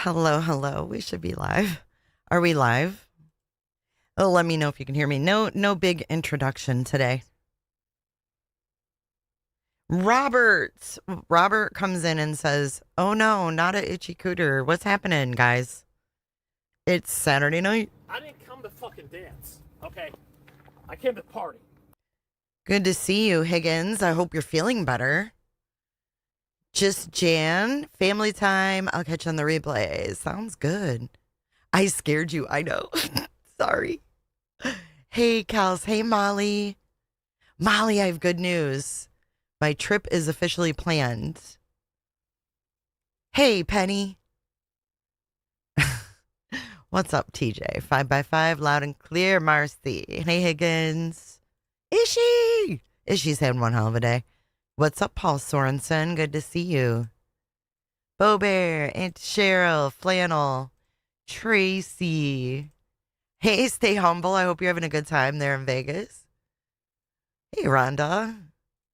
Hello, hello. We should be live. Are we live? Oh, let me know if you can hear me. No big introduction today. Robert comes in and says, "Oh no, not a itchy cooter. What's happening, guys? It's Saturday night. I didn't come to fucking dance, okay? I came to party." Good to see you, Higgins. I hope you're feeling better. Just Jan, family time. I'll catch you on the replay. Sounds good. I scared you. I know. Sorry. Hey, Kels. Hey, Molly. Molly, I have good news. My trip is officially planned. Hey, Penny. What's up, TJ? 5x5, loud and clear, Marcy. Hey, Higgins. Ishi's having one hell of a day. What's up, Paul Sorensen? Good to see you. Bo Bear, Aunt Cheryl, Flannel, Tracy. Hey, stay humble. I hope you're having a good time there in Vegas. Hey, Rhonda.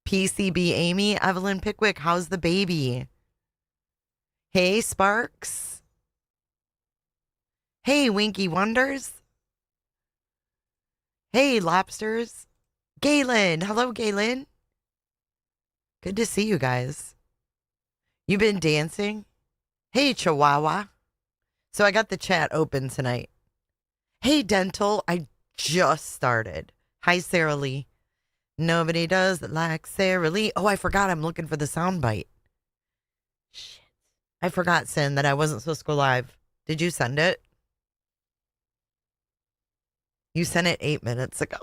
PCB Amy, Evelyn Pickwick, how's the baby? Hey, Sparks. Hey, Winky Wonders. Hey, Lobsters. Galen. Hello, Galen. Good to see you guys. You been dancing? Hey, Chihuahua. So I got the chat open tonight. Hey, Dental. I just started. Hi, Sarah Lee. Nobody does it like Sarah Lee. Oh, I forgot I'm looking for the soundbite. Shit. I forgot, Sin, that I wasn't supposed to go live. Did you send it? You sent it 8 minutes ago.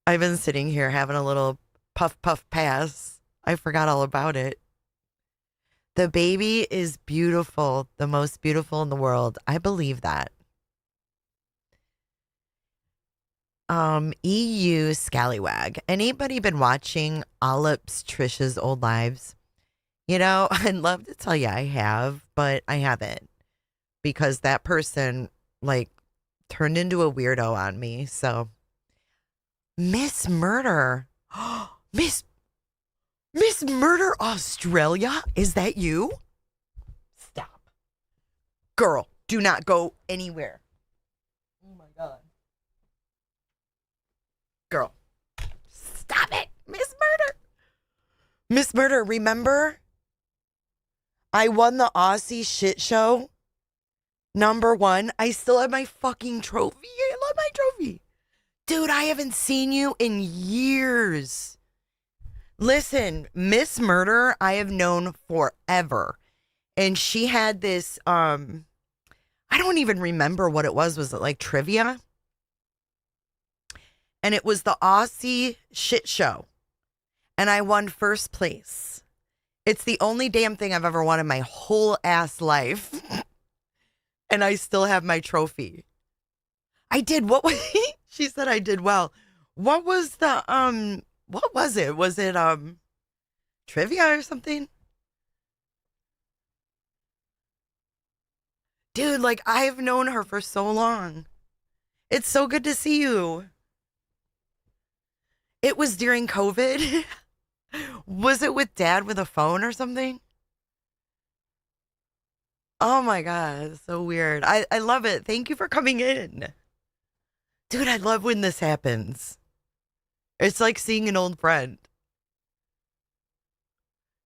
I've been sitting here having a little puff pass. I forgot all about it. The baby is beautiful. The most beautiful in the world. I believe that. EU Scallywag. Anybody been watching Olip's Trisha's Old Lives? You know, I'd love to tell you I have, but I haven't. Because that person, like, turned into a weirdo on me. So, Miss Murder. Miss Murder Australia? Is that you? Stop. Girl, do not go anywhere. Oh my God. Girl, stop it. Miss Murder. Miss Murder, remember? I won the Aussie shit show. #1. I still have my fucking trophy. I love my trophy. Dude, I haven't seen you in years. Listen, Miss Murder, I have known forever. And she had this, I don't even remember what it was. Was it like trivia? And it was the Aussie shit show. And I won first place. It's the only damn thing I've ever won in my whole ass life. And I still have my trophy. I did. What was she said I did well. What was the, what was it? Was it, trivia or something? Dude, like, I've known her for so long. It's so good to see you. It was during COVID. Was it with Dad with a phone or something? Oh my God, so weird. I love it. Thank you for coming in. Dude, I love when this happens. It's like seeing an old friend.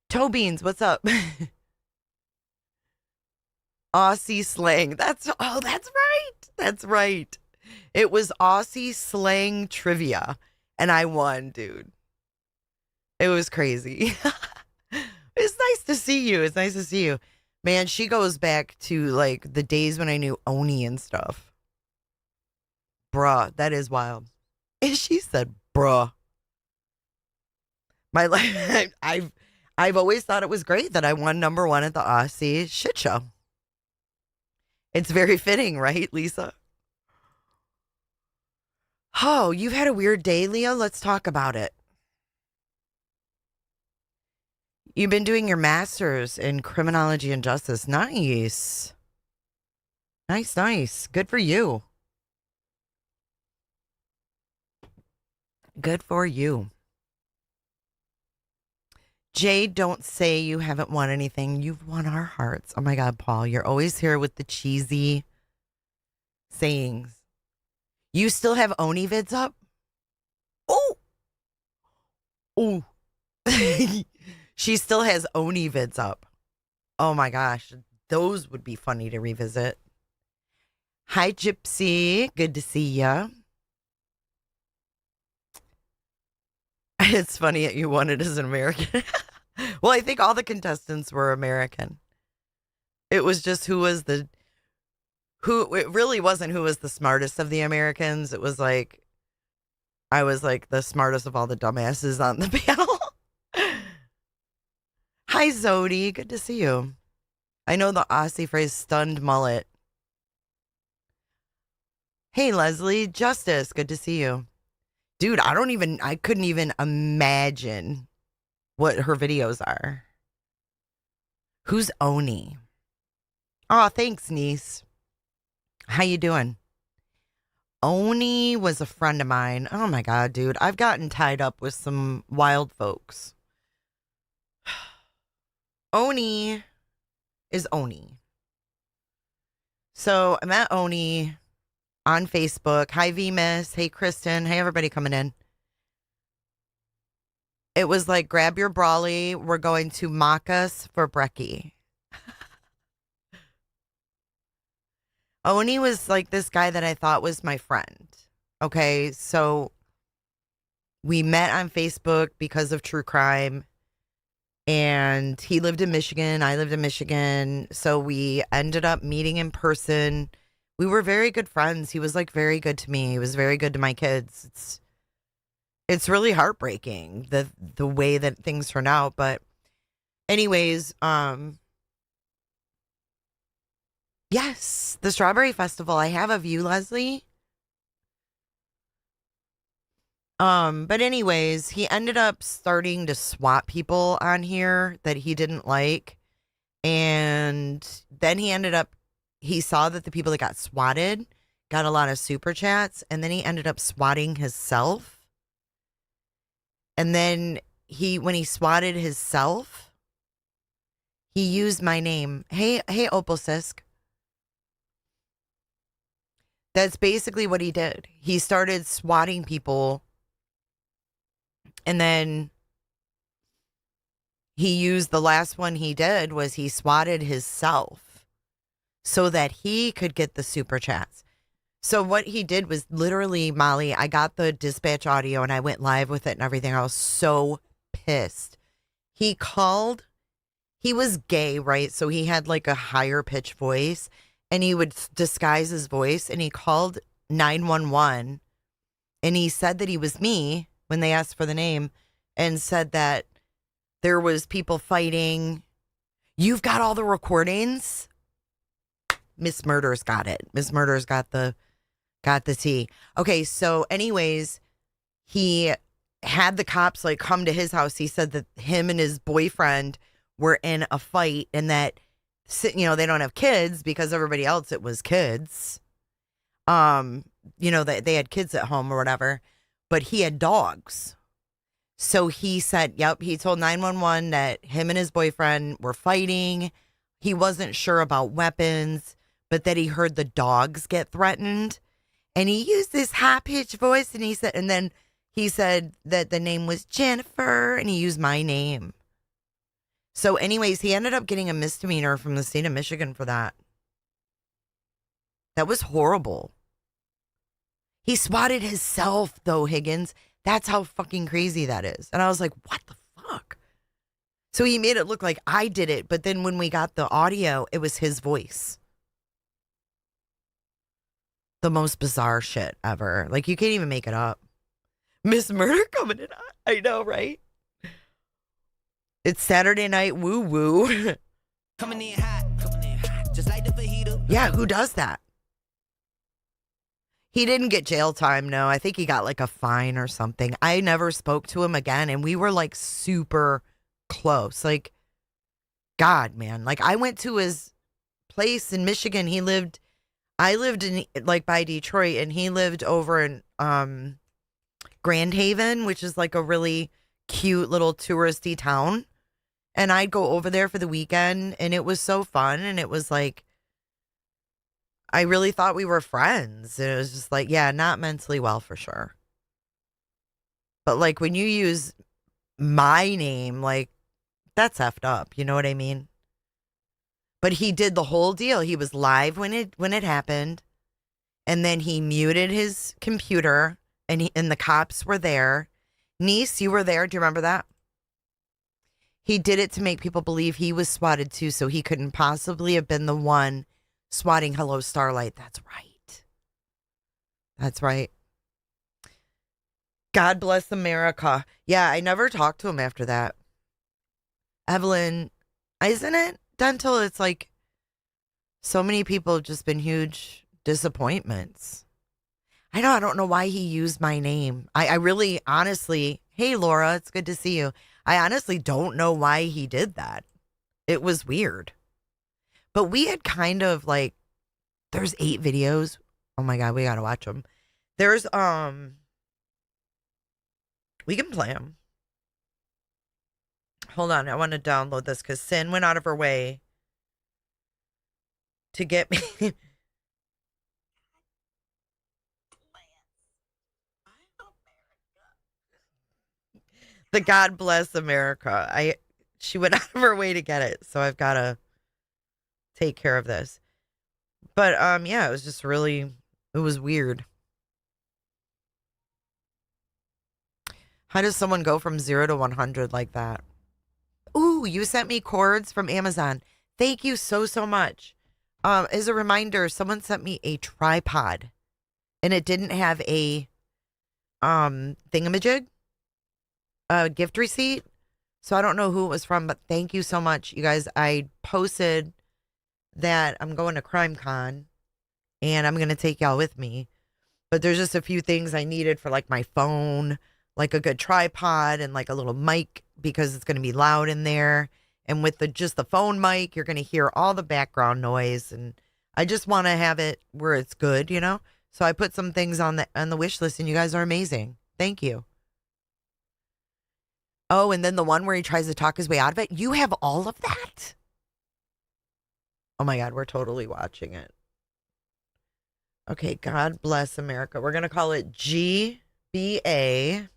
Toe Beans, what's up? Aussie slang. That's right. That's right. It was Aussie slang trivia. And I won, dude. It was crazy. It's nice to see you. It's nice to see you. Man, she goes back to like the days when I knew Oney and stuff. Bruh, that is wild. And she said, bruh. My life, I've always thought it was great that I won #1 at the Aussie shit show. It's very fitting, right, Lisa? Oh, you've had a weird day, Leah. Let's talk about it. You've been doing your master's in criminology and justice. Nice. Nice. Good for you. Good for you. Jay, don't say you haven't won anything. You've won our hearts. Oh my God, Paul, you're always here with the cheesy sayings. You still have Oney vids up? Oh, oh. She still has Oney vids up. Oh my gosh, those would be funny to revisit. Hi, Gypsy. Good to see ya. It's funny that you won it as an American. Well, I think all the contestants were American. It was just it really wasn't who was the smartest of the Americans. It was like, I was like the smartest of all the dumbasses on the panel. Hi, Zodi. Good to see you. I know the Aussie phrase stunned mullet. Hey, Leslie. Justice. Good to see you. Dude, I couldn't even imagine what her videos are. Who's Oney? Oh, thanks, niece. How you doing? Oney was a friend of mine. Oh my God, dude. I've gotten tied up with some wild folks. Oney is Oney. So I met Oney on Facebook. Hi, V-Miss. Hey, Kristen. Hey, everybody coming in. It was like, grab your brawly. We're going to mock us for brekkie. Oney was like this guy that I thought was my friend. Okay, so we met on Facebook because of true crime. And he lived in Michigan. I lived in Michigan. So we ended up meeting in person. We were very good friends. He was like very good to me. He was very good to my kids. It's really heartbreaking the way that things turn out. But anyways, yes, the Strawberry Festival. I have a view, Leslie. But anyways, he ended up starting to swat people on here that he didn't like. And then he saw that the people that got swatted got a lot of super chats, and then he ended up swatting himself. And then when he swatted himself, he used my name. Hey, Opal Sisk. That's basically what he did. He started swatting people, and then he used the last one he did was he swatted himself so that he could get the super chats. So what he did was literally, Molly, I got the dispatch audio and I went live with it and everything. I was so pissed. He was gay, right? So he had like a higher pitch voice and he would disguise his voice, and he called 911 and he said that he was me when they asked for the name, and said that there was people fighting. You've got all the recordings? Miss Murder's got it. Miss Murder's got the tea. Okay, so anyways, he had the cops like come to his house. He said that him and his boyfriend were in a fight, and that, they don't have kids because everybody else, it was kids. They had kids at home or whatever, but he had dogs. So he said, he told 911 that him and his boyfriend were fighting. He wasn't sure about weapons, but that he heard the dogs get threatened. And he used this high-pitched voice, and then he said that the name was Jennifer, and he used my name. So anyways, he ended up getting a misdemeanor from the state of Michigan for that. That was horrible. He swatted himself, though, Higgins. That's how fucking crazy that is. And I was like, what the fuck? So he made it look like I did it, but then when we got the audio, it was his voice. The most bizarre shit ever. Like, you can't even make it up. Miss Murder coming in. I know, right? It's Saturday night woo-woo. Coming in hot, just like the fajita. Yeah, who does that? He didn't get jail time, no. I think he got like a fine or something. I never spoke to him again, and we were like super close. Like, God, man. Like, I went to his place in Michigan. I lived in like by Detroit, and he lived over in Grand Haven, which is like a really cute little touristy town. And I'd go over there for the weekend, and it was so fun. And it was like, I really thought we were friends. And it was just like, yeah, not mentally well for sure. But like when you use my name, like that's effed up. You know what I mean? But he did the whole deal. He was live when it happened. And then he muted his computer, and and the cops were there. Niece, you were there. Do you remember that? He did it to make people believe he was swatted too, so he couldn't possibly have been the one swatting Hello Starlight. That's right. That's right. God bless America. Yeah, I never talked to him after that. Evelyn, isn't it, Dental? It's like so many people have just been huge disappointments. I don't know why he used my name. I really, honestly, hey, Laura, it's good to see you. I honestly don't know why he did that. It was weird. But we had kind of like, there's 8 videos. Oh my God, we got to watch them. There's, we can play them. Hold on, I want to download this because Sin went out of her way to get me. The God bless America. She went out of her way to get it, so I've got to take care of this. But yeah, it was just really, it was weird. How does someone go from 0 to 100 like that? Ooh, you sent me cords from Amazon. Thank you so much. As a reminder, someone sent me a tripod, and it didn't have a thingamajig, a gift receipt. So I don't know who it was from, but thank you so much, you guys. I posted that I'm going to CrimeCon, and I'm going to take y'all with me. But there's just a few things I needed for like my phone, like a good tripod and like a little mic because it's going to be loud in there. And with just the phone mic, you're going to hear all the background noise. And I just want to have it where it's good, you know? So I put some things on the wish list, and you guys are amazing. Thank you. Oh, and then the one where he tries to talk his way out of it. You have all of that? Oh my God, we're totally watching it. Okay, God bless America. We're going to call it GBA. Let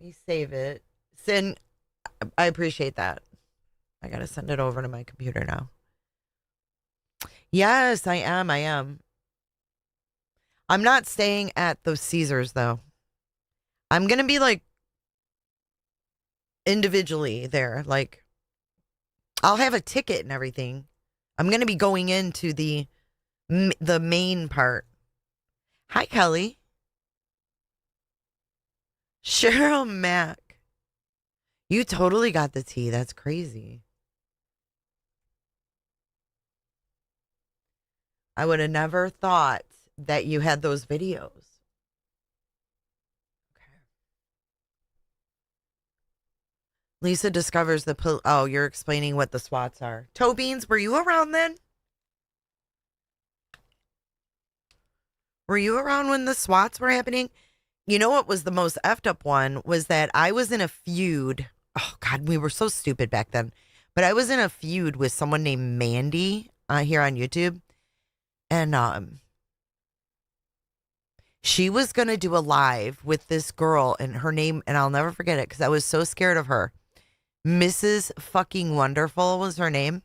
me save it. Sin, I appreciate that. I got to send it over to my computer now. Yes, I am. I'm not staying at the Caesars, though. I'm going to be like individually there. Like, I'll have a ticket and everything. I'm going to be going into the main part. Hi, Kelly. Cheryl Mack. You totally got the tea. That's crazy. I would have never thought that you had those videos. Okay. Lisa discovers the oh, you're explaining what the SWATs are. Toe Beans, were you around then? Were you around when the SWATs were happening? You know what was the most effed up one was that I was in a feud. Oh God, we were so stupid back then. But I was in a feud with someone named Mandy here on YouTube. And she was going to do a live with this girl, and her name, and I'll never forget it because I was so scared of her. Mrs. fucking Wonderful was her name.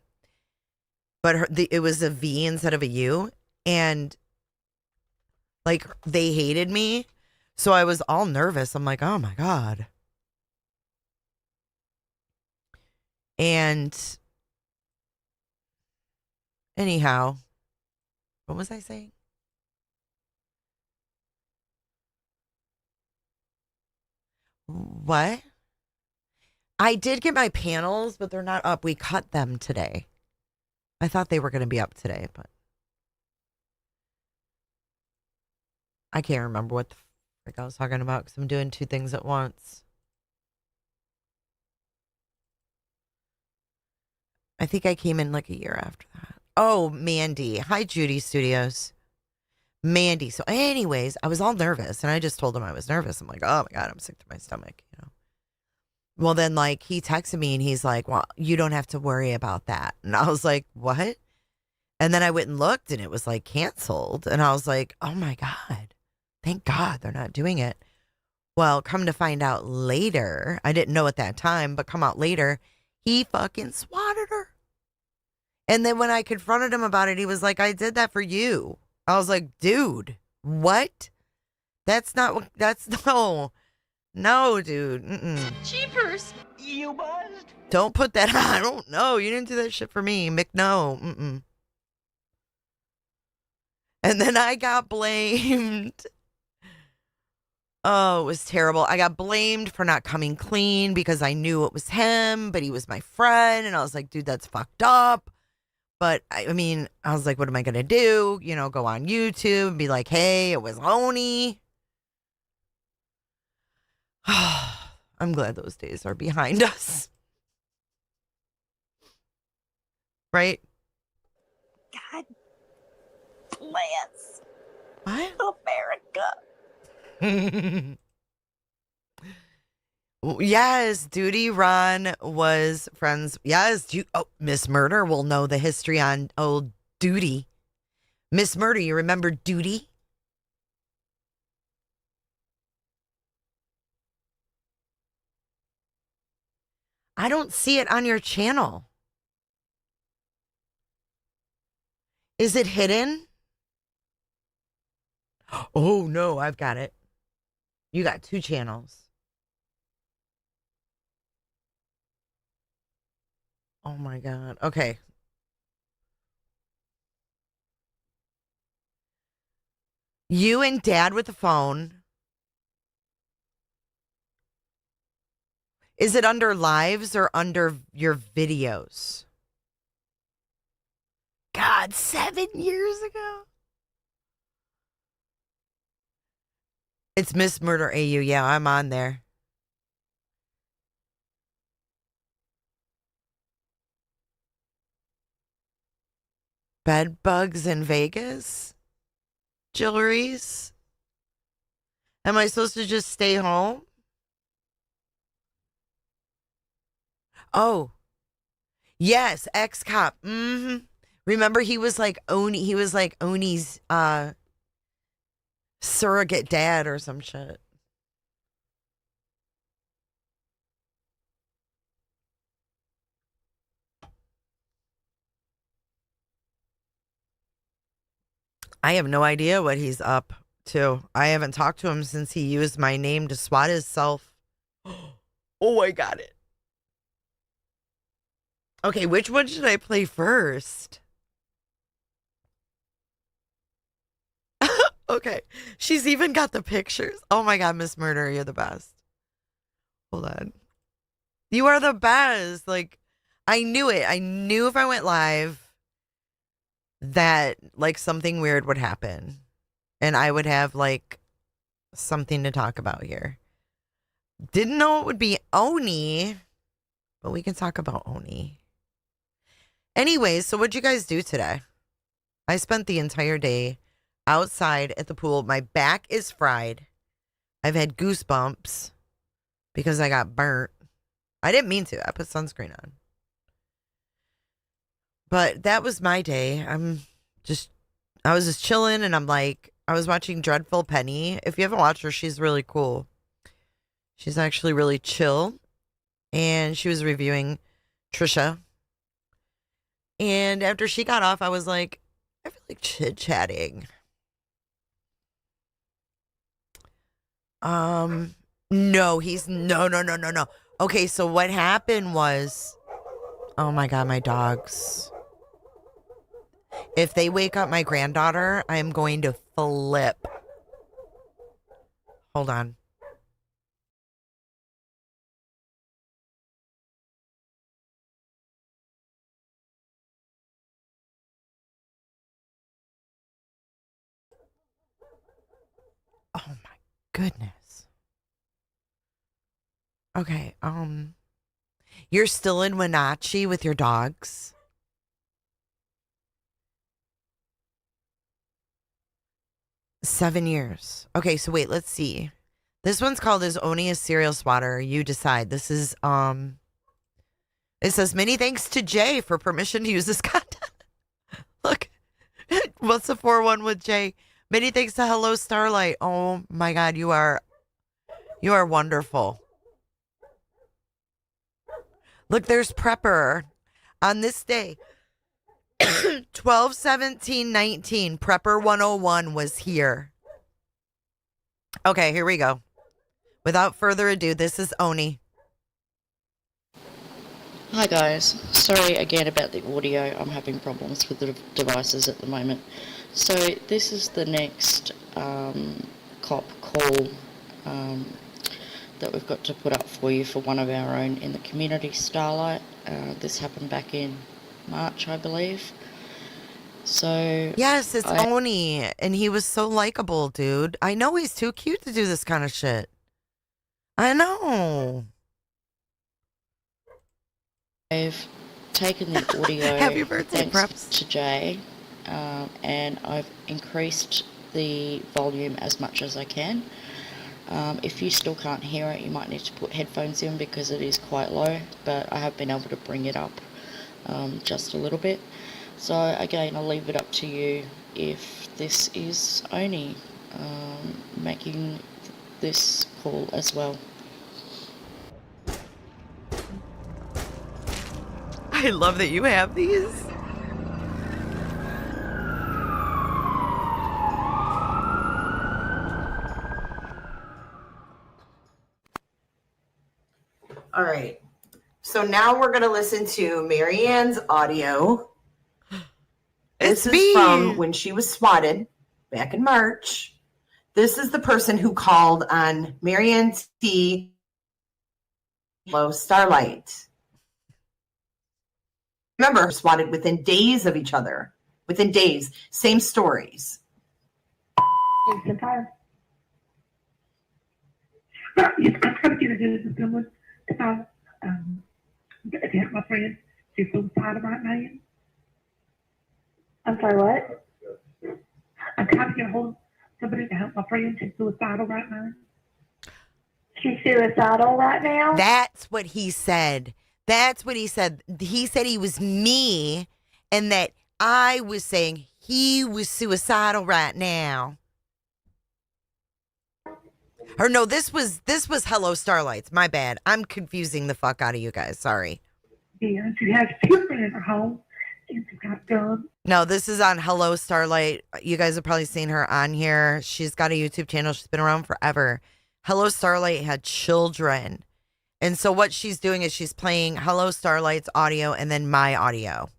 But it was a V instead of a U. And like they hated me. So I was all nervous. I'm like, oh my God. And anyhow, what was I saying? What? I did get my panels, but they're not up. We cut them today. I thought they were going to be up today, but I can't remember what the frick I was talking about because I'm doing 2 things at once. I think I came in like a year after that. Oh, Mandy. Hi, Judy Studios. Mandy. So anyways, I was all nervous, and I just told him I was nervous. I'm like, oh my God, I'm sick to my stomach, you know. Well, then, like, he texted me and he's like, well, you don't have to worry about that. And I was like, what? And then I went and looked and it was like canceled. And I was like, oh my God, thank God they're not doing it. Well, come to find out later, I didn't know at that time, but come out later, he fucking swatted her. And then when I confronted him about it, he was like, I did that for you. I was like, dude, what? That's not what, that's no, dude. Mm-mm. Cheapers! You buzzed? Don't put that on. I don't know. You didn't do that shit for me. No. Mm-mm. And then I got blamed. Oh, it was terrible. I got blamed for not coming clean because I knew it was him, but he was my friend. And I was like, dude, that's fucked up. But I mean, I was like, what am I going to do? You know, go on YouTube and be like, hey, it was Oney. I'm glad those days are behind us. Right? God bless What? America. Yes, Duty Ron was friends. Yes, Miss Murder will know the history on old Duty. Miss Murder, you remember Duty? I don't see it on your channel. Is it hidden? Oh, no, I've got it. You got 2 channels. Oh, my God. Okay. You and Dad with the phone. Is it under lives or under your videos? God, 7 years ago. It's Miss Murder AU. Yeah, I'm on there. Bed bugs in Vegas? Jewelries? Am I supposed to just stay home? Oh, yes, ex-cop. Mm-hmm. Remember, he was like Oney's surrogate dad or some shit. I have no idea what he's up to. I haven't talked to him since he used my name to swat himself. Oh, I got it. Okay, which one should I play first? Okay, she's even got the pictures. Oh my God, Miss Murder, you're the best. Hold on. You are the best. Like, I knew it. I knew if I went live that like something weird would happen and I would have like something to talk about here. Didn't know it would be Oney, but we can talk about Oney. Anyways, so what'd you guys do today? I spent the entire day outside at the pool. My back is fried. I've had goosebumps because I got burnt. I didn't mean to. I put sunscreen on. But that was my day. I was just chilling and I'm like, I was watching Dreadful Penny. If you haven't watched her, she's really cool. She's actually really chill. And she was reviewing Trisha. And after she got off, I was like, I feel like chit-chatting. No, no. Okay, so what happened was, oh my God, my dogs. If they wake up my granddaughter, I am going to flip. Hold on. Oh my goodness. Okay, you're still in Wenatchee with your dogs? $7 years. Okay, so wait, let's see. This one's called Is Oney a Serial Swatter? You decide. This is, it says, many thanks to Jay for permission to use this content. Look, what's the 4-1 with Jay? Many thanks to Hello Starlight. Oh my God, you are wonderful. Look, there's Prepper. On this day, 12/17/19, Prepper 101 was here. Okay, here we go. Without further ado, this is Oney. Hi guys, sorry again about the audio. I'm having problems with the devices at the moment. So this is the next cop call that we've got to put up for you for one of our own in the community, Starlight. This happened back in March, I believe. So Yes, it's Oney, and he was so likable, dude. I know he's too cute to do this kind of shit. I know. I've taken the audio Happy birthday, thanks Preps. to Jay, and I've increased the volume as much as I can. If you still can't hear it, you might need to put headphones in because it is quite low, but I have been able to bring it up just a little bit. So again, I'll leave it up to you if this is Oney making this call as well. I love that you have these. All right. So now we're going to listen to Marianne's audio. This is from when she was swatted back in March. This is the person who called on Marianne T. Low Starlight. Remember, swatted within days of each other. Within days. Same stories. It's I'm trying to get into this with someone about to help my friend. She's suicidal right now. I'm sorry, what? I'm trying to get a hold of somebody to help my friend. She's suicidal right now. She's suicidal right now? That's what he said. That's what he said. He said he was me and that I was saying he was suicidal right now. Or no, this was Hello Starlights. My bad. I'm confusing the fuck out of you guys. Sorry. Yeah, she has children in her home. And she's got guns. No, this is on Hello Starlight. You guys have probably seen her on here. She's got a YouTube channel. She's been around forever. Hello Starlight had children. And so what she's doing is she's playing Hello Starlight's audio and then my audio.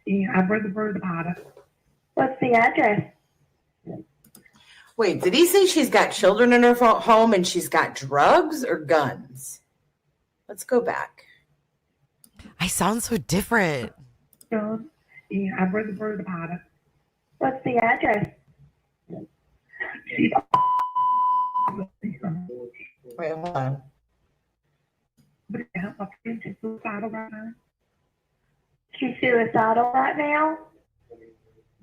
Yeah, I've read the word about it. What's the address? Wait, did he say she's got children in her home and she's got drugs or guns? Let's go back. I sound so different. Guns. Yeah, I've read the word about it. What's the address? She's Wait, hold on. but to help my friend. She's suicidal right now. She's suicidal right now?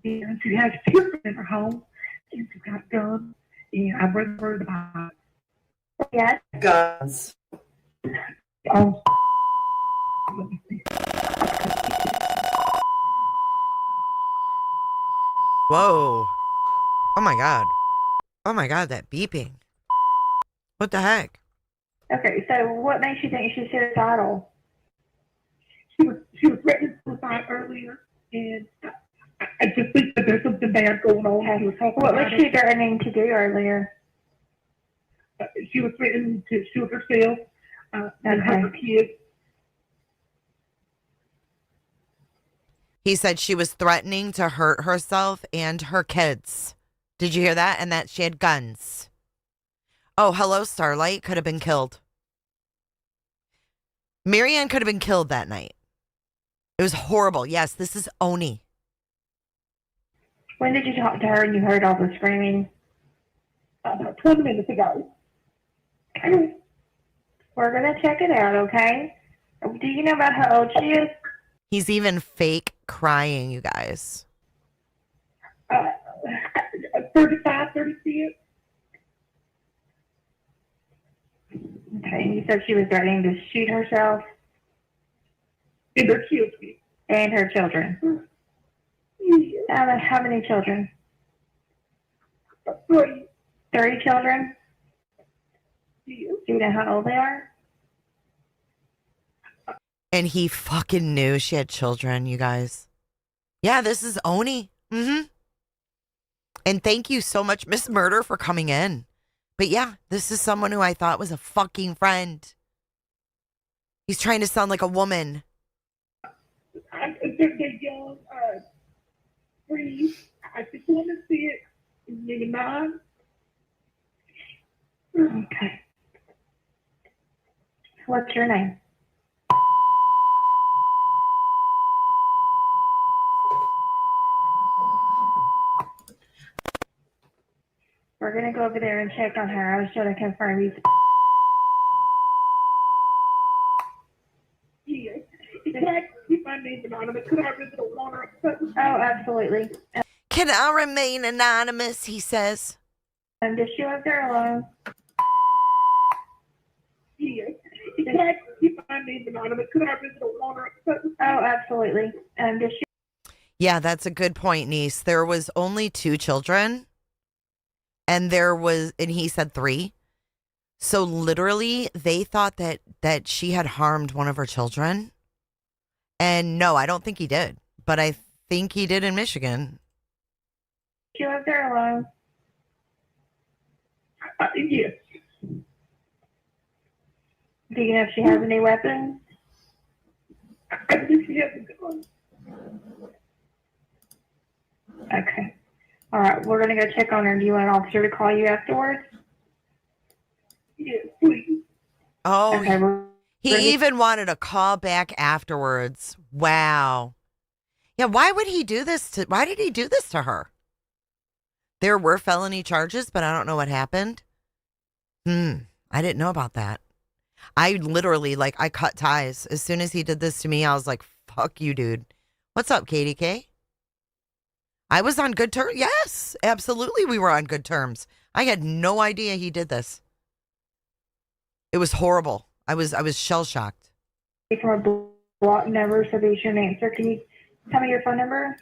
Yeah, and she has children in her home. And she's got guns. Yeah, I've read the word about it. Yes. Guns. Oh, let me see. Whoa. Oh my God. Oh my God, that beeping. What the heck? Okay, so what makes you think she's suicidal? She was threatening suicide earlier, and I just think that there's something bad going on. She was talking What was about she it. threatening to do earlier? She was threatening to shoot herself and hurt her kids. He said she was threatening to hurt herself and her kids. Did you hear that? And that she had guns. Oh, Hello Starlight could have been killed. Marianne could have been killed that night. It was horrible. Yes, this is Oney. When did you talk to her and you heard all the screaming? About 20 minutes ago. We're going to check it out, okay? Do you know about how old she is? He's even fake crying, you guys. 35, 36. Okay, you said she was threatening to shoot herself And her children. and her children. How many children? 3. 3 children? Yeah. Do you know how old they are? And he fucking knew she had children, you guys. Yeah, this is Oney. Mm-hmm. And thank you so much, Miss Murder, for coming in. But yeah, this is someone who I thought was a fucking friend. He's trying to sound like a woman. They're young, 3. I just want to see it. Maybe 9. Okay. What's your name? We're going to go over there and check on her. I was trying to confirm you. Yeah. Can I keep my name anonymous? Could I visit a water? Oh, absolutely. Can I remain anonymous, he says. Does she live there alone? Yeah. Can I keep my name anonymous? Could I visit a water? Oh, absolutely. Does she? Yeah, that's a good point, niece. There was only 2 children. And he said 3. So literally, they thought that she had harmed one of her children. And no, I don't think he did. But I think he did in Michigan. She lives there alone? Yes. Do you know if she has any weapons? I think she has a gun. Okay. All right, we're going to go check on her. Do you want an officer to call you afterwards? Yes, please. Oh, Okay, he even wanted a call back afterwards. Wow. Yeah, why did he do this to her? There were felony charges, but I don't know what happened. I didn't know about that. I literally, I cut ties. As soon as he did this to me, I was like, fuck you, dude. What's up, Katie K? I was on good terms. Yes, absolutely. We were on good terms. I had no idea he did this. It was horrible. I was shell shocked. From a block number, so there's your answer. Can you tell me your phone number?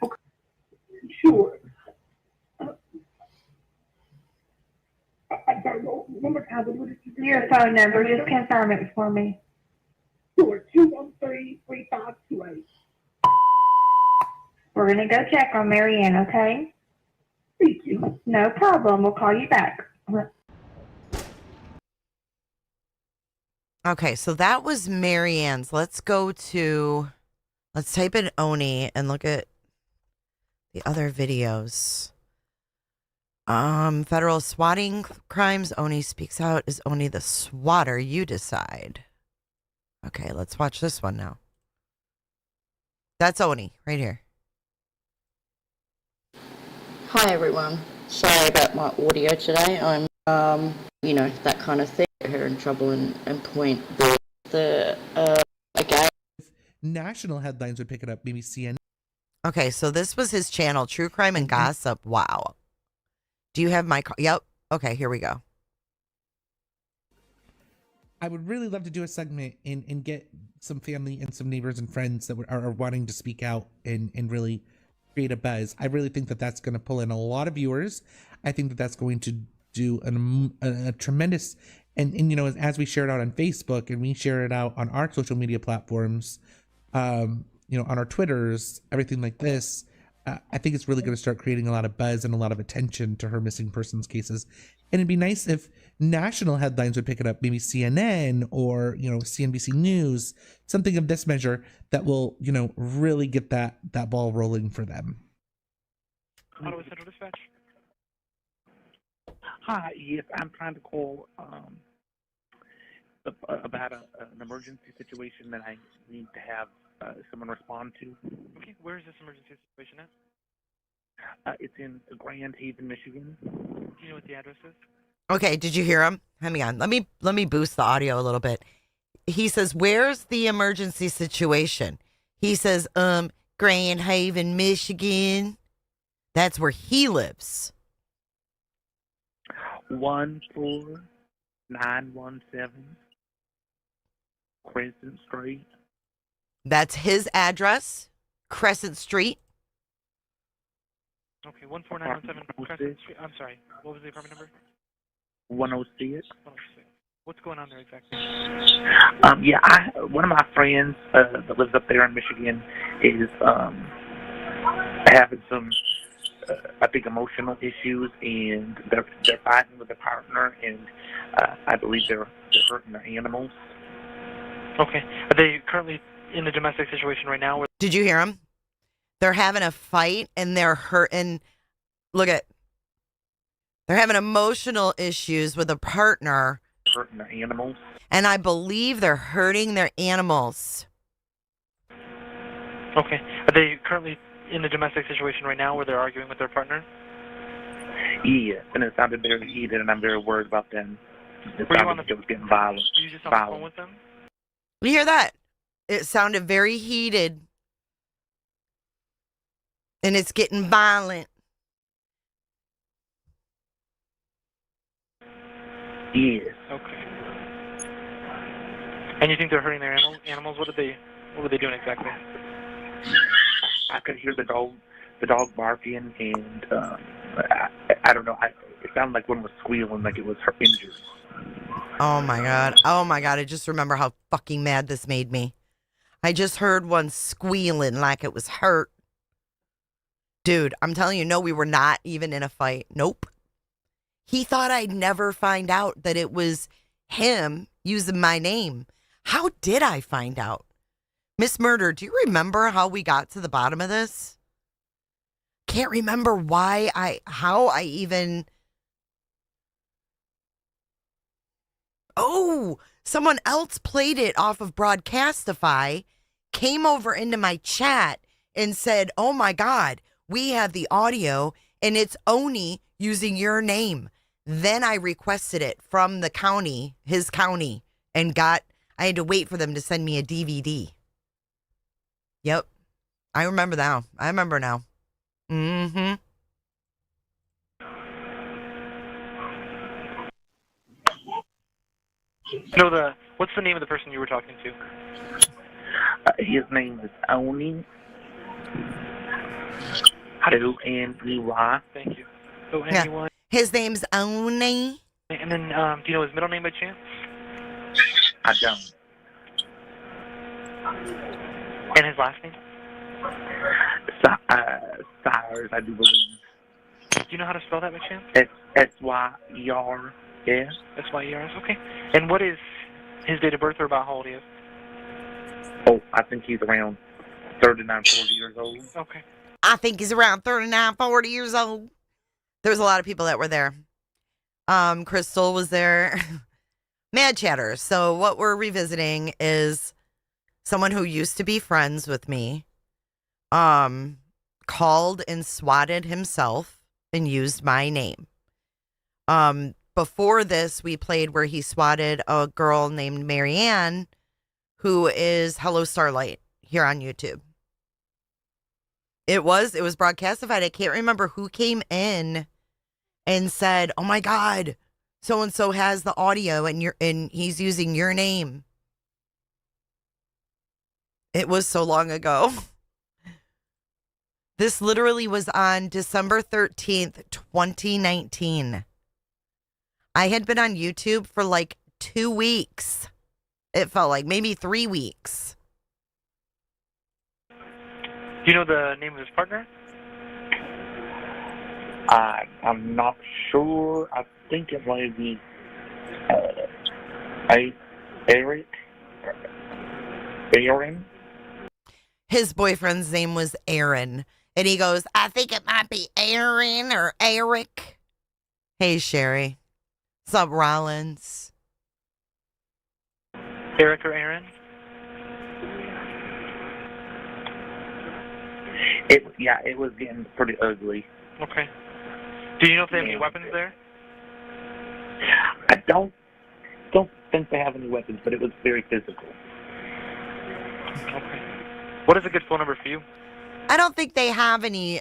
Sure. I'm sorry, one more time. What did you say? Your phone number, just confirm it for me. Sure, 213-3528. We're going to go check on Marianne, okay? Thank you. No problem. We'll call you back. Okay, so that was Marianne's. Let's type in Oney and look at the other videos. Federal swatting crimes. Oney speaks out. Is Oney the swatter? You decide. Okay, let's watch this one now. That's Oney right here. Hi everyone. Sorry about my audio today. I'm, that kind of thing. Get her in trouble and point again. National headlines would pick it up, maybe CNN. Okay, so this was his channel, True Crime and Gossip. Wow. Do you have my... Yep. Okay, here we go. I would really love to do a segment and get some family and some neighbors and friends that are wanting to speak out and really create a buzz. I really think that that's going to pull in a lot of viewers. I think that that's going to do a tremendous... And as we share it out on Facebook and we share it out on our social media platforms, on our Twitters, everything like this, I think it's really going to start creating a lot of buzz and a lot of attention to her missing persons cases. And it'd be nice if national headlines would pick it up, maybe CNN or, CNBC News, something of this measure that will, really get that ball rolling for them. Ottawa Central Dispatch. Hi, yes, I'm trying to call about an emergency situation that I need to have someone respond to. Okay, where is this emergency situation at? It's in Grand Haven, Michigan. Do you know what the address is? Okay, did you hear him? Hang on. Let me boost the audio a little bit. He says, "Where's the emergency situation?" He says, Grand Haven, Michigan. That's where he lives. 14917 Crescent Street. That's his address, Crescent Street. Okay, 14917 Crescent Street. I'm sorry. What was the apartment number? 106. 106. What's going on there exactly? One of my friends that lives up there in Michigan is having some, I think, emotional issues, and they're fighting with their partner, and I believe they're hurting their animals. Okay. Are they currently in a domestic situation right now? Did you hear him? They're having a fight and they're hurting. Look at. They're having emotional issues with a partner. Hurting their animals. And I believe they're hurting their animals. Okay. Are they currently in a domestic situation right now where they're arguing with their partner? Yeah, and it sounded very heated, and I'm very worried about them. It Were you sounded on the- like it was getting violent. Were you just on the phone with them? You hear that? It sounded very heated. And it's getting violent. Yes. Okay. And you think they're hurting their animals? What were they doing exactly? I could hear the dog barking, and I don't know. It sounded like one was squealing, like it was her injured. Oh my God. Oh my God. I just remember how fucking mad this made me. I just heard one squealing like it was hurt. Dude, I'm telling you, no, we were not even in a fight. Nope. He thought I'd never find out that it was him using my name. How did I find out? Miss Murder, do you remember how we got to the bottom of this? Can't remember how I even... Oh, someone else played it off of Broadcastify, came over into my chat and said, oh my God, we have the audio and it's Oney using your name. Then I requested it from the county, his county, and I had to wait for them to send me a DVD. Yep. I remember now. Mm-hmm. What's the name of the person you were talking to? His name is Oney. O-N-E-Y. Thank you. O-N-E-Y. Yeah. His name's Oney. And then, do you know his middle name by chance? I don't. And his last name? Sires, I do believe. Do you know how to spell that by chance? S-Y-E-R-S. S-Y-E-R-S, okay. And what is his date of birth, or about how old he is? Oh, I think he's around 39, 40 years old. Okay. I think he's around 39, 40 years old. There was a lot of people that were there. Crystal was there. Mad chatter. So what we're revisiting is someone who used to be friends with me, called and swatted himself and used my name. Before this, we played where he swatted a girl named Marianne, who is Hello Starlight here on YouTube. It was broadcastified. I can't remember who came in and said, "Oh my God, so and so has the audio and he's using your name." It was so long ago. This literally was on December 13th, 2019. I had been on YouTube for like 2 weeks. It felt like maybe 3 weeks. Do you know the name of his partner? I'm not sure. I think it might be Eric. Aaron. His boyfriend's name was Aaron. And he goes, I think it might be Aaron or Eric. Hey, Sherry. What's up, Rollins? Eric or Aaron? It was getting pretty ugly. Okay. Do you know if they have any weapons there? I don't think they have any weapons, but it was very physical. Okay. What is a good phone number for you? I don't think they have any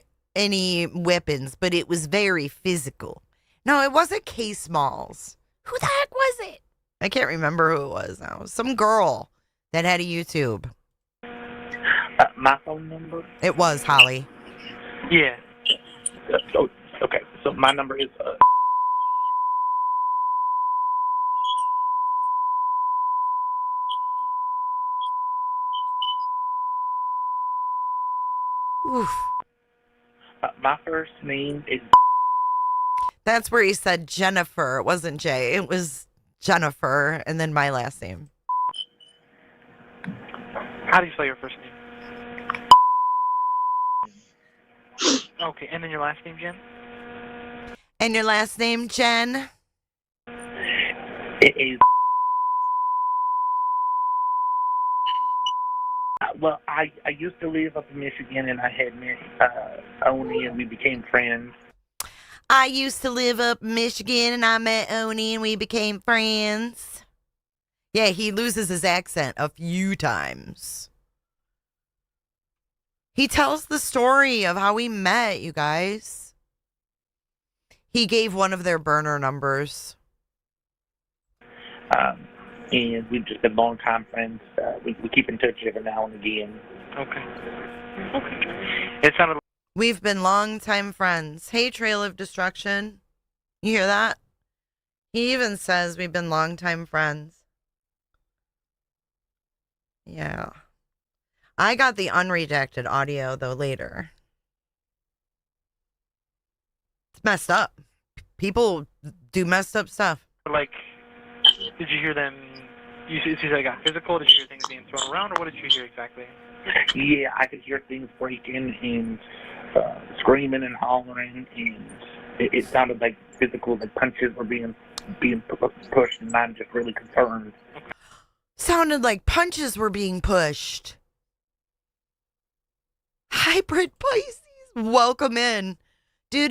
weapons, but it was very physical. No, it wasn't K Smalls. Who the heck was it? I can't remember who it was now. Some girl that had a YouTube? My phone number? It was Holly. Yeah. Okay. So my number is Oof. my first name is. That's where he said Jennifer. It wasn't Jay. It was Jennifer, and then my last name. How do you spell your first name? Okay, and then your last name, Jen? And your last name, Jen? It is. Well, I used to live up in Michigan, and I had met Oney, and we became friends. I used to live up in Michigan, and I met Oney, and we became friends. Yeah, he loses his accent a few times. He tells the story of how we met, you guys. He gave one of their burner numbers. And we've just been longtime friends. We keep in touch every now and again. Okay. It sounded like... We've been longtime friends. Hey, Trail of Destruction. You hear that? He even says we've been longtime friends. Yeah. I got the unredacted audio, though, later. It's messed up. People do messed up stuff. Like, did you hear them... You said it got physical? Did you hear things being thrown around, or what did you hear exactly? Yeah, I could hear things breaking and screaming and hollering, and it sounded like physical, like punches were being pushed, and I'm just really concerned. Sounded like punches were being pushed. Hybrid Pisces, welcome in. Do.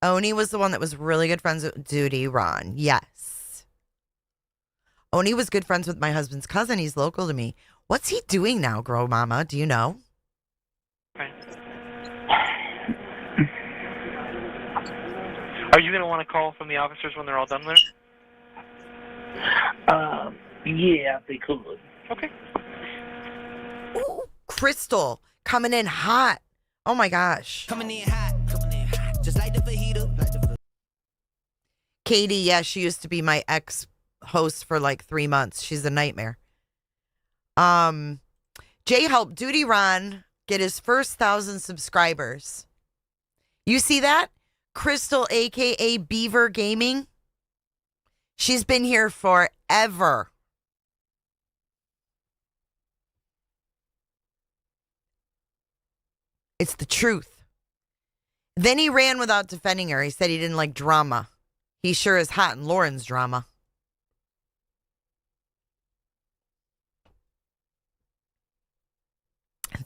Oney was the one that was really good friends with Duty Ron. Yes. Oney was good friends with my husband's cousin. He's local to me. What's he doing now, Grow Mama? Do you know? Okay. Are you going to want to call from the officers when they're all done there? Yeah, they could. Okay. Ooh, Crystal coming in hot. Oh my gosh. Coming in hot, just like the fajita. Katie, yes, she used to be my ex-host for like 3 months. She's a nightmare. Jay helped Duty Ron get his first 1,000 subscribers. You see that? Crystal, a.k.a. Beaver Gaming. She's been here forever. It's the truth. Then he ran without defending her. He said he didn't like drama. He sure is hot in Lauren's drama.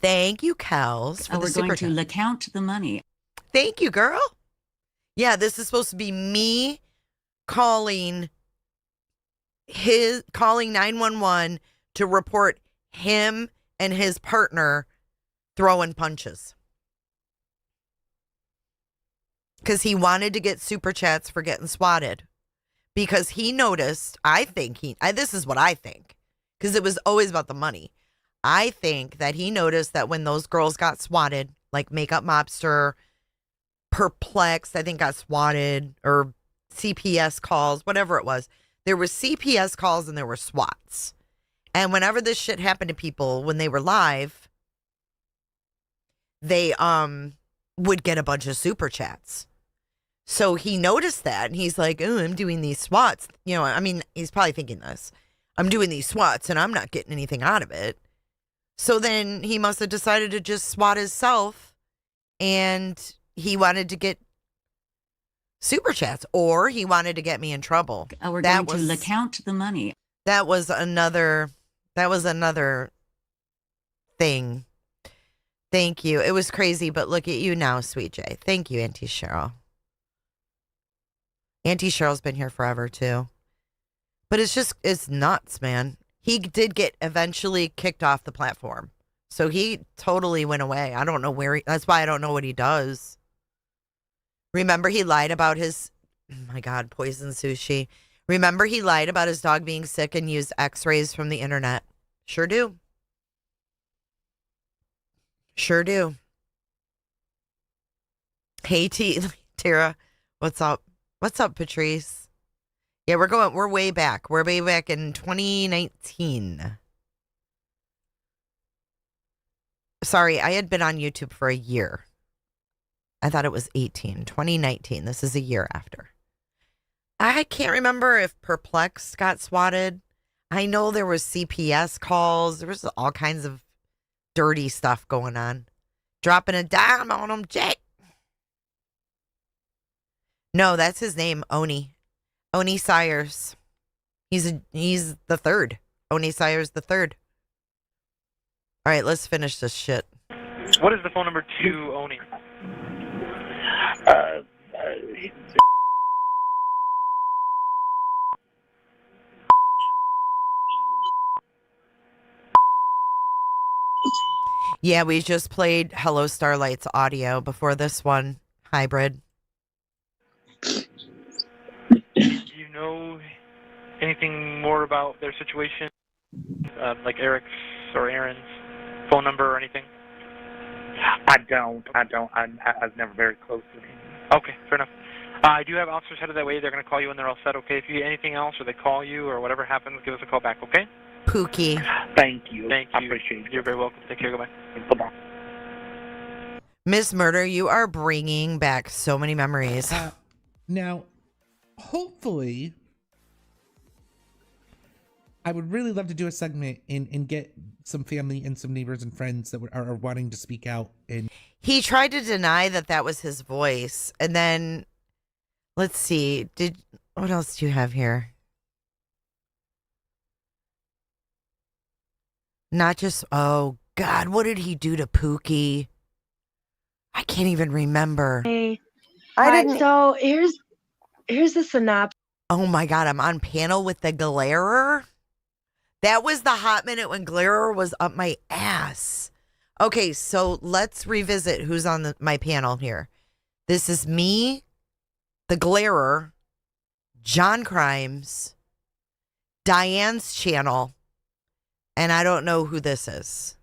Thank you, Kels, for the we're super going to chat. count the money. Thank you, girl. Yeah, this is supposed to be me calling 911 to report him and his partner throwing punches. Because he wanted to get super chats for getting swatted. Because he noticed, this is what I think, because it was always about the money. I think that he noticed that when those girls got swatted, like Makeup Mobster, Perplexed, I think got swatted, or CPS calls, whatever it was. There were CPS calls and there were swats. And whenever this shit happened to people when they were live, they would get a bunch of super chats. So he noticed that and he's like, oh, I'm doing these swats. You know, I mean, he's probably thinking this. I'm doing these swats and I'm not getting anything out of it. So then he must have decided to just swat himself, and he wanted to get super chats, or he wanted to get me in trouble. We're going to count the money. That was another thing. Thank you. It was crazy, but look at you now, Sweet J. Thank you, Auntie Cheryl. Auntie Cheryl's been here forever too. But it's nuts, man. He did get eventually kicked off the platform. So he totally went away. I don't know that's why I don't know what he does. Remember he lied about his, oh my God, poison sushi. Remember, he lied about his dog being sick and used x-rays from the internet. Sure do. Sure do. Hey, Tara. What's up? What's up, Patrice? Yeah, we're way back. We're way back in 2019. Sorry, I had been on YouTube for a year. I thought it was 2019. This is a year after. I can't remember if Perplexed got swatted. I know there was CPS calls. There was all kinds of dirty stuff going on. Dropping a dime on him, Jake. No, that's his name, Oney. Oney Sires. He's the third. Oney Sires the third. All right, let's finish this shit. What is the phone number to Oney? Yeah, we just played Hello Starlight's audio before this one. Hybrid. Do you know anything more about their situation? Like Eric's or Aaron's phone number or anything? I don't. I was never very close to him. Okay, fair enough. I do have officers headed that way. They're going to call you when they're all set, okay? If you get anything else or they call you or whatever happens, give us a call back, okay? Pooky. Thank you. Thank you. I appreciate it. You're very welcome. Take care. Goodbye. Bye-bye. Miss Murder, you are bringing back so many memories. Now, hopefully, I would really love to do a segment and get some family and some neighbors and friends that are wanting to speak out. And he tried to deny that was his voice. And then, let's see. What else do you have here? Not just, oh, God, what did he do to Pooky? I can't even remember. Hey, I didn't. So here's the synopsis. Oh, my God, I'm on panel with the Glarer. That was the hot minute when Glarer was up my ass. Okay, so let's revisit who's on my panel here. This is me, the Glarer, John Crimes, Diane's channel, and I don't know who this is.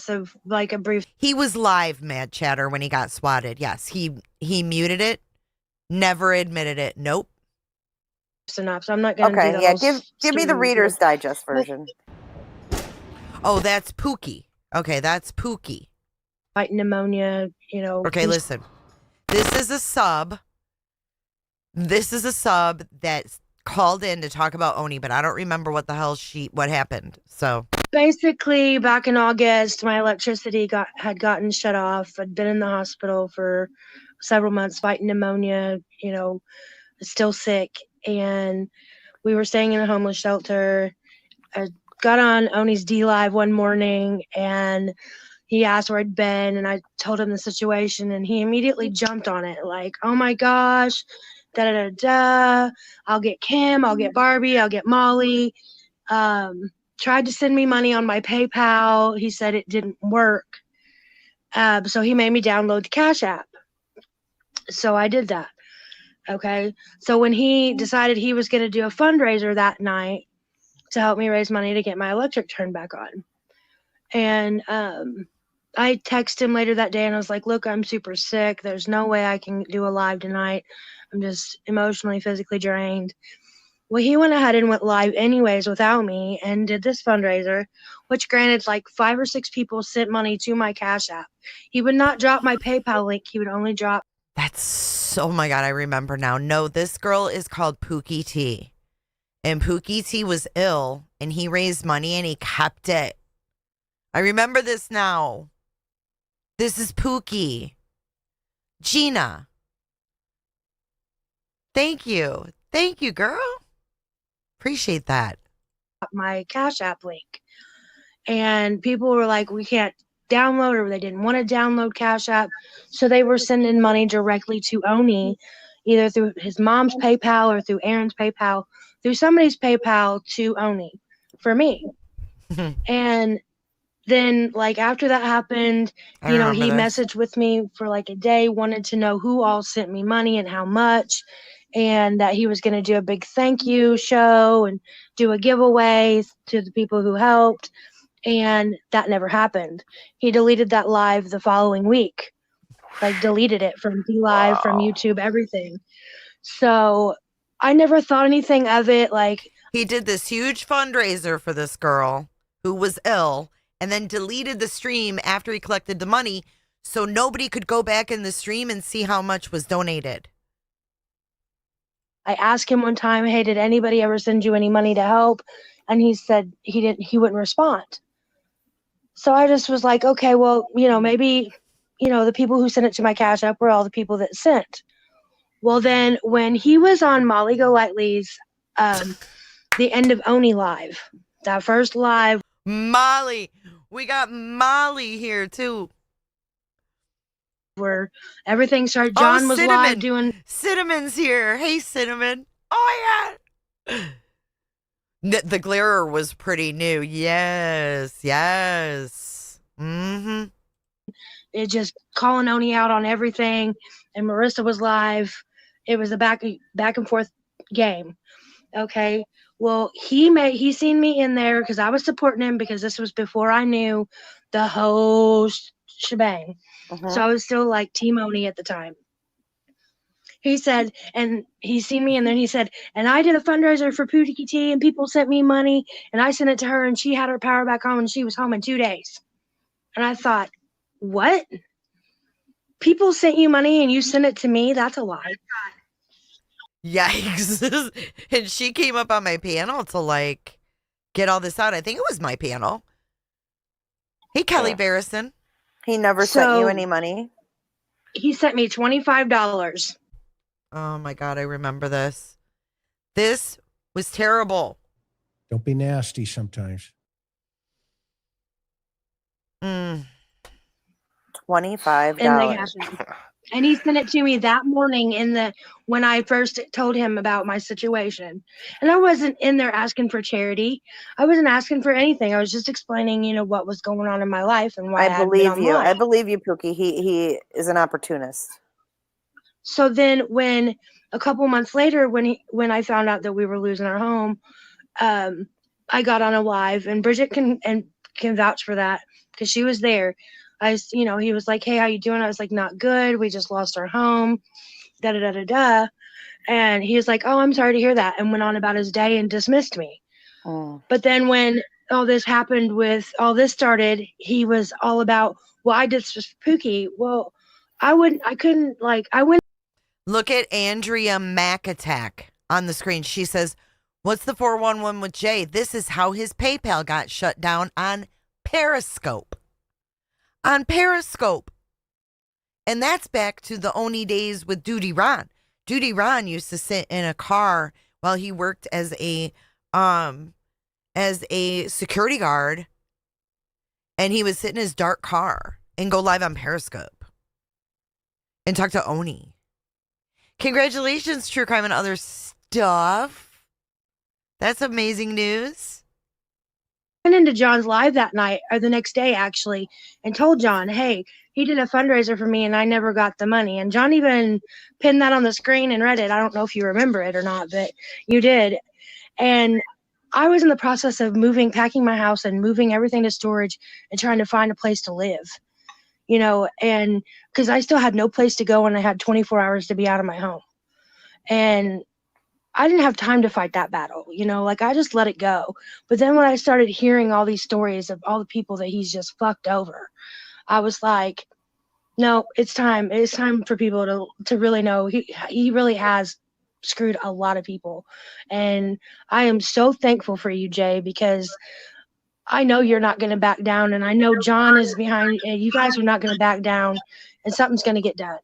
Of like a brief. He was live, Mad Chatter, when he got swatted. Yes, he muted it, never admitted it. Nope. Synopsis. I'm not going to do the whole give me the Reader's Digest version. Oh, that's Pooky. Okay, that's Pooky. Fighting pneumonia, Okay, listen. This is a sub. This is a sub that's called in to talk about Oney, but I don't remember what happened. So basically, back in August, my electricity had gotten shut off. I'd been in the hospital for several months fighting pneumonia, still sick. And we were staying in a homeless shelter. I got on Oney's D Live one morning and he asked where I'd been and I told him the situation and he immediately jumped on it like, oh my gosh, da-da-da-da, I'll get Kim, I'll get Barbie, I'll get Molly. Tried to send me money on my PayPal. He said it didn't work. So he made me download the Cash App. So I did that. Okay. So when he decided he was going to do a fundraiser that night to help me raise money to get my electric turned back on. And I texted him later that day and I was like, look, I'm super sick. There's no way I can do a live tonight. I'm just emotionally, physically drained. Well, he went ahead and went live anyways without me and did this fundraiser, which granted like 5 or 6 people sent money to my Cash App. He would not drop my PayPal link. He would only drop. Oh my God, I remember now. No, this girl is called Pooky T. And Pooky T was ill and he raised money and he kept it. I remember this now. This is Pooky. Gina. Thank you. Thank you, girl. Appreciate that. My Cash App link. And people were like, we can't download, or they didn't want to download Cash App. So they were sending money directly to Oney, either through his mom's PayPal or through Aaron's PayPal, through somebody's PayPal to Oney for me. And then like after that happened, he messaged with me for like a day, wanted to know who all sent me money and how much. and that he was going to do a big thank you show and do a giveaway to the people who helped. And that never happened. He deleted that live the following week, like deleted it from DLive, from YouTube, everything. So I never thought anything of it. Like, he did this huge fundraiser for this girl who was ill and then deleted the stream after he collected the money so nobody could go back in the stream and see how much was donated. I asked him one time, hey, did anybody ever send you any money to help? And he said he wouldn't respond. So I just was like, okay, well, maybe, the people who sent it to my Cash App were all the people that sent. Well, then when he was on Molly Golightly's, the end of Oney live, that first live. Molly, we got Molly here too. Where everything started, John was live doing. Cinnamon's here. Hey, Cinnamon. Oh, yeah. The glarer was pretty new. Yes. Mm-hmm. It just calling Oney out on everything. And Marissa was live. It was a back and forth game. Okay. Well, he seen me in there because I was supporting him because this was before I knew the whole shebang. So I was still like Team Oney at the time. He said, and he seen me, and then he said, and I did a fundraiser for Pooky Tea, and people sent me money, and I sent it to her, and she had her power back on, and she was home in 2 days. And I thought, what? People sent you money, and you sent it to me? That's a lie. Yikes. And she came up on my panel to like get all this out. I think it was my panel. Hey, Kelly Barrison. He never sent you any money? He sent me $25. Oh my God, I remember this. This was terrible. Don't be nasty sometimes. $25. And he sent it to me that morning when I first told him about my situation. And I wasn't in there asking for charity. I wasn't asking for anything. I was just explaining, what was going on in my life and why I believe you. I believe you, Pooky. He is an opportunist. So then when a couple months later, when I found out that we were losing our home, I got on a live, and Bridget can vouch for that because she was there. He was like, hey, how you doing? I was like, not good. We just lost our home, da-da-da-da-da. And he was like, oh, I'm sorry to hear that, and went on about his day and dismissed me. But then when all this started, he was all about, well, I did this for Pooky. Well, I went. Look at Andrea McAttack on the screen. She says, what's the 411 with Jay? This is how his PayPal got shut down on Periscope. And that's back to the Oney days with Duty Ron. Duty Ron used to sit in a car while he worked as a security guard, and he would sit in his dark car and go live on Periscope and talk to Oney. Congratulations, True Crime and Other Stuff. That's amazing news. Went into John's live that night, or the next day actually, and told John, hey, he did a fundraiser for me and I never got the money. And John even pinned that on the screen and read it. I don't know if you remember it or not, but you did. And I was in the process of packing my house and moving everything to storage and trying to find a place to live, and because I still had no place to go and I had 24 hours to be out of my home. And I didn't have time to fight that battle, I just let it go. But then when I started hearing all these stories of all the people that he's just fucked over, I was like, no, it's time. It's time for people to really know he really has screwed a lot of people. And I am so thankful for you, Jay, because I know you're not going to back down. And I know John is behind you. You guys are not going to back down, and something's going to get done,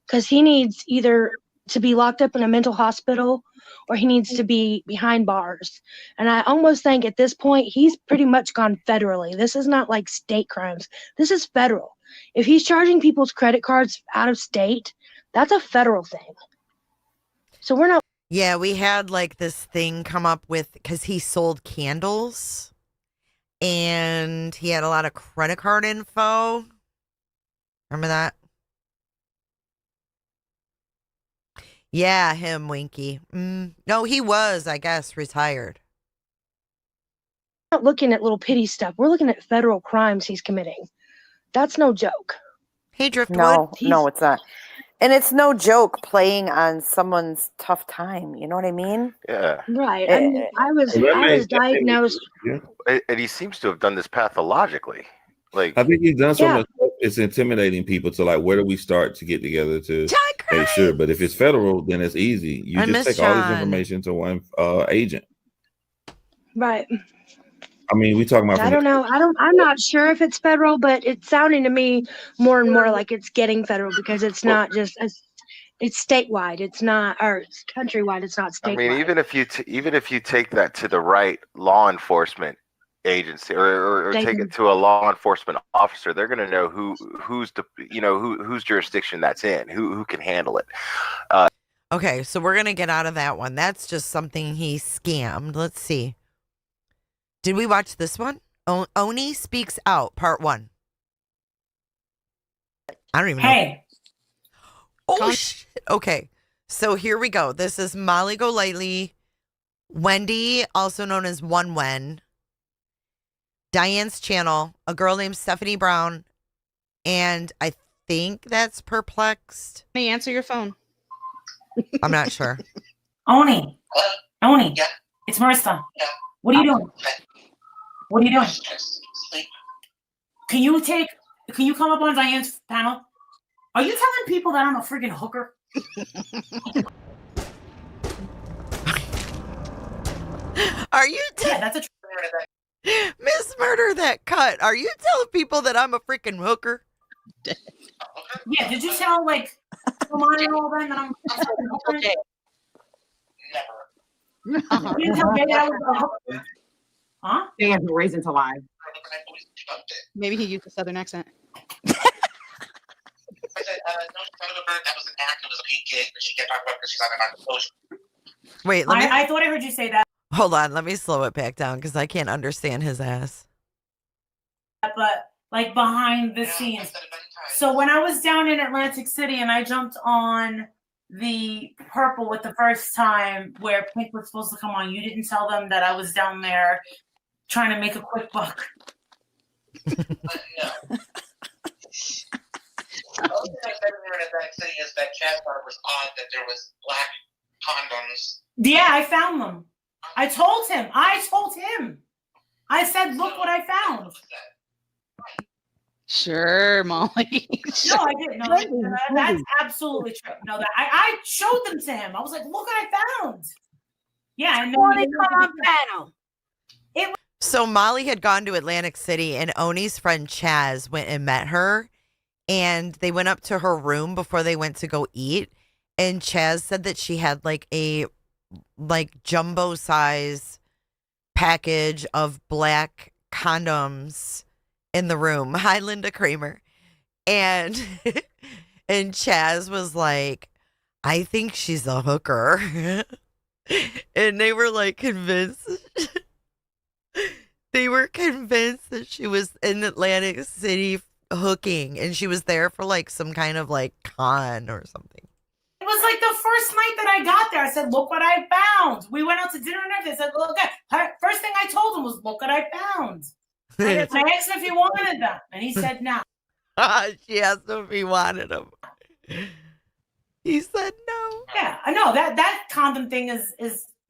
because he needs either to be locked up in a mental hospital or he needs to be behind bars. And I almost think at this point, he's pretty much gone federally. This is not like state crimes. This is federal. If he's charging people's credit cards out of state, that's a federal thing. So we're not. Yeah, we had like this thing come up with, because he sold candles and he had a lot of credit card info. Remember that? Yeah, him, Winky. No, he was, I guess, retired. We're not looking at little pity stuff. We're looking at federal crimes he's committing. That's no joke. Hey, Driftwood. No, it's not. And it's no joke playing on someone's tough time. You know what I mean? Yeah. Right. I mean, I was diagnosed. And he seems to have done this pathologically. Like, I think he's done so much stuff, it's intimidating people to like, where do we start to get together to make sure? But if it's federal, then it's easy. You just take all this information to one agent. Right. I mean, we talking about. I don't know. I'm not sure if it's federal, but it's sounding to me more and more like it's getting federal because it's not just it's statewide. It's not, or it's countrywide. It's not statewide. I mean, even if you take that to the right law enforcement agency or take it to a law enforcement officer, they're going to know whose jurisdiction that's in, who can handle it. Okay, so we're going to get out of that one. That's just something he scammed. Let's see. Did we watch this one? Oney Speaks Out, Part 1. I don't even know. Hey. Oh, shit. Okay, so here we go. This is Molly Golightly, Wendy, also known as One Wen, Diane's channel, a girl named Stephanie Brown, and I think that's Perplexed. May answer your phone. I'm not sure. Oney, it's Marissa. What are you doing? What are you doing? Can you come up on Diane's panel? Are you telling people that I'm a freaking hooker? Are you? Yeah, that's a Miss Murder that cut. Are you telling people that I'm a freaking hooker? Yeah, did you tell like Somali and all that I'm a freaking hooker? Never. You didn't tell Jay that I was a hooker? Huh? They have no reason to lie. Maybe he used a southern accent. Wait, let me. I thought I heard you say that. Hold on, let me slow it back down because I can't understand his ass. But like behind the scenes. So when I was down in Atlantic City and I jumped on the purple with the first time where Pink was supposed to come on, you didn't tell them that I was down there trying to make a quick buck. The only thing I said in Atlantic City is that Chad thought it was odd that there was black condoms. Yeah, I found them. I told him. I said, look what I found. Sure, Molly. No, I didn't. No, that's absolutely true. No, that I showed them to him. I was like, look what I found. Yeah, and then come on panel. So Molly had gone to Atlantic City and Oney's friend Chaz went and met her, and they went up to her room before they went to go eat, and Chaz said that she had like a jumbo size package of black condoms in the room. Hi, Linda Kramer. And and Chaz was like, I think she's a hooker. And they were like convinced. They were convinced that she was in Atlantic City hooking, and she was there for like some kind of like con or something. It was like the first night that I got there. I said, look what I found. We went out to dinner and everything. I said, look, first thing I told him was, look what I found. I asked him if he wanted them, and he said no. She asked him if he wanted them. He said no. Yeah, I know that condom thing is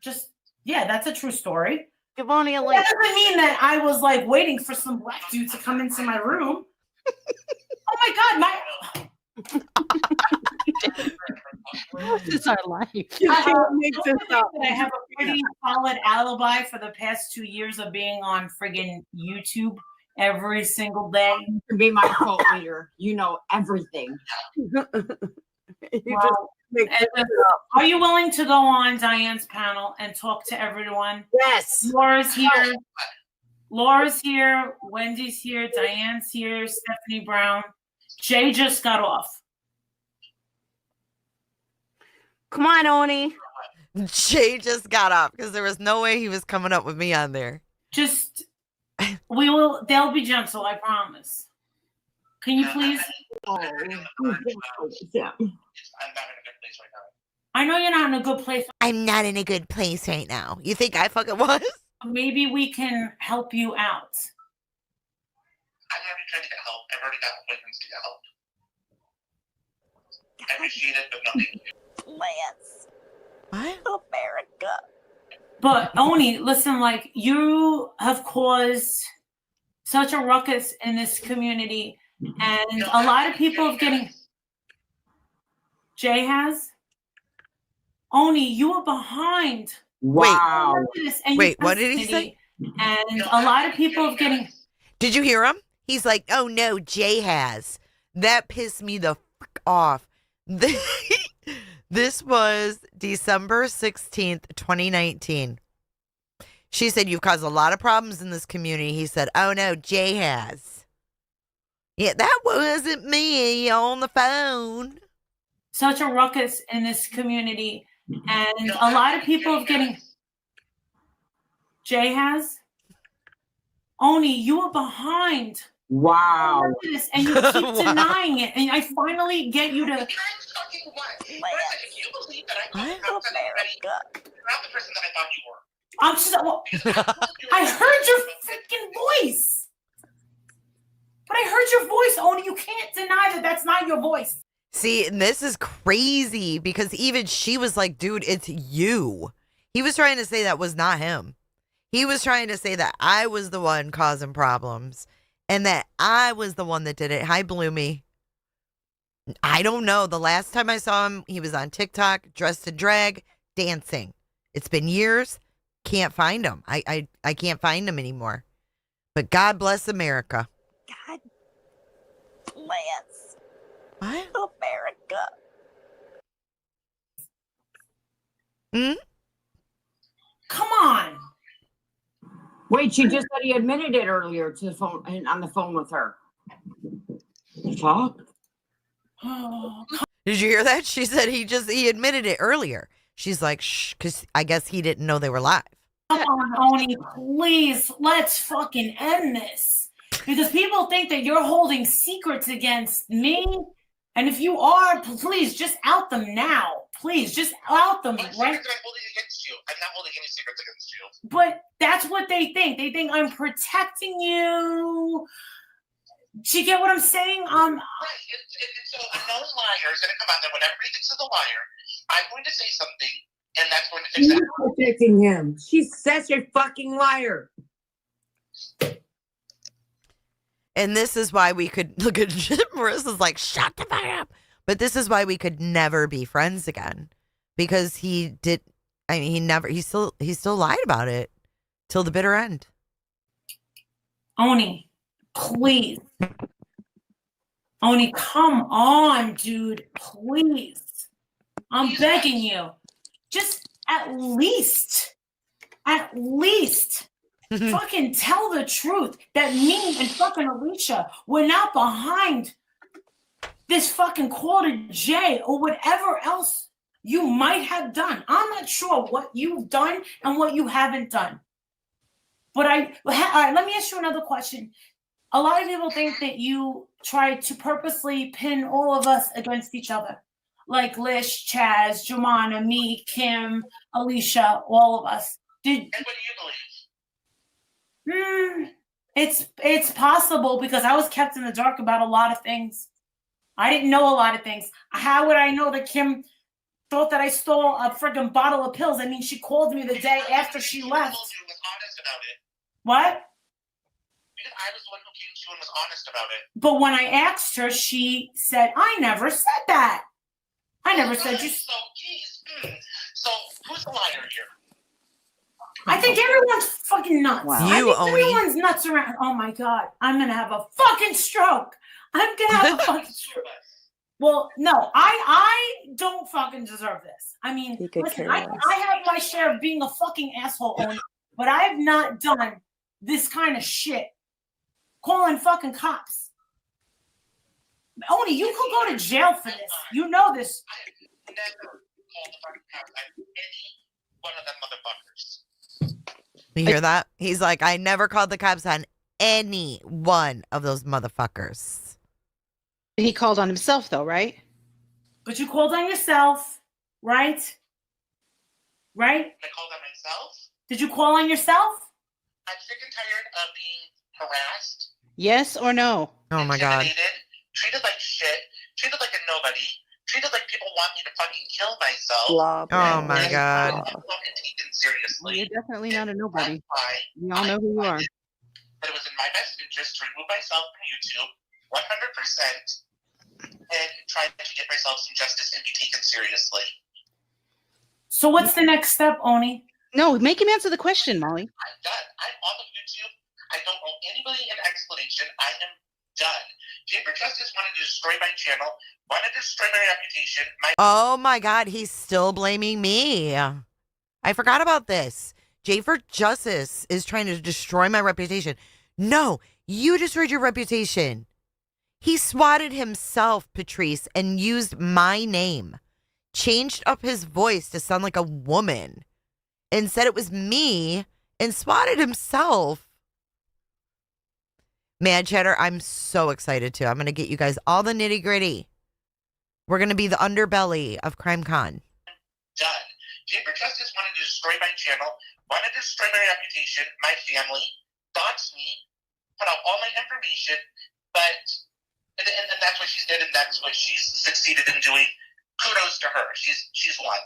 just, yeah, that's a true story. That doesn't mean that I was like waiting for some black dude to come into my room. Oh my God, This is our life. I have a pretty solid alibi for the past 2 years of being on friggin' YouTube every single day. To be my cult leader, you know everything. Are you willing to go on Diane's panel and talk to everyone? Yes. Laura's here. Wendy's here. Diane's here. Stephanie Brown. Jay just got off. Come on, Oney. Jay just got off because there was no way he was coming up with me on there. Just, they'll be gentle, I promise. Can you please? Yeah. I'm not in a good place right now. I know you're not in a good place. I'm not in a good place right now. You think I fucking was? Maybe we can help you out. I'm already trying to get help. I've already got appointments to get help. I appreciate it, but nothing. Lance. What? America. But Oney, listen, like you have caused such a ruckus in this community, and a lot of people are getting. Jay has. Oney, you are behind. Wow. And Wait, what did he say? And a lot of people are getting. Did you hear him? He's like, oh no, Jay has. That pissed me the fuck off. This was December 16th, 2019. She said, you've caused a lot of problems in this community. He said, oh no, Jay has. Yeah, that wasn't me on the phone. Such a ruckus in this community, and a lot of people are getting. Jay has. Oney, you are behind. Wow. And you keep denying it, and I finally get you to. If you believe that I called cops on anybody, you're not the person that I thought you were. I'm so. I heard your freaking voice. But I heard your voice, Oney. You can't deny that that's not your voice. See, and this is crazy because even she was like, dude, it's you. He was trying to say that was not him. He was trying to say that I was the one causing problems and that I was the one that did it. Hi, Bloomy. I don't know. The last time I saw him, he was on TikTok, dressed in drag, dancing. It's been years. Can't find him. I can't find him anymore. But God bless America. God bless. What? America. Hmm? Come on. Wait, she just said he admitted it earlier to the phone and on the phone with her. Fuck. Did you hear that? She said he admitted it earlier. She's like, shh, because I guess he didn't know they were live. Come on, Oney, please, let's fucking end this. Because people think that you're holding secrets against me. And if you are, please just out them now. Please just out them, What right? secrets am I holding against you? I'm not holding any secrets against you. But that's what they think. They think I'm protecting you. Do you get what I'm saying? Right. So a known liar is going to come out there. Whenever he thinks of a liar, I'm going to say something, and that's going to fix She's it. protecting him. She's such a fucking liar. And this is why we could look at Marissa's like, shut the fuck up. But this is why we could never be friends again. Because he still lied about it till the bitter end. Oney, please. Oney, come on, dude. Please. I'm begging you. Just at least fucking tell the truth that me and fucking Alicia were not behind this fucking call to Jay or whatever else you might have done. I'm not sure what you've done and what you haven't done. But all right, let me ask you another question. A lot of people think that you tried to purposely pin all of us against each other. Like Lish, Chaz, Jomana, me, Kim, Alicia, all of us. And what do you believe? It's possible because I was kept in the dark about a lot of things. I didn't know a lot of things. How would I know that Kim thought that I stole a freaking bottle of pills? I mean, she called me the day after she left. What? Because I was the one who came to you and was honest about it. But when I asked her, she said, I never said that. I never said you. So, geez. So, who's the liar here? I think everyone's fucking nuts. Wow. I think Oney. everyone's nuts around. Oh my God. I'm going to have a fucking stroke. I'm going to have a fucking stroke. Well, no, I don't fucking deserve this. I mean, listen, I have my share of being a fucking asshole, Oney, but I have not done this kind of shit. Calling fucking cops. Oney, you could go to jail for this. You know this. I never called the fucking cops on any one of them motherfuckers. You hear that? He's like, I never called the cops on any one of those motherfuckers. He called on himself, though, right? But you called on yourself. right? Right? I called on myself. Did you call on yourself? I'm sick and tired of being harassed, Yes or no? Oh my God. intimidated, treated like shit, treated like a nobody, treated like people want me to fucking kill myself. Blah, blah, Oh my God. I'm not taken seriously. You're definitely not a nobody. Why We all know who you are. that it was in my best interest to remove myself from YouTube 100% and try to get myself some justice and be taken seriously. So what's the next step, Oney? No, make him answer the question, Molly. I'm done. I'm off of YouTube. I don't owe anybody an explanation. I am done. Jay for Justice wanted to destroy my channel, wanted to destroy my reputation. Oh my God, he's still blaming me. I forgot about this. Jay for Justice is trying to destroy my reputation. No, you destroyed your reputation. He swatted himself, Patrice, and used my name. Changed up his voice to sound like a woman and said it was me and swatted himself. Mad Chatter, I'm so excited too. I'm going to get you guys all the nitty gritty. We're going to be the underbelly of CrimeCon. Done. Jay for Justice wanted to destroy my channel, wanted to destroy my reputation, my family, dox me, put out all my information, but, and that's what she's did, and that's what she's succeeded in doing. Kudos to her. She's won.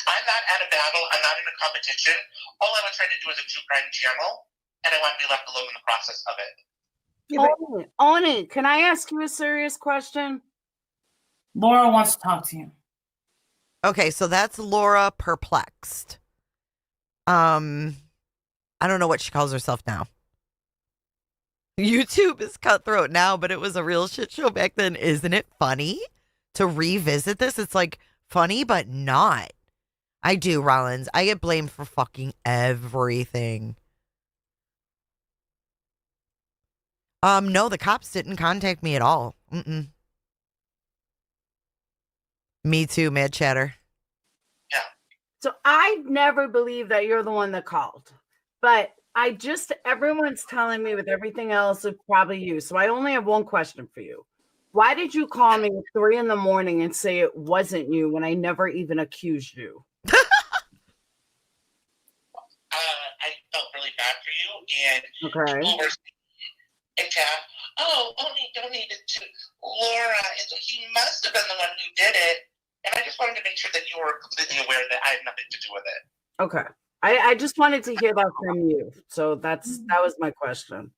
I'm not at a battle. I'm not in a competition. All I was trying to do is a true crime channel, and I want to be left alone in the process of it. Oney, can I ask you a serious question? Laura wants to talk to you. Okay, so that's Laura Perplexed. I don't know what she calls herself now. YouTube is cutthroat now, but it was a real shit show back then. Isn't it funny to revisit this? It's like funny, but not. I do, Rollins. I get blamed for fucking everything. No, the cops didn't contact me at all. Mm-mm. Me too, Mad Chatter. So I never believed that you're the one that called, but everyone's telling me with everything else, it's probably you. So I only have one question for you. Why did you call me at 3 a.m. and say it wasn't you when I never even accused you? I felt really bad for you, and Okay. people were saying in chat, oh, Oney donated to Laura, and so he must have been the one who did it. And I just wanted to make sure that you were completely aware that I had nothing to do with it. Okay. I just wanted to hear that from you. So that was my question.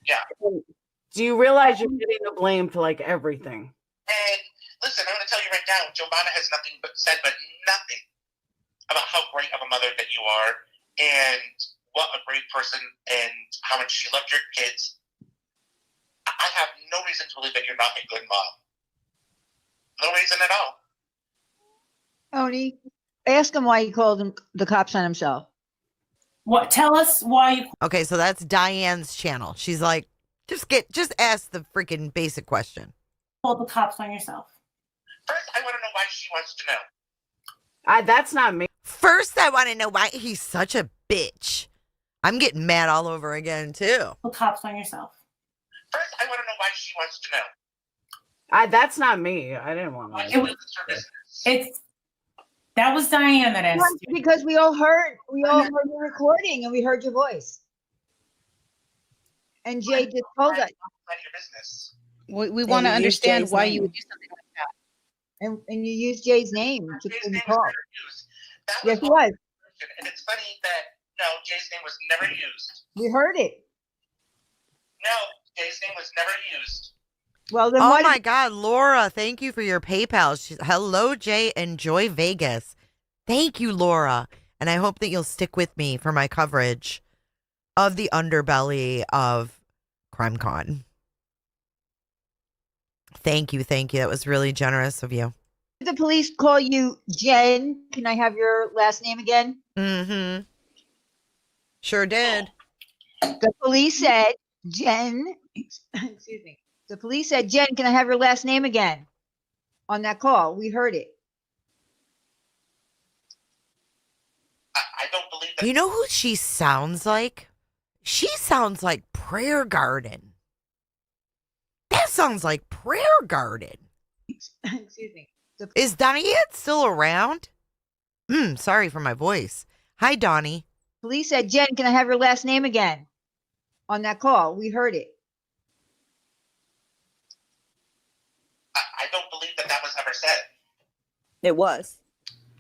Yeah. Do you realize you're getting the blame for like everything? And listen, I'm going to tell you right now, Giovanna has nothing but nothing about how great of a mother that you are and what a great person and how much she loved your kids. I have no reason to believe that you're not a good mom. No reason at all. Oney, ask him why he called him the cops on himself. What? Tell us why you. Okay, so that's Diane's channel. She's like, just ask the freaking basic question. Called the cops on yourself. First, I want to know why she wants to know. That's not me. First, I want to know why he's such a bitch. I'm getting mad all over again, too. The cops on yourself. First, I want to know why she wants to know. That's not me. I didn't want to. That was Diane that asked you. Because we all heard your recording and we heard your voice. And Jay just told us. We want to understand why you would do something like that. And you used Jay's name to call. Yes, he was. And it's funny that, no, Jay's name was never used. We heard it. No, Jay's name was never used. Well, then oh my God, Laura, thank you for your PayPal. Hello, Jay. Enjoy Vegas. Thank you, Laura. And I hope that you'll stick with me for my coverage of the underbelly of CrimeCon. Thank you. Thank you. That was really generous of you. Did the police call you Jen? Can I have your last name again? Mm-hmm. Sure did. The police said, Jen, excuse me. The police said, Jen, can I have your last name again? On that call. We heard it. I don't believe that. You know who she sounds like? She sounds like Prayer Garden. That sounds like Prayer Garden. Excuse me. Is Diane still around? Sorry for my voice. Hi, Donnie. Police said, Jen, can I have your last name again? On that call, we heard it. I don't believe that was ever said. It was.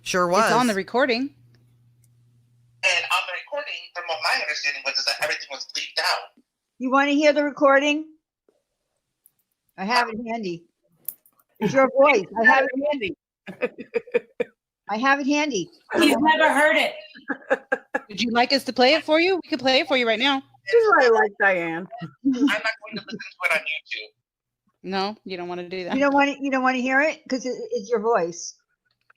Sure was. It's on the recording. And on the recording, from what my understanding was, is that everything was bleeped out. You want to hear the recording? I have it handy. It's your voice. I have it handy. I have it handy. He's never heard it. Would you like us to play it for you? We can play it for you right now. This is why I like Diane. I'm not going to listen to it on YouTube. No, you don't want to do that. You don't want to hear it because it's your voice.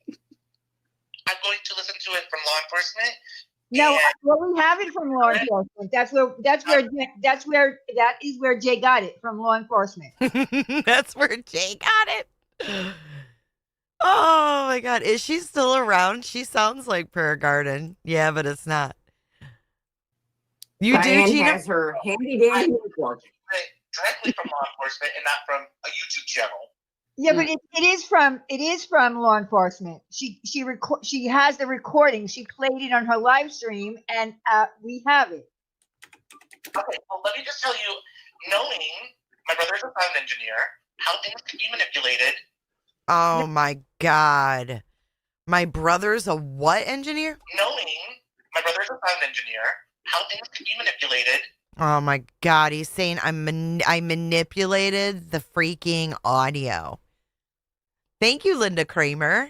I'm going to listen to it from law enforcement. No, well, we have it from law enforcement. That is where Jay got it from law enforcement. That's where Jay got it. Oh my God. Is she still around? She sounds like Prayer Garden. Yeah, but it's not. You Diane do, Gina? has her handy dandy report. Directly from law enforcement and not from a YouTube channel. Yeah, but it is from law enforcement. She has the recording. She played it on her live stream, and we have it. Okay, well, let me just tell you, knowing my brother's a sound engineer, how things can be manipulated. Oh my God. My brother's a what engineer? Knowing my brother's a sound engineer, how things can be manipulated. Oh my God. He's saying I manipulated the freaking audio. Thank you, Linda Kramer.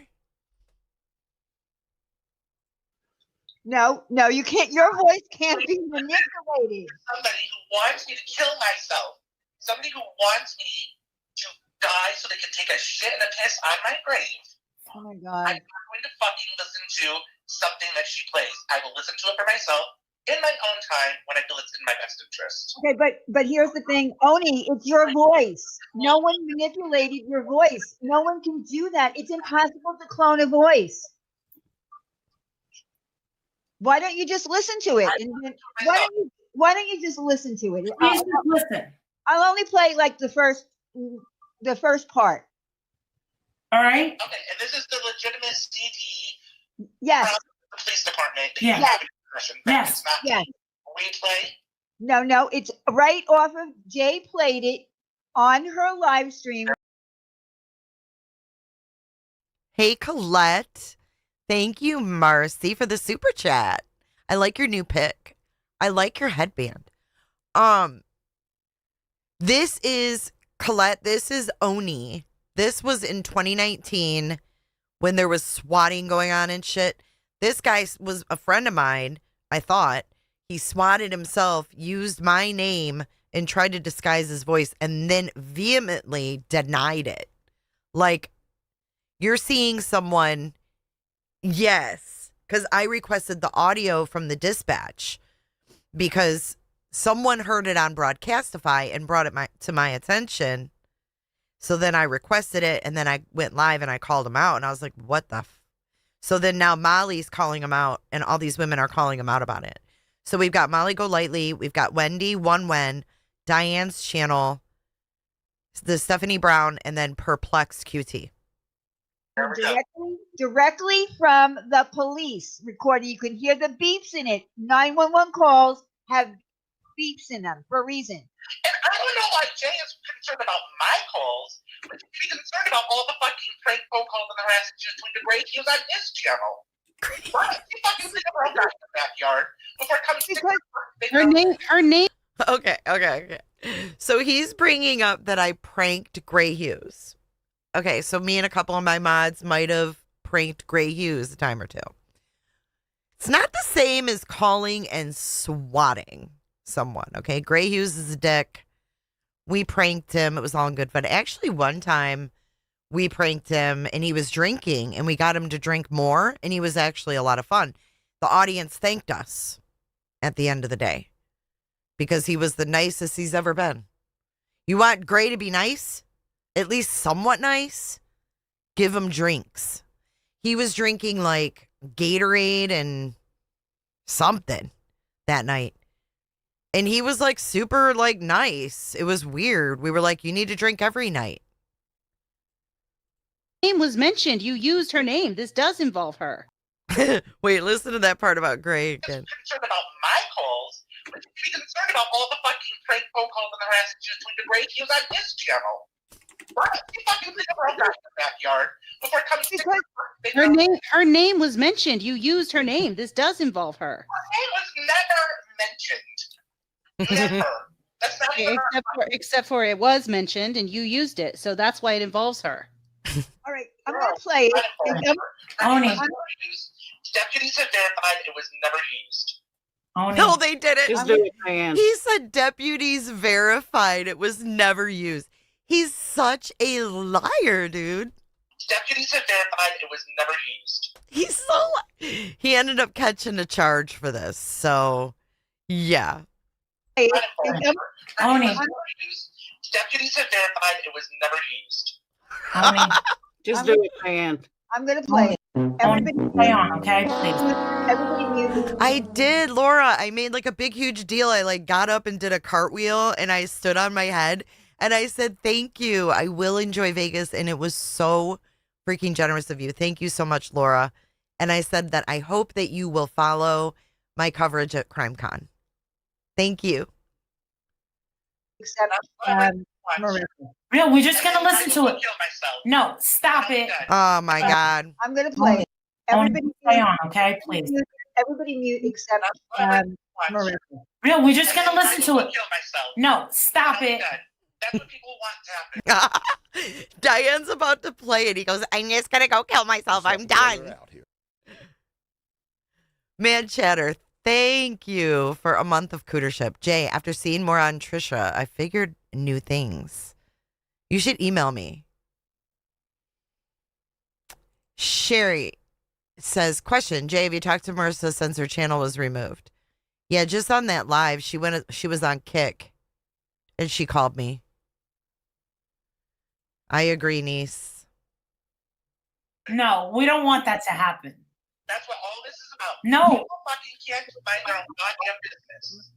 No, you can't. Your voice can't be manipulated. Somebody who wants me to kill myself. Somebody who wants me to die so they can take a shit and a piss on my grave. Oh my God. I'm not going to fucking listen to something that she plays. I will listen to it for myself in my own time when I feel it's in my best interest. Okay, but here's the thing, Oney, it's your voice. No one manipulated your voice. No one can do that. It's impossible to clone a voice. Why don't you just listen to it? Why don't you just listen to it? Please just listen. I'll only play like the first part. All right. Okay, and this is the legitimate CD. Yes. From the police department. Yes. Yes. It's not Yes. replay. No, it's right off of Jay played it on her live stream. Hey, Colette. Thank you, Marcy, for the super chat. I like your new pic. I like your headband. This is Colette. This is Oney. This was in 2019 when there was swatting going on and shit. This guy was a friend of mine, I thought. He swatted himself, used my name, and tried to disguise his voice, and then vehemently denied it. Like, you're seeing someone, yes, because I requested the audio from the dispatch because someone heard it on Broadcastify and brought it to my attention. So then I requested it, and then I went live and I called him out, and I was like, what the So then now Molly's calling him out, and all these women are calling him out about it. So we've got Molly Go Lightly, we've got Wendy, Wen, Diane's channel, the Stephanie Brown, and then Perplexed QT. Directly from the police recording. You can hear the beeps in it. 911 calls have beeps in them for a reason. And I don't know why Jay is concerned about my calls, but you should be concerned about all the fucking prank phone calls and harassment she was doing to Gray Hughes on his channel. Why did she fucking leave her own guy in the backyard before coming to her name. Okay. So he's bringing up that I pranked Gray Hughes. Okay, so me and a couple of my mods might have pranked Gray Hughes a time or two. It's not the same as calling and swatting someone, okay? Gray Hughes is a dick. We pranked him. It was all in good fun. Actually, one time we pranked him and he was drinking and we got him to drink more and he was actually a lot of fun. The audience thanked us at the end of the day because he was the nicest he's ever been. You want Gray to be nice? At least somewhat nice? Give him drinks. He was drinking like Gatorade and something that night. And he was like super like nice. It was weird. We were like, you need to drink every night. Name was mentioned. You used her name. This does involve her. Wait, listen to that part about Gray again. Concerned about my calls, but you should be concerned about all the fucking prank phone calls and harassment she was doing to Gray. He was on his channel. What? You fucking leave her back in the backyard before it comes to Her name was mentioned. You used her name. This does involve her. Her name was never mentioned. Never. That's not Except for it was mentioned and you used it. So that's why it involves her. All right, I'm going to play it. Oney. Deputies have verified it was never used. No, they didn't. Just do it, Diane. He said deputies verified it was never used. He's such a liar, dude. Deputies have verified it was never used. He's so... He ended up catching a charge for this, so... Yeah. Oney. Deputies have verified it was never used. Just do it, Diane. I'm going to play it. Everybody play on, okay? Everybody mute. I did, Laura. I made like a big, huge deal. I like got up and did a cartwheel and I stood on my head and I said, thank you. I will enjoy Vegas. And it was so freaking generous of you. Thank you so much, Laura. And I said that I hope that you will follow my coverage at CrimeCon. Thank you. Except, Marissa. No, we're just gonna listen to it. No, stop it. Oh my God. I'm going to play it. Everybody play on, okay? Please. Everybody mute except Marissa. No, we're just gonna listen to it. No, stop it. That's what people want to happen. Diane's about to play it. He goes, I'm just gonna go kill myself. I'm done. Man Chatter, thank you for a month of cootership. Jay, after seeing more on Trisha, I figured new things. You should email me. Sherry says, question, Jay, have you talked to Marissa since her channel was removed? Yeah, just on that live, she was on Kick and she called me. I agree, niece. No, we don't want that to happen. That's what all this is about. No. People fucking can't mind their own goddamn business.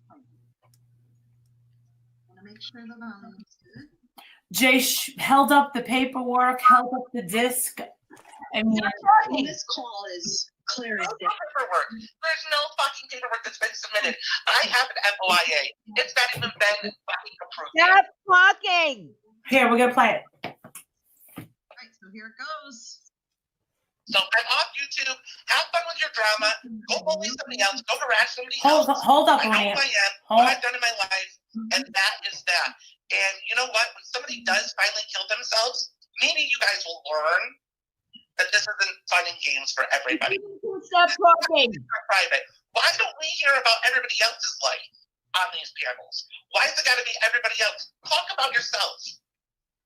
Jay held up the paperwork, held up the disc. I mean, this call is clear as day. Paperwork. There's no fucking paperwork that's been submitted. I have an FOIA. It's not even been fucking approved. Stop talking. Here, we're gonna play it. Alright, so here it goes. So I'm off YouTube. Have fun with your drama. Go bully somebody else. Go harass somebody else. Hold up, I know Oney. who I am. What I've done in my life, and that is that. And you know what? When somebody does finally kill themselves, maybe you guys will learn that this isn't fun and games for everybody. Stop talking. Private. Why don't we hear about everybody else's life on these panels? Why has it got to be everybody else? Talk about yourself.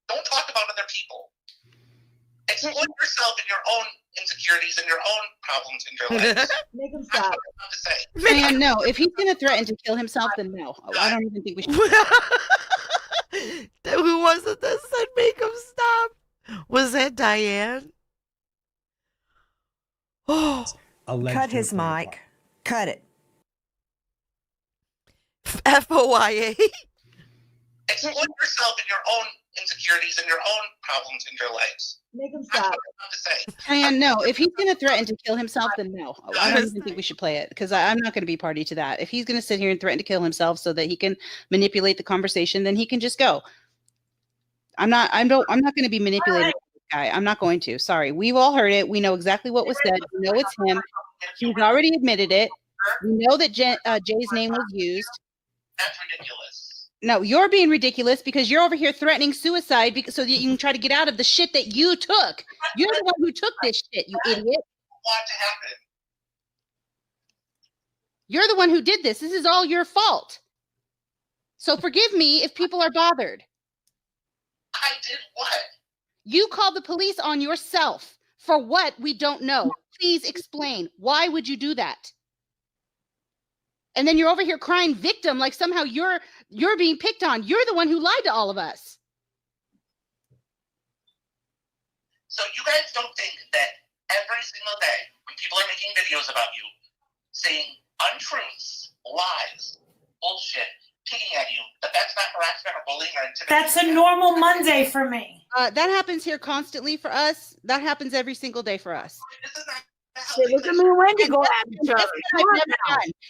Don't talk about other people. Exploit yourself in your own insecurities and your own problems in your life. Make him stop. That's what I'm about to say. Man, no. If he's going to threaten to kill himself, then no. I don't even think we should. Who was it that said make him stop? Was that Diane? Oh, Cut his mic. Cut it. FOIA. Exploit yourself in your own insecurities and your own problems in your lives. Make him That's stop. what I'm about to say. Diane, no. If he's going to threaten to kill himself, then no. I don't even think we should play it because I'm not going to be party to that. If he's going to sit here and threaten to kill himself so that he can manipulate the conversation, then he can just go. I'm not going to be manipulated by this guy. I'm not going to. Sorry. We've all heard it. We know exactly what was said. We know it's him. He's already admitted it. We know that Jay's name was used. That's ridiculous. No, you're being ridiculous because you're over here threatening suicide so that you can try to get out of the shit that you took. You're the one who took this shit, you idiot. Want to happen. You're the one who did this. This is all your fault. So forgive me if people are bothered. I did what? You called the police on yourself. For what? We don't know. Please explain. Why would you do that? And then you're over here crying victim like somehow you're being picked on. You're the one who lied to all of us. So you guys don't think that every single day when people are making videos about you, saying untruths, lies, bullshit, picking at you, that's not harassment or bullying or intimidation? That's a normal Monday for me. That happens here constantly for us. That happens every single day for us. Shit, look at me and Wendy go at each other.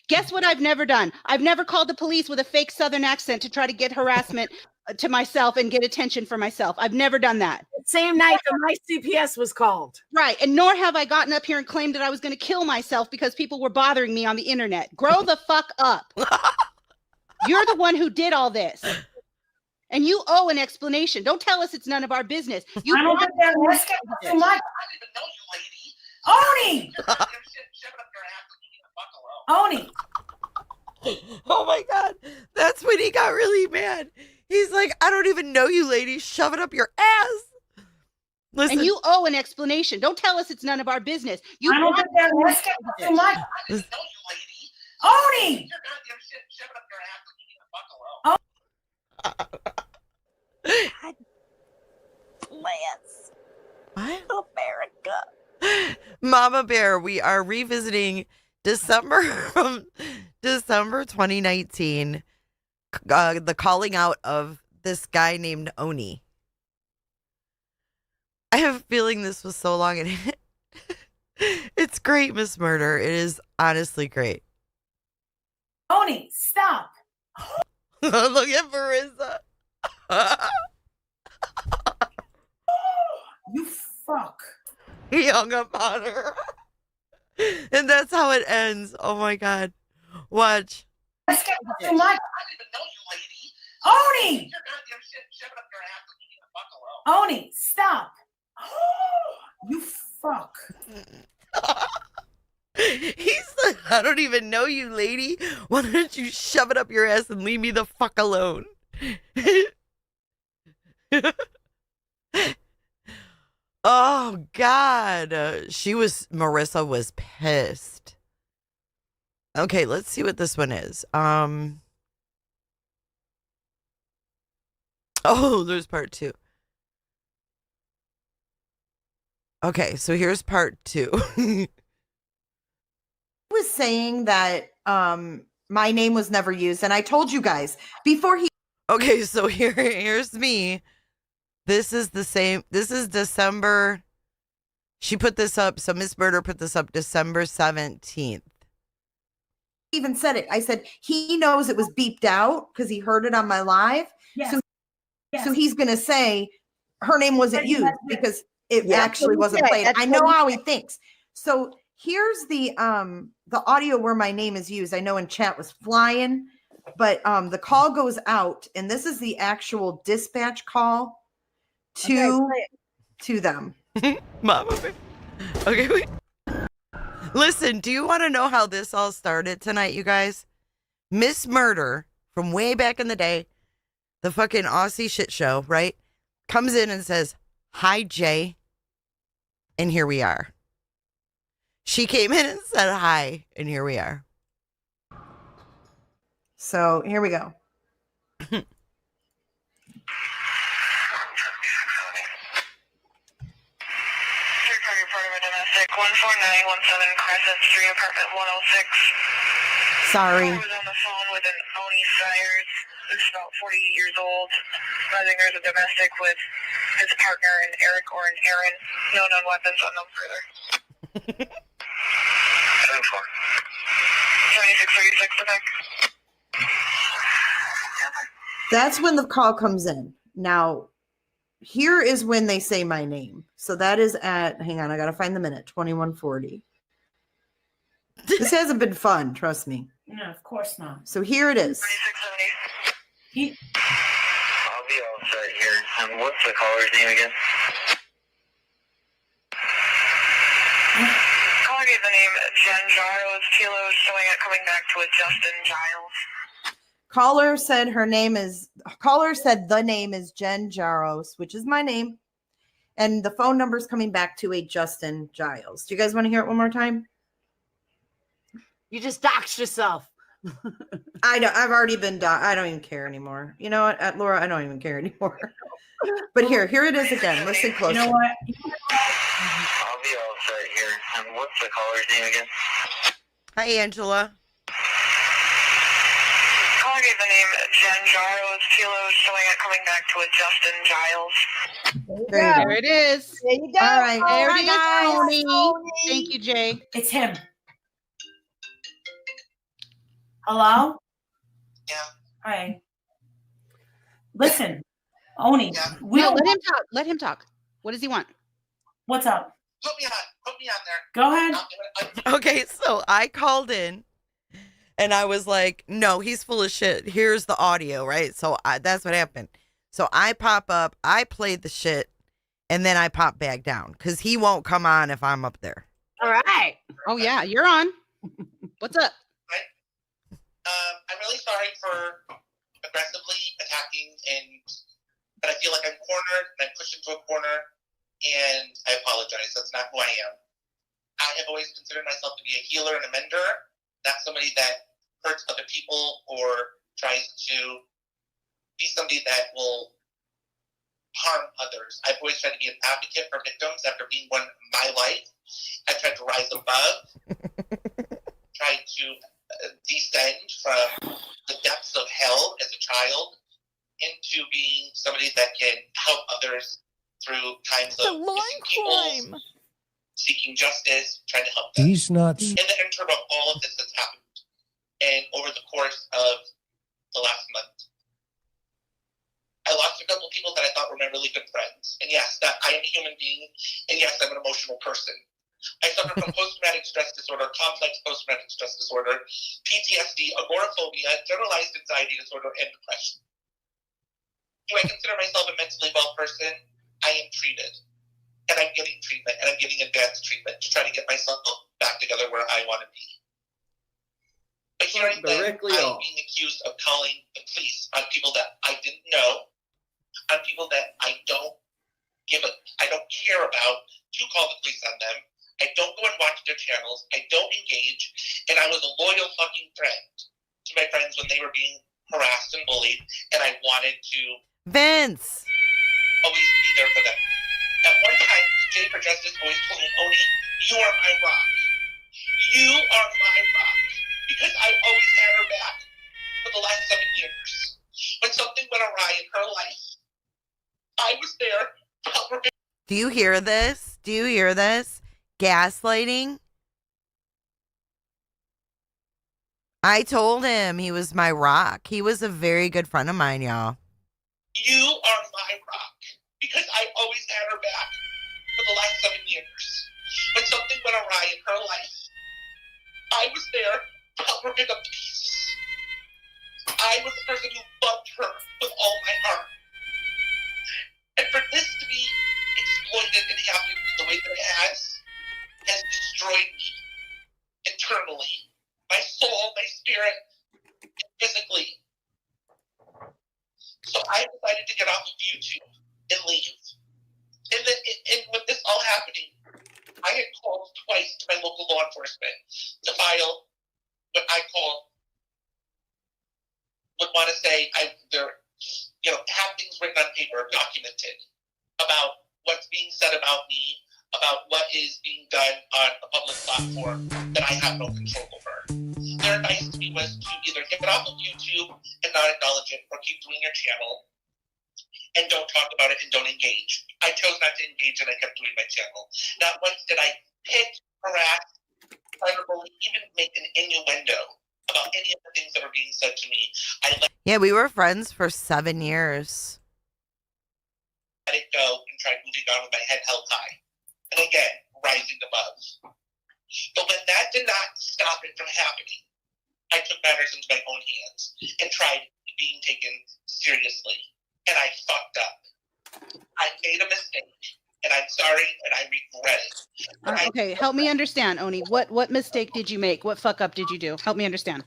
Guess what I've never done? I've never called the police with a fake Southern accent to try to get harassment to myself and get attention for myself. I've never done that. Same night that my CPS was called. Right. And nor have I gotten up here and claimed that I was going to kill myself because people were bothering me on the internet. Grow the fuck up. You're the one who did all this. And you owe an explanation. Don't tell us it's none of our business. You I don't think that was too much. Oney! Oney! Oh my God. That's when he got really mad. He's like, I don't even know you, lady. Shove it up your ass. Listen. And you owe an explanation. Don't tell us it's none of our business. You I don't think that was too much. Oney! Lance. What? America. Mama Bear, we are revisiting December from December 2019. The calling out of this guy named Oney. I have a feeling this was so long and it's great, Miss Murder. It is honestly great. Oney, stop. Look at Marissa. You fuck. He hung up on her. And that's how it ends. Oh my God. Watch. Too much. Oney! Oney, stop. You fuck. He's like, I don't even know you, lady. Why don't you shove it up your ass and leave me the fuck alone? Oh God. Marissa was pissed. Okay, let's see what this one is. Oh, there's part 2. Okay, so here's part 2. Was saying that my name was never used, and I told you guys before he. Okay, so here's me. This is the same. This is December. She put this up. So Miss Murder put this up December 17th. Even said it. I said he knows it was beeped out because he heard it on my live. Yes. So he's gonna say her name wasn't used because it actually wasn't played. I know how he thinks. So here's the audio where my name is used. I know in chat was flying, but the call goes out, and this is the actual dispatch call to them. Mama. Okay, wait. Listen, do you want to know how this all started tonight, you guys? Miss Murder from way back in the day, the fucking Aussie shit show, right? Comes in and says, "Hi, Jay." And here we are. She came in and said hi, and here we are. So here we go. Domestic 14917 Crescent Street, apartment 106. Sorry. I was on the phone with an Oney Sires, who's about 48 years old. I think there's a domestic with his partner and Eric or an Aaron. No known weapons, unknown further. 7636, okay. That's when the call comes in. Now, here is when they say my name. So that is at, hang on, I got to find the minute, 2140. This hasn't been fun, trust me. No, of course not. So here it is. I'll be all set here. And what's the caller's name again? Caller gave the name Jen Giles. Kilo is showing it coming back to a Justin Giles. Caller said the name is Jen Jaros, which is my name. And the phone number is coming back to a Justin Giles. Do you guys want to hear it one more time? You just doxed yourself. I know. I've already been I don't even care anymore. You know what, Laura? I don't even care anymore. But here it is again. Listen closely. You know what? I'll be all set here. And what's the caller's name again? Hi, Angela. Caller gave the name Jen Jaro's kilos showing it coming back to a Justin Giles. There it is. There you go. All right. There Hi, it is, guys. Oney. Thank you, Jay. It's him. Hello? Yeah. Hi. Listen, Oney, we No, don't let him talk. Let him talk. What does he want? What's up? Put me on there. Go ahead. Okay, so I called in and I was like, no, he's full of shit. Here's the audio, right? So that's what happened. So I pop up, I played the shit, and then I pop back down because he won't come on if I'm up there. All right. Oh, yeah, you're on. What's up? I'm really sorry for aggressively attacking, but I feel like I'm cornered and I'm pushed into a corner, and I apologize. That's not who I am. I have always considered myself to be a healer and a mender, not somebody that hurts other people or tries to be somebody that will harm others. I've always tried to be an advocate for victims after being one in my life. I've tried to rise above, tried to descend from the depths of hell as a child into being somebody that can help others through times of missing people, seeking justice, trying to help them. He's not. In the interim of all of this that's happened, and over the course of the last month, I lost a couple people that I thought were my really good friends. And yes, that I am a human being, and yes, I'm an emotional person. I suffer from post-traumatic stress disorder, complex post-traumatic stress disorder, PTSD, agoraphobia, generalized anxiety disorder, and depression. Do I consider myself a mentally well person? I am treated. And I'm getting treatment, and I'm getting advanced treatment to try to get myself back together where I want to be. But hearing that I'm being accused of calling the police on people that I didn't know, on people that I don't care about, to call the police on them. I don't go and watch their channels. I don't engage. And I was a loyal fucking friend to my friends when they were being harassed and bullied. And I wanted to Vince always be there for them. At one time, Jay for Justice always told me, Oney, you are my rock. You are my rock. Because I always had her back for the last 7 years. When something went awry in her life, I was there to help her. Do you hear this? Do you hear this? Gaslighting? I told him he was my rock. He was a very good friend of mine, y'all. You are my rock. Because I always had her back for the last 7 years. When something went awry in her life, I was there to help her pick up the pieces. I was the person who loved her with all my heart. And for this to be exploited and happen the way that it has destroyed me internally, my soul, my spirit, and physically. So I decided to get off of YouTube and leave. And with this all happening, I had called twice to my local law enforcement to file what I would want to say have things written on paper, documented about what's being said about me, about what is being done on a public platform that I have no control over. Their advice to me was to either get off of YouTube and not acknowledge it, or keep doing your channel and don't talk about it and don't engage. I chose not to engage, and I kept doing my channel. Not once did I hit, harass, cyberbully, even make an innuendo about any of the things that were being said to me. Yeah, we were friends for 7 years. Let it go and tried moving on with my head held high. And again, rising above. But when that did not stop it from happening, I took matters into my own hands and tried being taken seriously. And I fucked up. I made a mistake, and I'm sorry, and I regret it. Okay, help me understand, Oney. What mistake did you make? What fuck up did you do? Help me understand.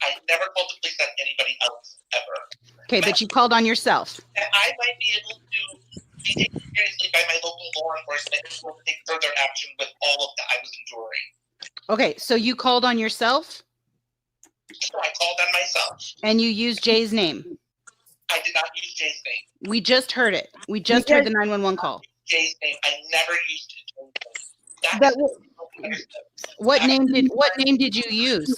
I never called the police on anybody else, ever. Okay, but you called on yourself. And I might be able to be taken seriously by my local law enforcement and will take further action with all of that I was enduring. Okay, so you called on yourself? So I called on myself. And you used Jay's name? I did not use Jay's name. We just heard it. We just heard the 911 call. Jay's name. I never used Jay's name. What name did you use?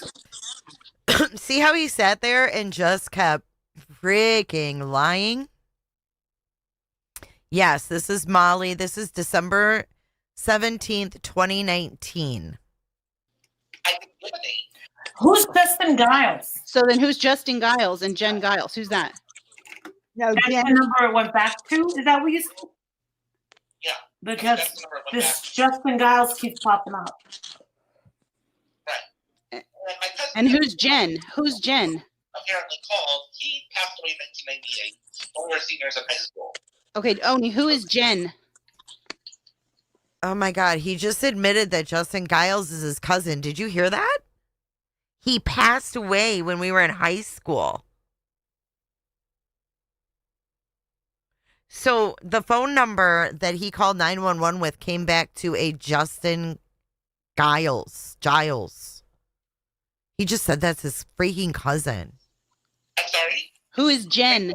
See how he sat there and just kept freaking lying? Yes, this is Molly. This is December 17th, 2019. Who's Justin Giles? So then who's Justin Giles and Jen Giles? Who's that? No, That's Jen. the number it went back to? Is that what you said? Yeah. Because this Justin Giles keeps popping up. And who's Jen? Who's Jen? Apparently called. He passed away in 1998 when we were seniors in high school. Okay, Oney, who is Jen? Oh my God, he just admitted that Justin Giles is his cousin. Did you hear that? He passed away when we were in high school. So the phone number that he called 911 with came back to a Justin Giles. He just said that's his freaking cousin. I'm sorry? Who is Jen?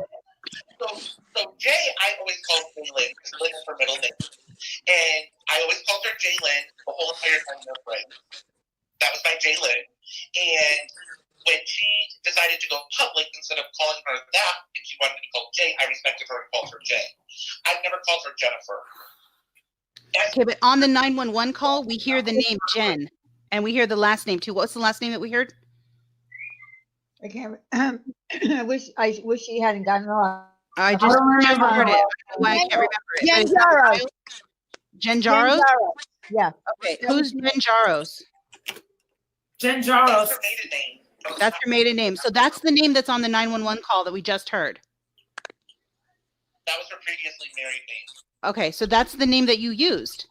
So Jay, I always called Jaylyn because Lynn is her middle name. And I always called her Jaylyn the whole entire time we were friends. That was my Jaylyn. And when she decided to go public, instead of calling her that, and she wanted to be called Jay, I respected her and called her Jay. I've never called her Jennifer. Okay, but on the 911 call, we hear the name Jen. And we hear the last name too. What's the last name that we heard? I can't. I wish she hadn't gotten off. I just heard it. Why I can't remember it. Genjaros. Genjaros? Yeah. Okay, who's Genjaros? Genjaros. That's her maiden name. So that's the name that's on the 911 call that we just heard. That was her previously married name. Okay, so that's the name that you used.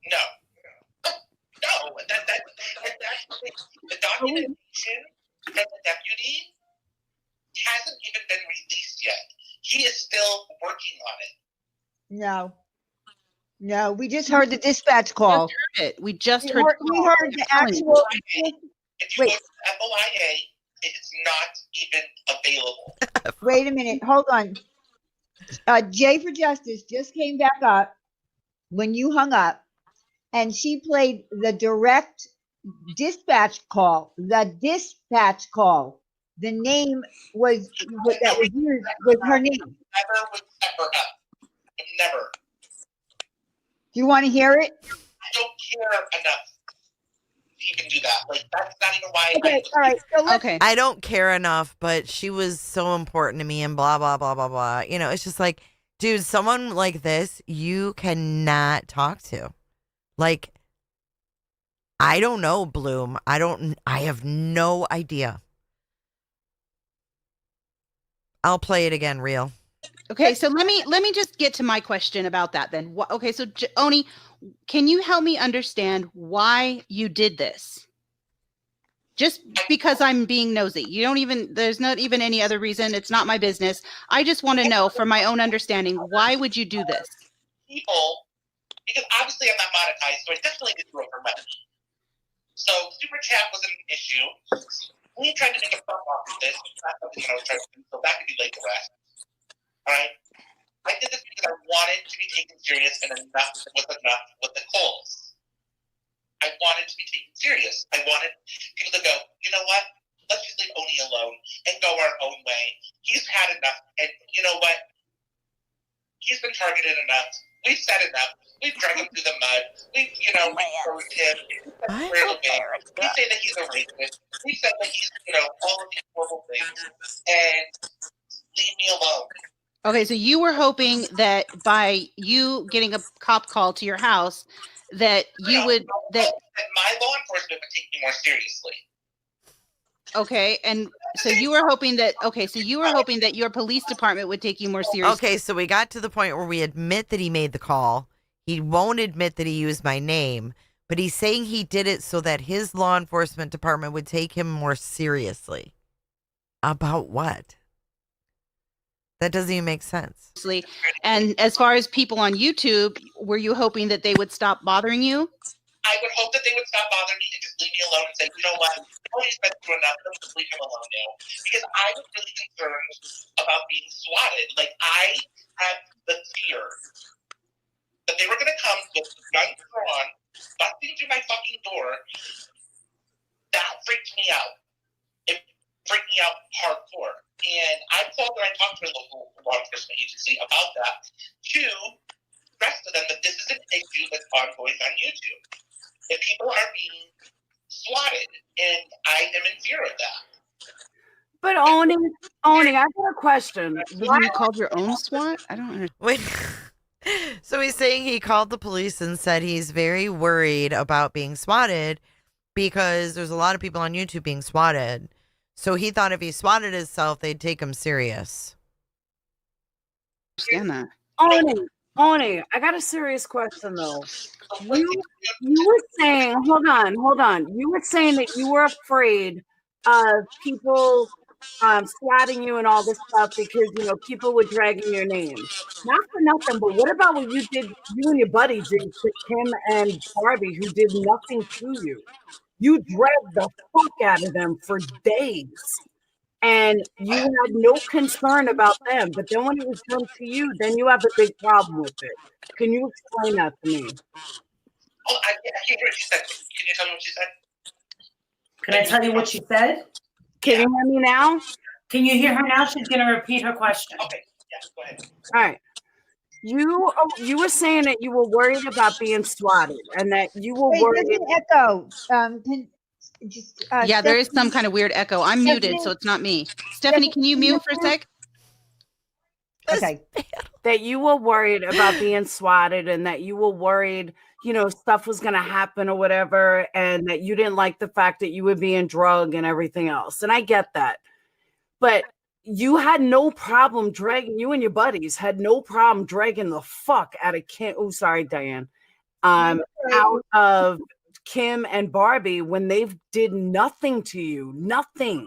No. That's the documentation from the deputy hasn't even been released yet. He is still working on it. No, we just heard the dispatch call. We just heard the actual. If you go to FOIA, it's not even available. Wait a minute. Hold on. Jay for Justice just came back up when you hung up, and she played the direct dispatch call. The dispatch call. The name was that was used was her name. Never would set her up. Never. Do you want to hear it? I don't care enough to even do that. Like, that's not even why. Okay, all right. So okay. I don't care enough, but she was so important to me and blah, blah, blah, blah, blah. You know, it's just like, dude, someone like this, you cannot talk to. Like, I don't know, Bloom. I have no idea. I'll play it again, real. Okay, so let me just get to my question about that then. Okay, so Oney, can you help me understand why you did this? Just because I'm being nosy. There's not even any other reason. It's not my business. I just want to know, for my own understanding, why would you do this? People, because obviously I'm not monetized, so I definitely did do it for money. So Super Chat wasn't an issue. We tried to make a buck off of this. It's not something that I was trying to do, so that could be like the rest. Alright? I did this because I wanted to be taken serious, and enough was enough with the calls. I wanted to be taken serious. I wanted people to go, you know what? Let's just leave Oney alone and go our own way. He's had enough, and you know what? He's been targeted enough. We've said enough. We've dragged him through the mud. We've exposed him. We say that he's a racist. We said that he's, all of these horrible things. And leave me alone. Okay, so you were hoping that by you getting a cop call to your house, that you would that my law enforcement would take me more seriously. Okay, and so you were hoping that your police department would take you more seriously. Okay, so we got to the point where we admit that he made the call. He won't admit that he used my name, but he's saying he did it so that his law enforcement department would take him more seriously. About what? That doesn't even make sense. And as far as people on YouTube, were you hoping that they would stop bothering you? I would hope that they would stop bothering me and just leave me alone and say, you know what, Oney's been through enough, let's just leave him alone now. Because I was really concerned about being swatted. Like, I had the fear that they were going to come with guns drawn, busting through my fucking door, that freaked me out. It freaked me out hardcore. And I called her and talked to a local law enforcement agency about that to stress to them that this is an issue that's ongoing on YouTube. That people are being swatted, and I am in fear of that. But Oney, I got a question. Why you called your own SWAT? I don't understand. Wait. So he's saying he called the police and said he's very worried about being swatted because there's a lot of people on YouTube being swatted. So he thought if he swatted himself, they'd take him serious. Understand that. Oney, I got a serious question though. You were saying, hold on. You were saying that you were afraid of people swatting you and all this stuff because people were dragging your name. Not for nothing, but what about what you and your buddy did to Kim and Barbie, who did nothing to you? You dragged the fuck out of them for days. And you had no concern about them. But then when it was done to you, then you have a big problem with it. Can you explain that to me? Oh, I can't hear what she said. Can you tell me what she said? Can I tell you what she said? Can you hear me now? Can you hear her now? She's going to repeat her question. Okay, yeah, go ahead. All right. You were saying that you were worried about being swatted and that you were worried. There's an echo. Yeah, there is some kind of weird echo. I'm muted, so it's not me. Stephanie, can you mute for a sec? Okay. That you were worried about being swatted and that you were worried, stuff was going to happen or whatever, and that you didn't like the fact that you were being drugged and everything else. And I get that. But you had no problem you and your buddies had no problem dragging the fuck out of Kim. Oh, sorry, Diane. Out of Kim and Barbie when they did nothing to you, nothing.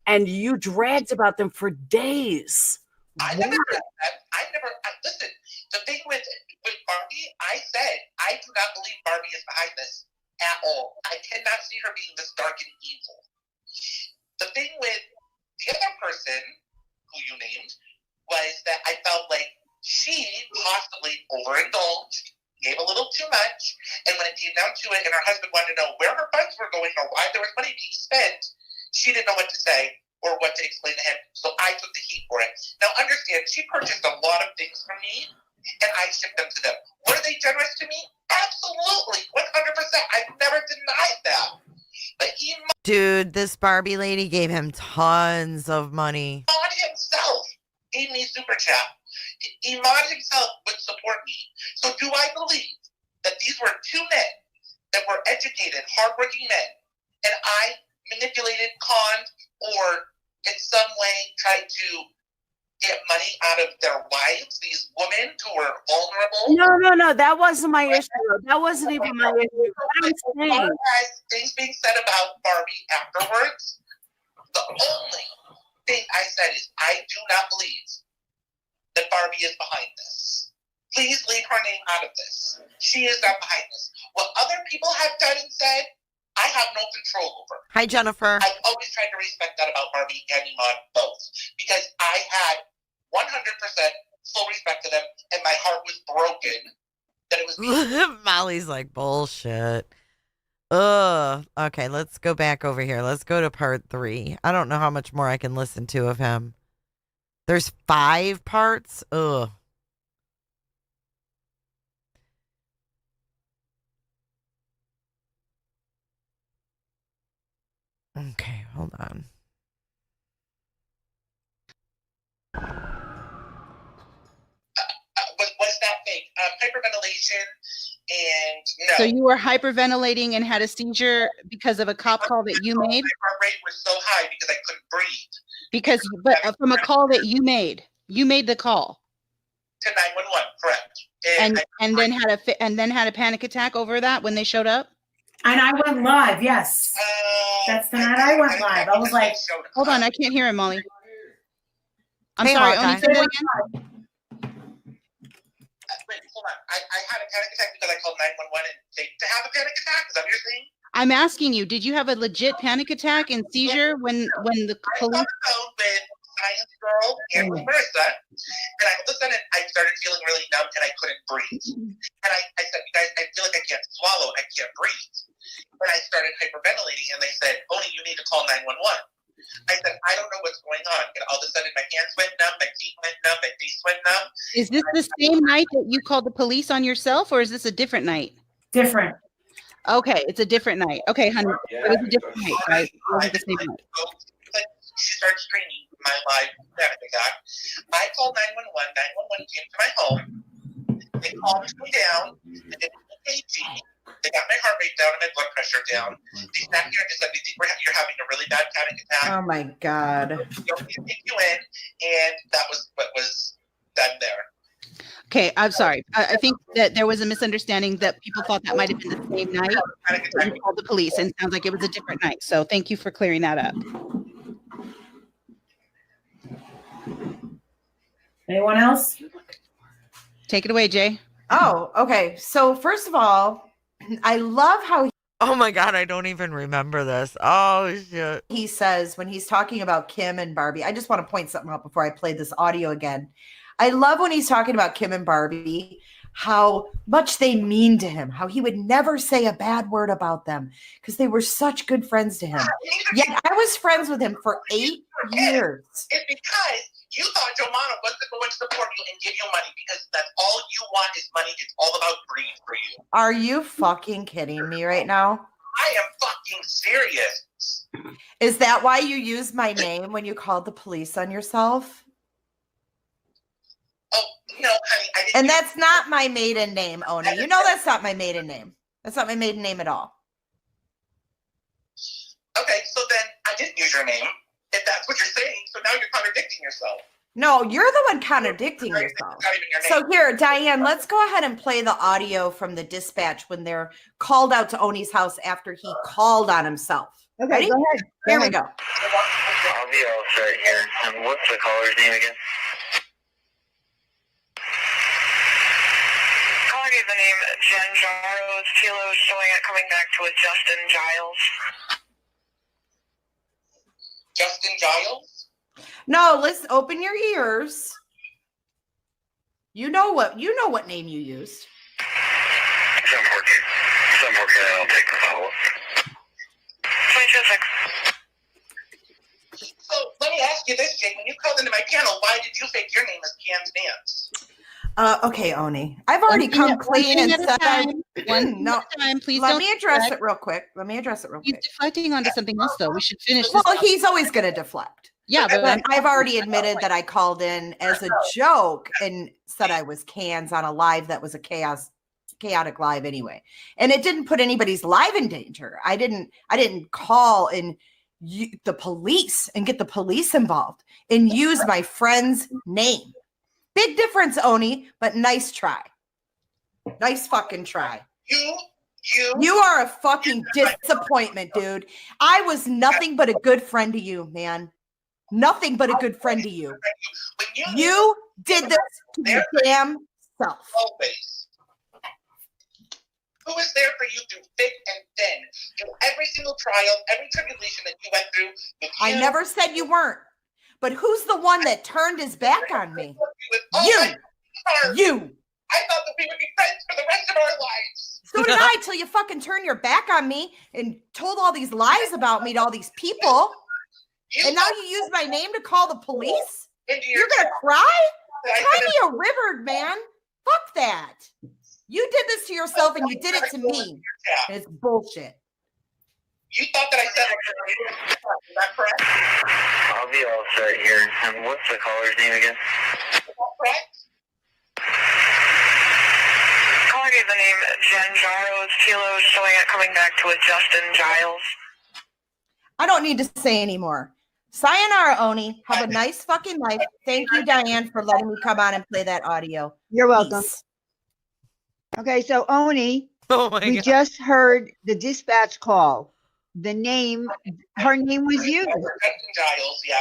And you dragged about them for days. I never said that. Listen, the thing with Barbie, I said, I do not believe Barbie is behind this at all. I cannot see her being this dark and evil. The thing with the other person who you named was that I felt like she possibly overindulged, gave a little too much, and when it came down to it and her husband wanted to know where her funds were going or why there was money being spent, she didn't know what to say or what to explain to him, so I took the heat for it. Now understand, she purchased a lot of things from me, and I shipped them to them. Were they generous to me? Absolutely, 100%. I've never denied that. But Dude, this Barbie lady gave him tons of money. Iman himself gave me super chat. Iman himself would support me. So do I believe that these were two men that were educated, hardworking men, and I manipulated, conned, or in some way tried to get money out of their wives, these women who were vulnerable? No, that wasn't my issue. That wasn't even my issue. As far as things being said about Barbie afterwards, the only thing I said is I do not believe that Barbie is behind this. Please leave her name out of this. She is not behind this. What other people have done and said, I have no control over. Hi, Jennifer. I've always tried to respect that about Barbie and Iman both, because I had 100% full respect to them, and my heart was broken that it was. Molly's like, bullshit. Ugh. Okay, let's go back over here. Let's go to part 3. I don't know how much more I can listen to of him. There's 5 parts? Ugh. Okay, hold on. Was that fake? Hyperventilation and no. So you were hyperventilating and had a seizure because of a cop call that you made? My heart rate was so high because I couldn't breathe. But from a call that you made the call to 911, correct? And then had a panic attack over that when they showed up. And I went live. Yes, that's the night I went live. I was like, hold on, I can't hear him, Molly. I'm Hey, sorry. Hawkeye. Only say that again. Wait, hold on. I had a panic attack because I called 911 and faked to have a panic attack. Is that what you're saying? I'm asking you, did you have a legit panic attack and seizure when the police? I was on the phone with Ryan's girl and with Marissa. And all of a sudden, I started feeling really numb and I couldn't breathe. And I said, you guys, I feel like I can't swallow. I can't breathe. And I started hyperventilating, and they said, Oney, you need to call 911. I said, I don't know what's going on. And all of a sudden, my hands went numb, my feet went numb, my face went numb. Is this the same night that you called the police on yourself, or is this a different night? Different. Okay, it's a different night. Okay, honey, it was a different night, right? It wasn't the same night. She started screaming my live panic attack. I called 911. 911 came to my home. They calmed me down. They did an EKG. They got my heart rate down and my blood pressure down. They sat here and just said, we think you're having a really bad panic attack. Oh my God. We'll take you in. And that was what was done there. Okay, I'm sorry. I think that there was a misunderstanding that people thought that might have been the same night that you called the police, and it sounds like it was a different night. So thank you for clearing that up. Anyone else? Take it away, Jay. Oh, okay. So first of all, I love how oh my God, I don't even remember this. Oh shit. He says when he's talking about Kim and Barbie, I just want to point something out before I play this audio again. I love when he's talking about Kim and Barbie, how much they mean to him, how he would never say a bad word about them because they were such good friends to him. Yet I was friends with him for 8 years. It's because you thought Jomana wasn't going to support you and give you money because that's all you want is money. It's all about greed for you. Are you fucking kidding me right now? I am fucking serious. Is that why you used my name when you called the police on yourself? Oh, no, honey. I didn't. And that's not my maiden name, Oney. You know that's not my maiden name. That's not my maiden name at all. Okay, so then I didn't use your name, if that's what you're saying. So now you're contradicting yourself. No, you're the one contradicting yourself. So here, Diane, let's go ahead and play the audio from the dispatch when they're called out to Oney's house after he called on himself. Okay, ready? go ahead. Here we go. I'll be all right here. And what's the caller's name again? Caller gave the name Jen Giles. Kilo is showing it coming back to a Justin Giles. Justin Giles? No, let's open your ears. You know what name you used. 714, I'll take the follow-up. 2206. So let me ask you this, Jake. When you called into my panel, why did you fake your name as Cam's Nance? Okay, Oney. I've already come clean and said no. Please let don't me address deflect. it real quick. He's deflecting onto something else, though. We should finish this. Well, he's always going to deflect. Yeah, but I've already admitted that I called in as a joke and said I was cans on a live that was a chaotic live anyway. And it didn't put anybody's life in danger. I didn't call in the police and get the police involved and use my friend's name. Big difference, Oney, but nice try. Nice fucking try. You are a fucking disappointment, dude. I was nothing but a good friend to you, man. Nothing but a good friend to you. You did this to your damn self. Always. Who was there for you through thick and thin? Through every single trial, every tribulation that you went through. I never said you weren't. But who's the one that turned his back on me? You. I thought that we would be friends for the rest of our lives. So did I, till you fucking turned your back on me and told all these lies about me to all these people. And now you use my name to call the police? You're going to cry? Cry me a river, man. Fuck that. You did this to yourself and you did it to me. It's bullshit. You thought that I said it. Is that correct? I'll be all right here. And what's the caller's name again? Is that correct? Caller gave the name Jen Giles. Kilo is showing it coming back to a Justin Giles. I don't need to say anymore. Sayonara, Oney. Have a nice fucking life. Thank you, Diane, for letting me come on and play that audio. You're welcome. Peace. Okay, so Oney, we God. just heard the dispatch call. The name, her name was used. Giles, yeah.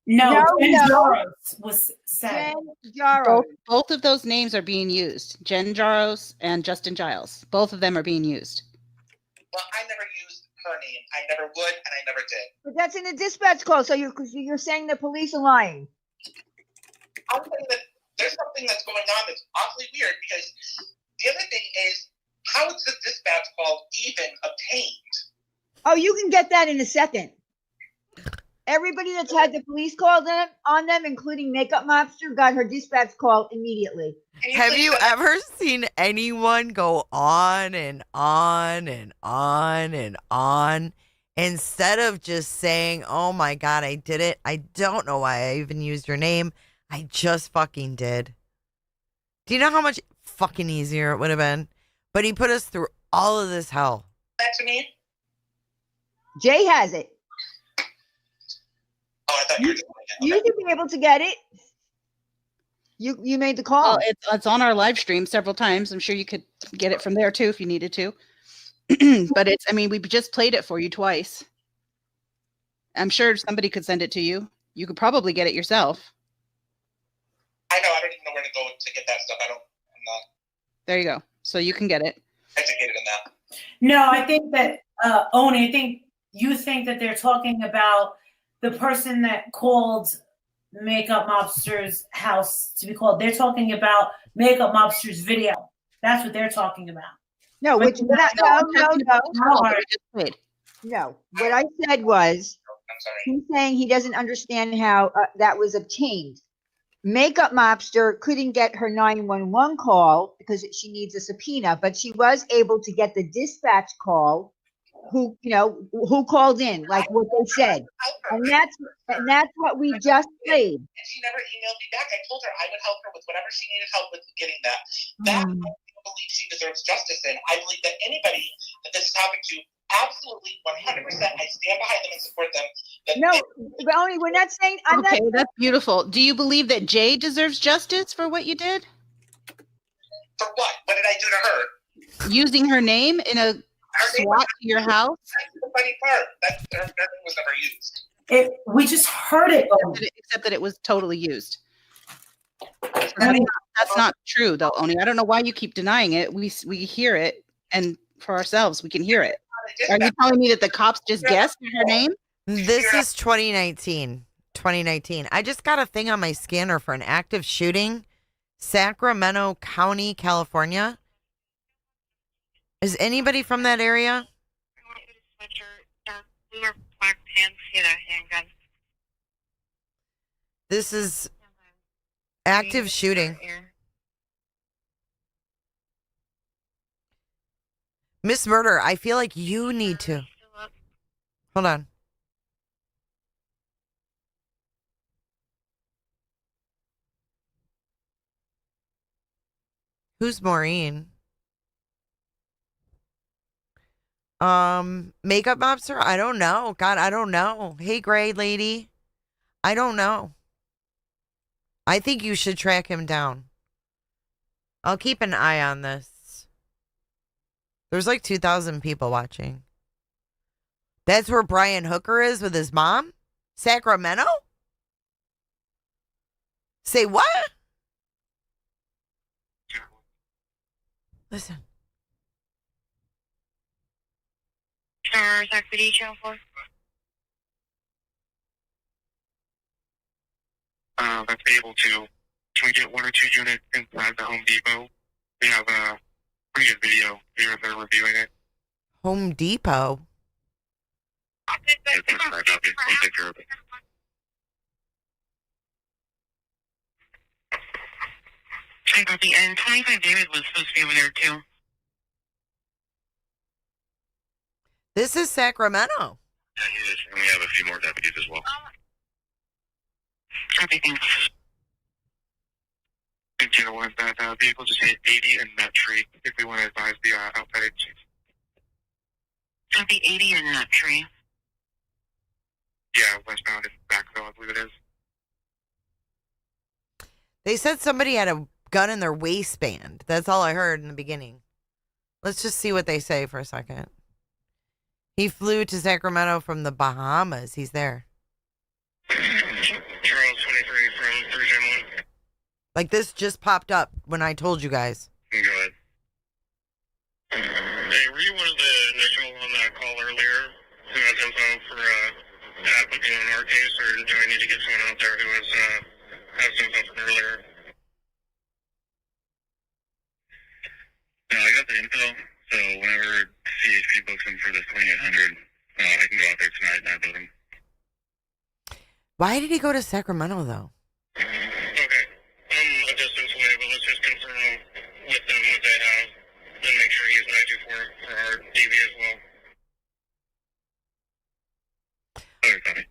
No, Jen no. Giles was said. Jen Jaros. Both of those names are being used. Jen Jaros and Justin Giles. Both of them are being used. Well, I never used her name. I never would, and I never did. But that's in the dispatch call. So you're saying the police are lying. I'm saying that there's something that's going on that's awfully weird because the other thing is, how is the dispatch call even obtained? Oh, you can get that in a second. Everybody that's had the police call on them, including Makeup Mobster, got her dispatch call immediately. Have you ever seen anyone go on and on and on and on instead of just saying, oh my God, I did it. I don't know why I even used your name. I just fucking did. Do you know how much fucking easier it would have been? But he put us through all of this hell. That to me? Jay has it. Oh, I thought you were just You should be able to get it. You made the call. Well, it's on our live stream several times. I'm sure you could get it from there too if you needed to. But we just played it for you twice. I'm sure somebody could send it to you. You could probably get it yourself. I know. I don't even know where to go to get that stuff. I'm not There you go. So you can get it. educated in that. No, I think that, Oney, I think you think that they're talking about the person that called Makeup Mobster's house to be called. They're talking about Makeup Mobster's video. That's what they're talking about. No, But no. Wait. No, what I said was, he's saying he doesn't understand how that was obtained. Makeup Mobster couldn't get her 911 call because she needs a subpoena, but she was able to get the dispatch call. Who called in, like what they said, and that's what we just played. And she never emailed me back. I told her I would help her with whatever she needed help with getting that. That I believe she deserves justice in. I believe that anybody that this is happened to, absolutely 100%, I stand behind them and support them. But only we're not saying. That's beautiful. Do you believe that Jay deserves justice for what you did? For what? What did I do to her? Using her name in a SWAT to your house? That's the funny part. Her name was never used. We just heard it. Except that it was totally used. So that's not true, though, Oney. I don't know why you keep denying it. We hear it, and for ourselves, we can hear it. Are you telling me that the cops just guessed her name? This is 2019. 2019. I just got a thing on my scanner for an active shooting, Sacramento County, California. Is anybody from that area? This is active shooting. Miss Murder, I feel like you need to. Hold on. Who's Maureen? Makeup Mobster? I don't know. God, I don't know. Hey, gray lady. I don't know. I think you should track him down. I'll keep an eye on this. There's like 2,000 people watching. That's where Brian Hooker is with his mom? Sacramento? Say what? Listen. Zach City, Channel 4. That's able to. Can we get 1 or 2 units inside the Home Depot? We have a pretty good video here. They're reviewing it. Home Depot? It's described up. We'll take care of it. I copy. And 25 David was supposed to be over there too. This is Sacramento. Yeah, he is. And we have a few more deputies as well. Copy, thanks. And Channel 1, that vehicle just hit 80 in that tree. If we want to advise the outside agencies. Copy, 80 in that tree. Yeah, westbound in Backville, I believe it is. They said somebody had a gun in their waistband. That's all I heard in the beginning. Let's just see what they say for a second. He flew to Sacramento from the Bahamas. He's there. Charles 23 from 310-1. Like this just popped up when I told you guys. Go ahead. Hey, were you one of the initial on that call earlier? there who was asking something earlier. No, I got the info, so whenever CHP books him for the 2800, I can go out there tonight and have him. Why did he go to Sacramento, though? Okay, I'm a distance away, but let's just confirm with them what they have and make sure he's 924 for our DV as well. Okay, copy.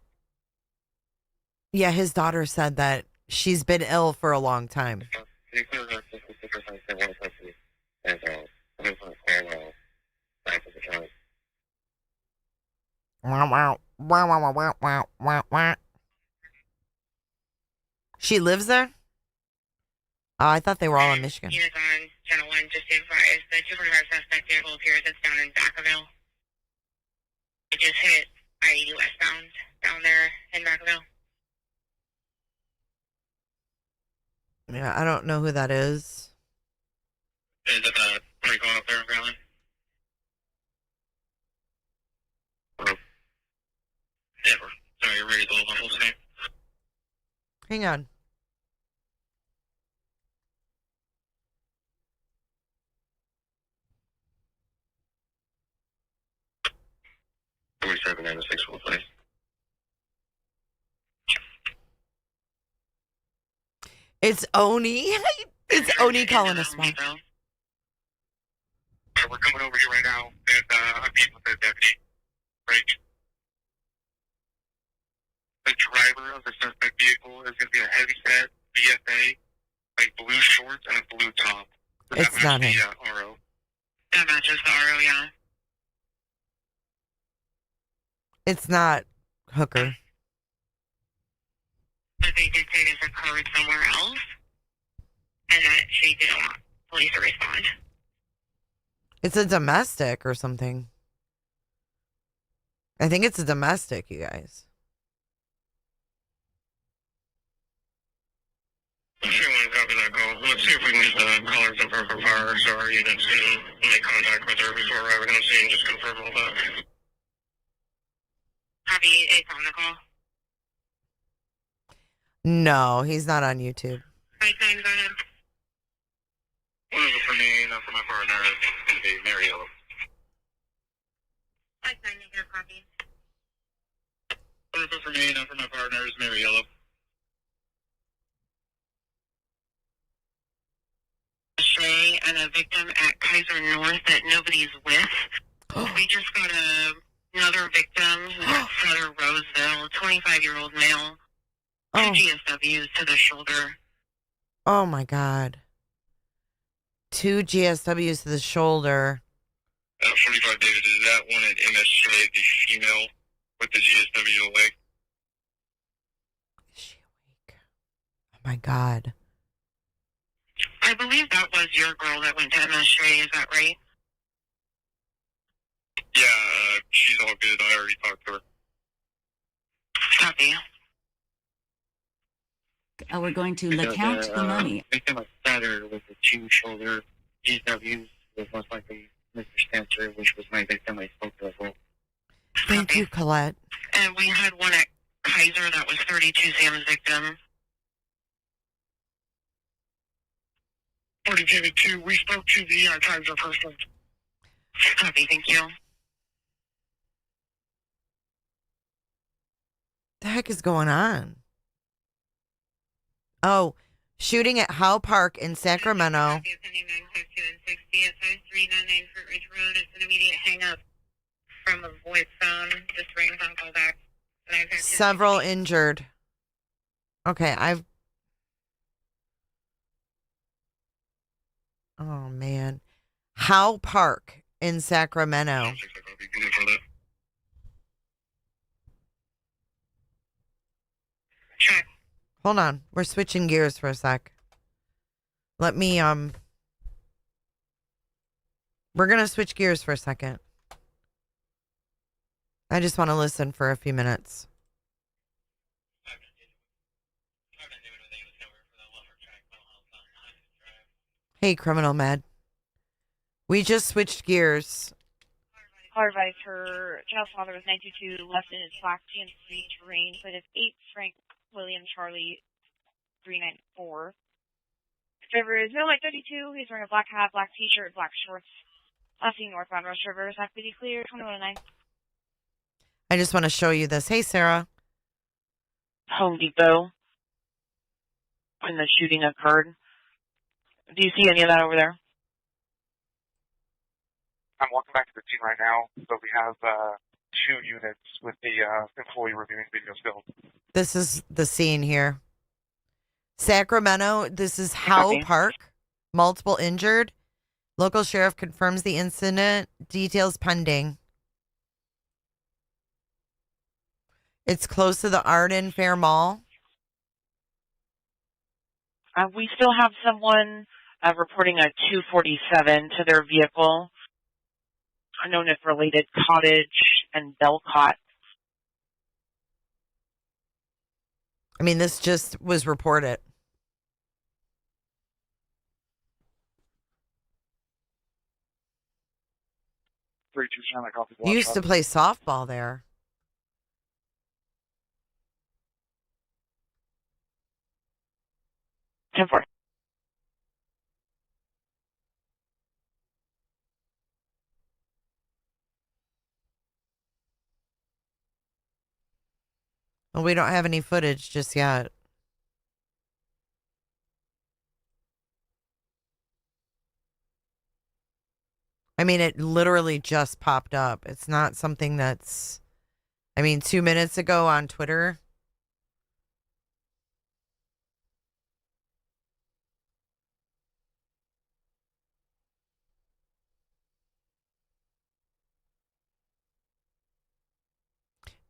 Yeah, his daughter said that she's been ill for a long time. She lives there? Oh, I thought they were all in Michigan. Units on Channel 1, just to advise, the 245 suspect vehicle appears it's down in Vacaville. It just hit I-80 westbound down there in Vacaville. Yeah, I don't know who that is. Is it pretty going up there in Grantland? Yeah, sorry, you're ready to hold on whole name. Hang on. Will place. It's Oney. It's Oney calling us one. So we're coming over here right now, and I'm meeting with the deputy. Right. The driver of the suspect vehicle is going to be a heavy-set VFA, like blue shorts and a blue top. It's not him. RO. That matches the RO, yeah. It's not Hooker. But they did say there's a code somewhere else, and that she didn't want police to respond. It's a domestic or something. I think it's a domestic, you guys. Everyone copy that call. Let's see if we can get the caller info from fire so our units can make contact with her before arriving on scene and just confirm all that. Copy, it's on the call. No, he's not on YouTube. Right, 9, go ahead. What is it for me, not for my partner? It's going to be Mary Yellow. Right, 9, negative copy. What is it for me, not for my partner? It's Mary Yellow. Shay and a victim at Kaiser North that nobody's with. We just got another victim who's at Sutter Roseville, 25-year-old male. 2 GSWs to the shoulder. Oh my God. 2 GSWs to the shoulder. 45 David, is that one at MSJ, the female with the GSW leg? Is she awake? Oh my God. I believe that was your girl that went to MSJ, is that right? Yeah, she's all good. I already talked to her. Copy. We're going to count the money. Victim of Sutter with the 2 shoulder GSWs was most likely Mr. Spencer, which was my victim I spoke to as well. Thank you, Colette. And we had one at Kaiser that was 32 Sam's victim. 40 David 2, we spoke to the Kaiser person. Copy, thank you. The heck is going on? Oh, shooting at Howe Park in Sacramento. From a voice phone, just ring phone call back. Several injured. Okay, oh man. Howe Park in Sacramento. Check. Hold on. We're switching gears for a sec. Let me, we're gonna switch gears for a second. I just want to listen for a few minutes. Hey, Criminal Med. We just switched gears. Car advisor, child's father was 922, left in his black GMC terrain, but it's 8 Frank William Charlie 394. Driver is middle light 32. He's wearing a black hat, black t-shirt, black shorts. Last seen northbound Rush River. Is activity clear? 2109. I just want to show you this. Hey, Sarah. Home Depot when the shooting occurred. Do you see any of that over there? I'm walking back to the scene right now, but we have 2 units with the employee reviewing video still. This is the scene here. Sacramento, this is Howe Park. Multiple injured. Local sheriff confirms the incident. Details pending. It's close to the Arden Fair Mall. We still have someone reporting a 247 to their vehicle, known as related Cottage and Belcott. I mean, this just was reported. You used to play softball there. Well, we don't have any footage just yet. I mean, it literally just popped up. It's not something that's, I mean, 2 minutes ago on Twitter.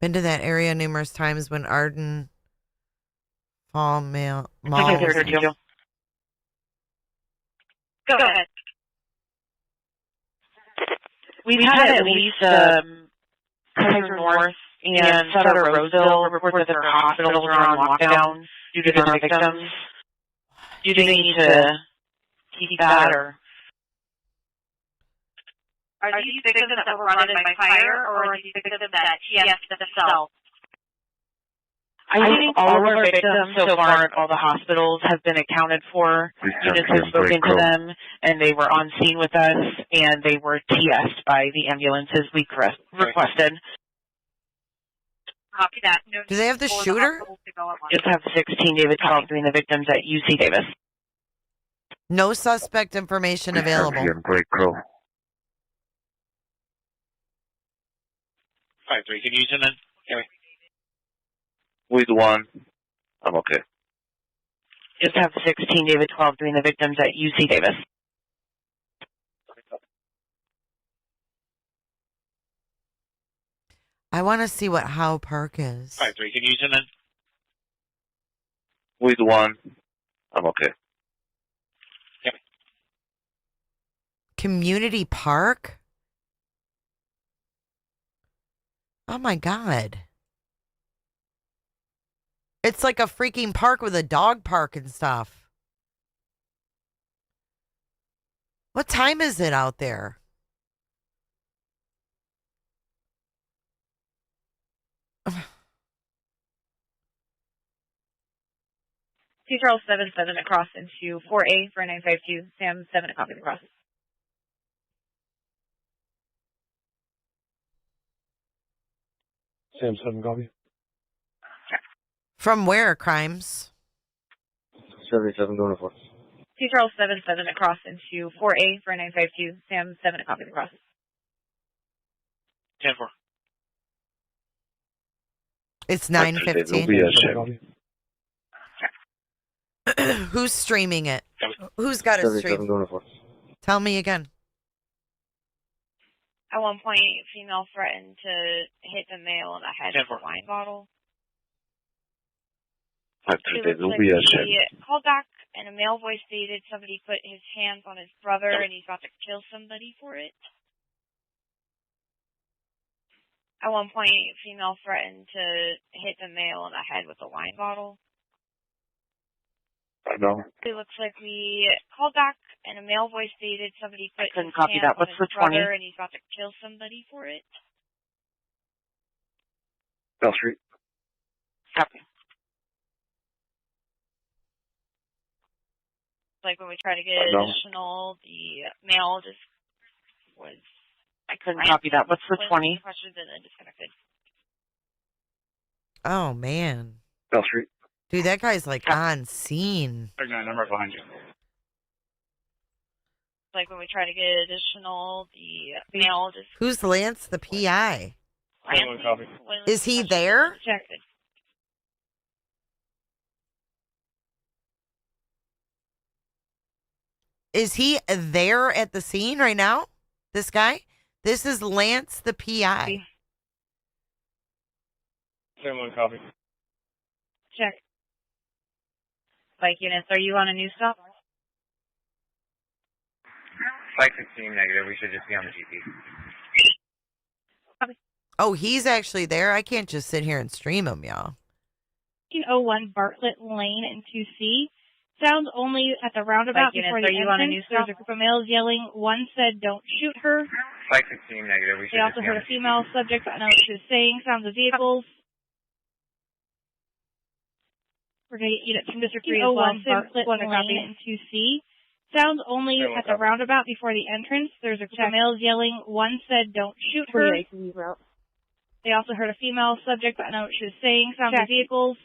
Been to that area numerous times when Arden Fall Mall. Go ahead. We've had at least Kaiser North and Sutter Roseville report that their hospitals are on lockdown due to their victims. Do they need to keep that, or? Are these victims that were run in by fire, or are these victims that TS themselves? I think all of our victims so far at all the hospitals have been accounted for. Units have spoken to them, and they were on scene with us, and they were TS'd by the ambulances we requested. Copy that. No, do they have the shooter? Just have 16 David 12 doing the victims at UC Davis. No suspect information available. 5-3, can you use it then? Okay. With 1, I'm okay. Just have 16 David 12 doing the victims at UC Davis. I want to see what Howe Park is. 5-3, can you use it then? With 1, I'm okay. Okay. Community Park? Oh my God. It's like a freaking park with a dog park and stuff. What time is it out there? Charles 77 across into 4A for 952. Sam 7 copy across. Sam 7 copy. From where, Crimes? 77 going to 4. Charles 77 across into 4A for 952. Sam 7 copy across. 10-4. It's 9:15. Who's streaming it? Who's got a stream? Tell me again. At one point, female threatened to hit the male in the head with a wine bottle. It looks like he called back, and a male voice stated somebody put his hands on his brother, and he's about to kill somebody for it. At one point, female threatened to hit the male in the head with a wine bottle. No. It looks like we called back, and a male voice stated somebody put his hands that. on What's his the 20? brother, and he's about to kill somebody for it. Bell Street. Copy. Like when we try to get additional, the mail just was. I couldn't copy that. What's the 20? Questions and then disconnected. Oh, man. Bell Street. Dude, that guy's like on scene. 39, I'm right behind you. Like when we try to get additional, the mail just. Who's Lance, the PI? Copy. Is he there? Rejected. Is he there at the scene right now? This guy? This is Lance, the PI. Same one, copy. Check. Bike units, are you on a new stop? Bike 16 negative. We should just be on the GP. Oh, he's actually there? I can't just sit here and stream him, y'all. 1901 Bartlett Lane in 2C. Sounds only at the roundabout before the entrance. There's a group of males yelling. One said, "Don't shoot her." Bike 16 negative. We should They also heard a female subject. I don't know what she was saying. Sounds of vehicles. We're going to get units from District 3 as well. Bartlett Lane in 2C. Sounds only at the roundabout before the entrance. There's a group of males yelling. One said, "Don't shoot her." They also heard a female subject. I don't know what she was saying. Sounds of vehicles.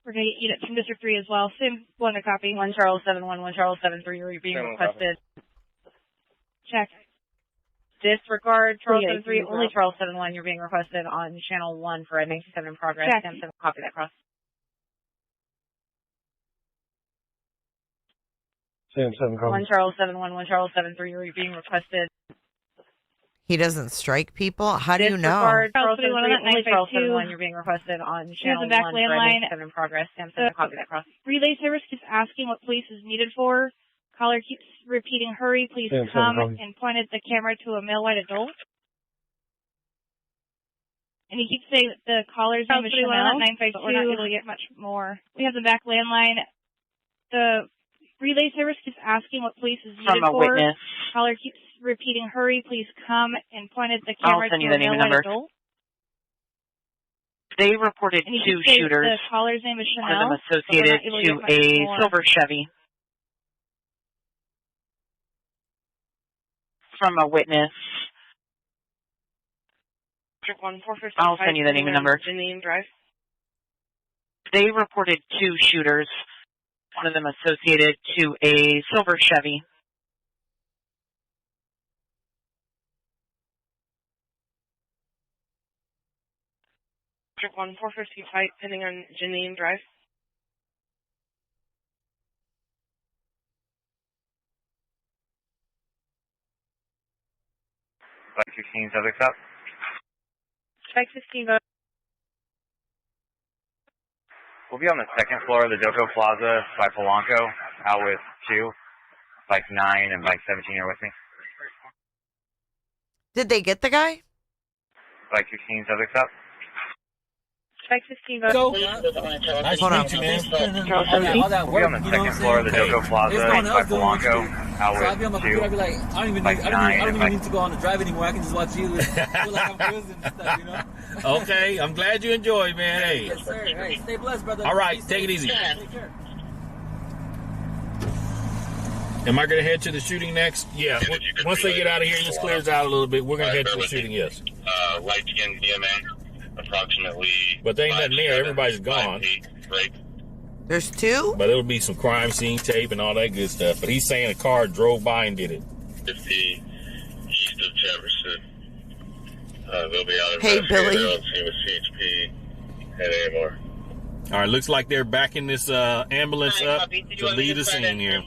We're going to get units from District 3 as well. Same one to copy. 1 Charles 71, 1 Charles 73, you're being requested. Check. Disregard Charles 73, only Charles 71, you're being requested on channel 1 for a 97 in progress. Check. 7, copy that cross. Same 7, copy. 1 Charles 71, 1 Charles 73, you're being requested. He doesn't strike people? How do you know? Disregard Charles 73, only Charles 71, you're being requested on channel 1 back for a landline. 97 in progress. 7, copy that cross. Relay service keeps asking what police is needed for. Caller keeps repeating, "Hurry, please come," and pointed the camera to a male white adult. And he keeps saying that the caller's name is Chanel, but we're not able to get much more. We have the back landline. The relay service keeps asking what police is needed From a for. witness. Caller keeps repeating, "Hurry, please come," and pointed the camera to a I'll send you the name male and white number. adult. They reported And he 2 keeps saying shooters. the caller's name is One Chanel, of them but we're associated not able to to get much a more. silver Chevy. From a witness. I'll send you the name and number. Drive. They reported 2 shooters. One of them associated to a silver Chevy. District 1, 450 fight pending on Janine Drive. Bike 16, subjects up. Strike 15, go. We'll be on the 2nd floor of the Doco Plaza by Polanco, out with 2. Bike 9 and Bike 17 are with me. Did they get the guy? Bike 16, subjects up. Strike 15, go. Nice Hold to on. meet you, man. All that we'll be on the 2nd floor of the Doco Plaza by Polanco, out So I'd be on my with computer, 2. I'd be like, I don't even need to go on the drive anymore. I can just watch you. Feel like I'm cruising and stuff, you know? Okay, I'm glad you enjoy, man. Hey. Yes, sir. Hey, stay blessed, brother. All right, Be take it safe. easy. Take care. Am I going to head to the shooting next? Yeah. Once they get out of here, this clears out a little bit. We're going to head to the shooting, yes. Light skin DMA, approximately. But there ain't nothing there. Everybody's gone. There's 2? But it'll be some crime scene tape and all that good stuff. But he's saying a car drove by and did it. 50 east of Jefferson. They'll be out Hey, Billy. with CHP and AMR. All right, looks like they're backing this ambulance up to lead us in here.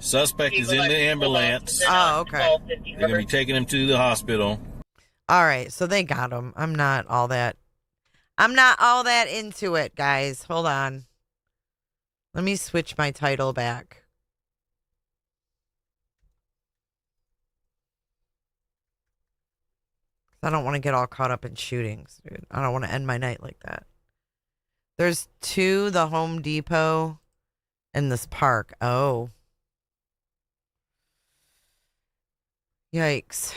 Suspect is in the ambulance. Oh, okay. They're going to be taking him to the hospital. All right, so they got him. I'm not all that into it, guys. Hold on. Let me switch my title back. I don't want to get all caught up in shootings, dude. I don't want to end my night like that. There's 2, the Home Depot and this park. Oh. Yikes.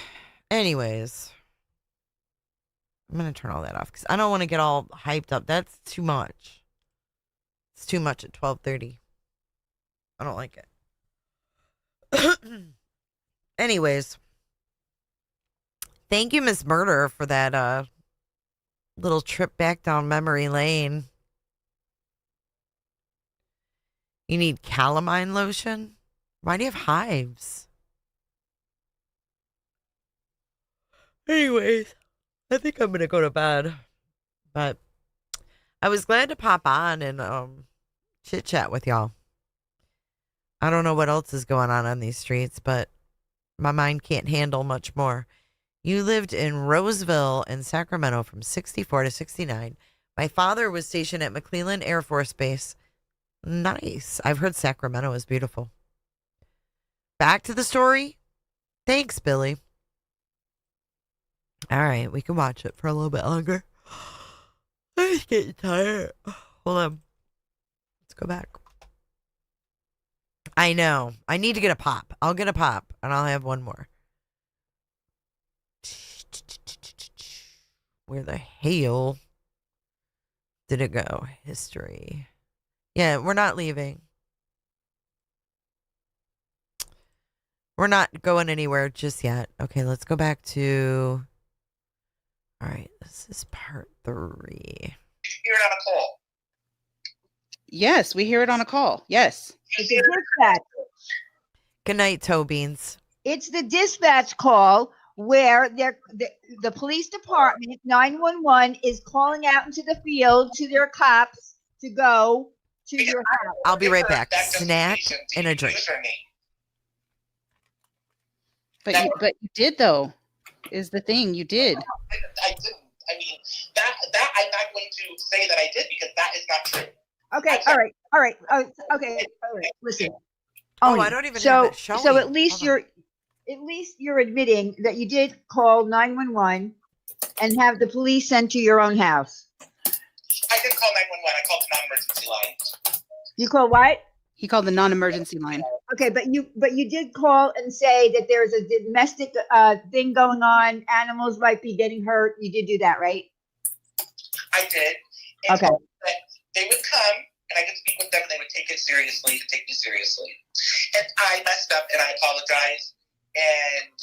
Anyways. I'm going to turn all that off because I don't want to get all hyped up. That's too much. It's too much at 12:30. I don't like it. Anyways, thank you, Miss Murder, for that little trip back down memory lane. You need calamine lotion? Why do you have hives? Anyways, I think I'm gonna go to bed. But I was glad to pop on and chit chat with y'all. I don't know what else is going on these streets, but my mind can't handle much more. You lived in Roseville in Sacramento from 64 to 69. My father was stationed at McClellan Air Force Base. Nice. I've heard Sacramento is beautiful. Back to the story. Thanks, Billy. All right, we can watch it for a little bit longer. I'm getting tired. Hold on. Let's go back. I know. I need to get a pop. I'll get a pop, and I'll have one more. Where the hell did it go? History. Yeah, we're not leaving. We're not going anywhere just yet. Okay, let's go back to... All right, this is part 3. Did you hear it on a call? Yes, we hear it on a call. Yes. It's a dispatch. Good night, toe beans. It's the dispatch call where the police department, 911, is calling out into the field to their cops to go to your house. I'll be right back. Snack and a drink. But you did, though, is the thing. You did. I didn't. I mean, that I'm not going to say that I did because that is not true. Okay, all right. Okay, all right. Listen. Oh, I don't even have it showing. So at least you're admitting that you did call 911 and have the police sent to your own house. I did call 911. I called the non-emergency line. You call what? He called the non-emergency line. Okay, but you did call and say that there's a domestic thing going on. Animals might be getting hurt. You did do that, right? I did. And okay. They would come, and I could speak with them, and they would take it seriously and take me seriously. And I messed up, and I apologize. And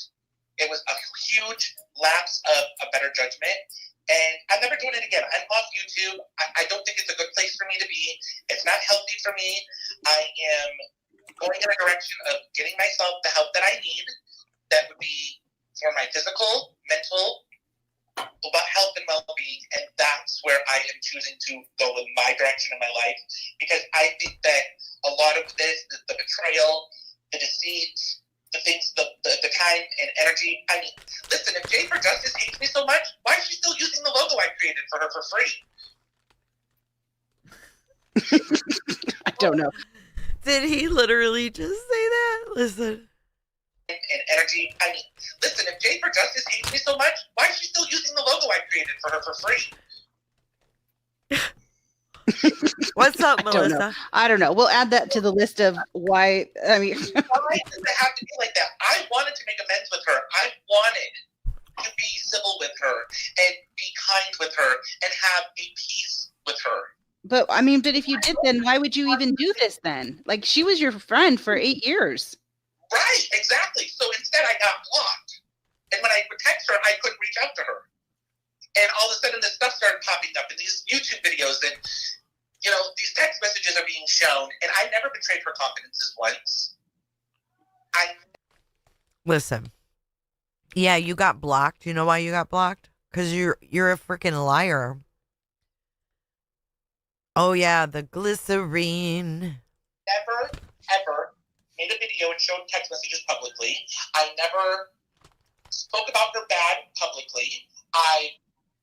it was a huge lapse of a better judgment. And I'm never doing it again. I'm off YouTube. I don't think it's a good place for me to be. It's not healthy for me. I am going in a direction of getting myself the help that I need. That would be for my physical, mental, about health and well-being. And that's where I am choosing to go in my direction in my life. Because I think that a lot of this, the betrayal, the deceit, the things, the time and energy. I mean, listen, if Jay for Justice hates me so much, why is she still using the logo I created for her for free? I don't know. Did he literally just say that? Listen. And energy. I mean, listen, if Jay for Justice hates me so much, why is she still using the logo I created for her for free? What's up, Melissa? I don't know. We'll add that to the list of why. I mean, why does it have to be like that? I wanted to make amends with her. I wanted to be civil with her and be kind with her and have a peace with her. But I mean, but if you did, then why would you even do this then? Like, she was your friend for 8 years. Right, exactly. So instead I got blocked. And when I would text her, I couldn't reach out to her. And all of a sudden this stuff started popping up in these YouTube videos and, you know, these text messages are being shown. And I never betrayed her confidences once. Listen. Yeah, you got blocked. You know why you got blocked? Because you're a freaking liar. Oh, yeah, the glycerine. Never, ever made a video and showed text messages publicly. I never spoke about her bad publicly. I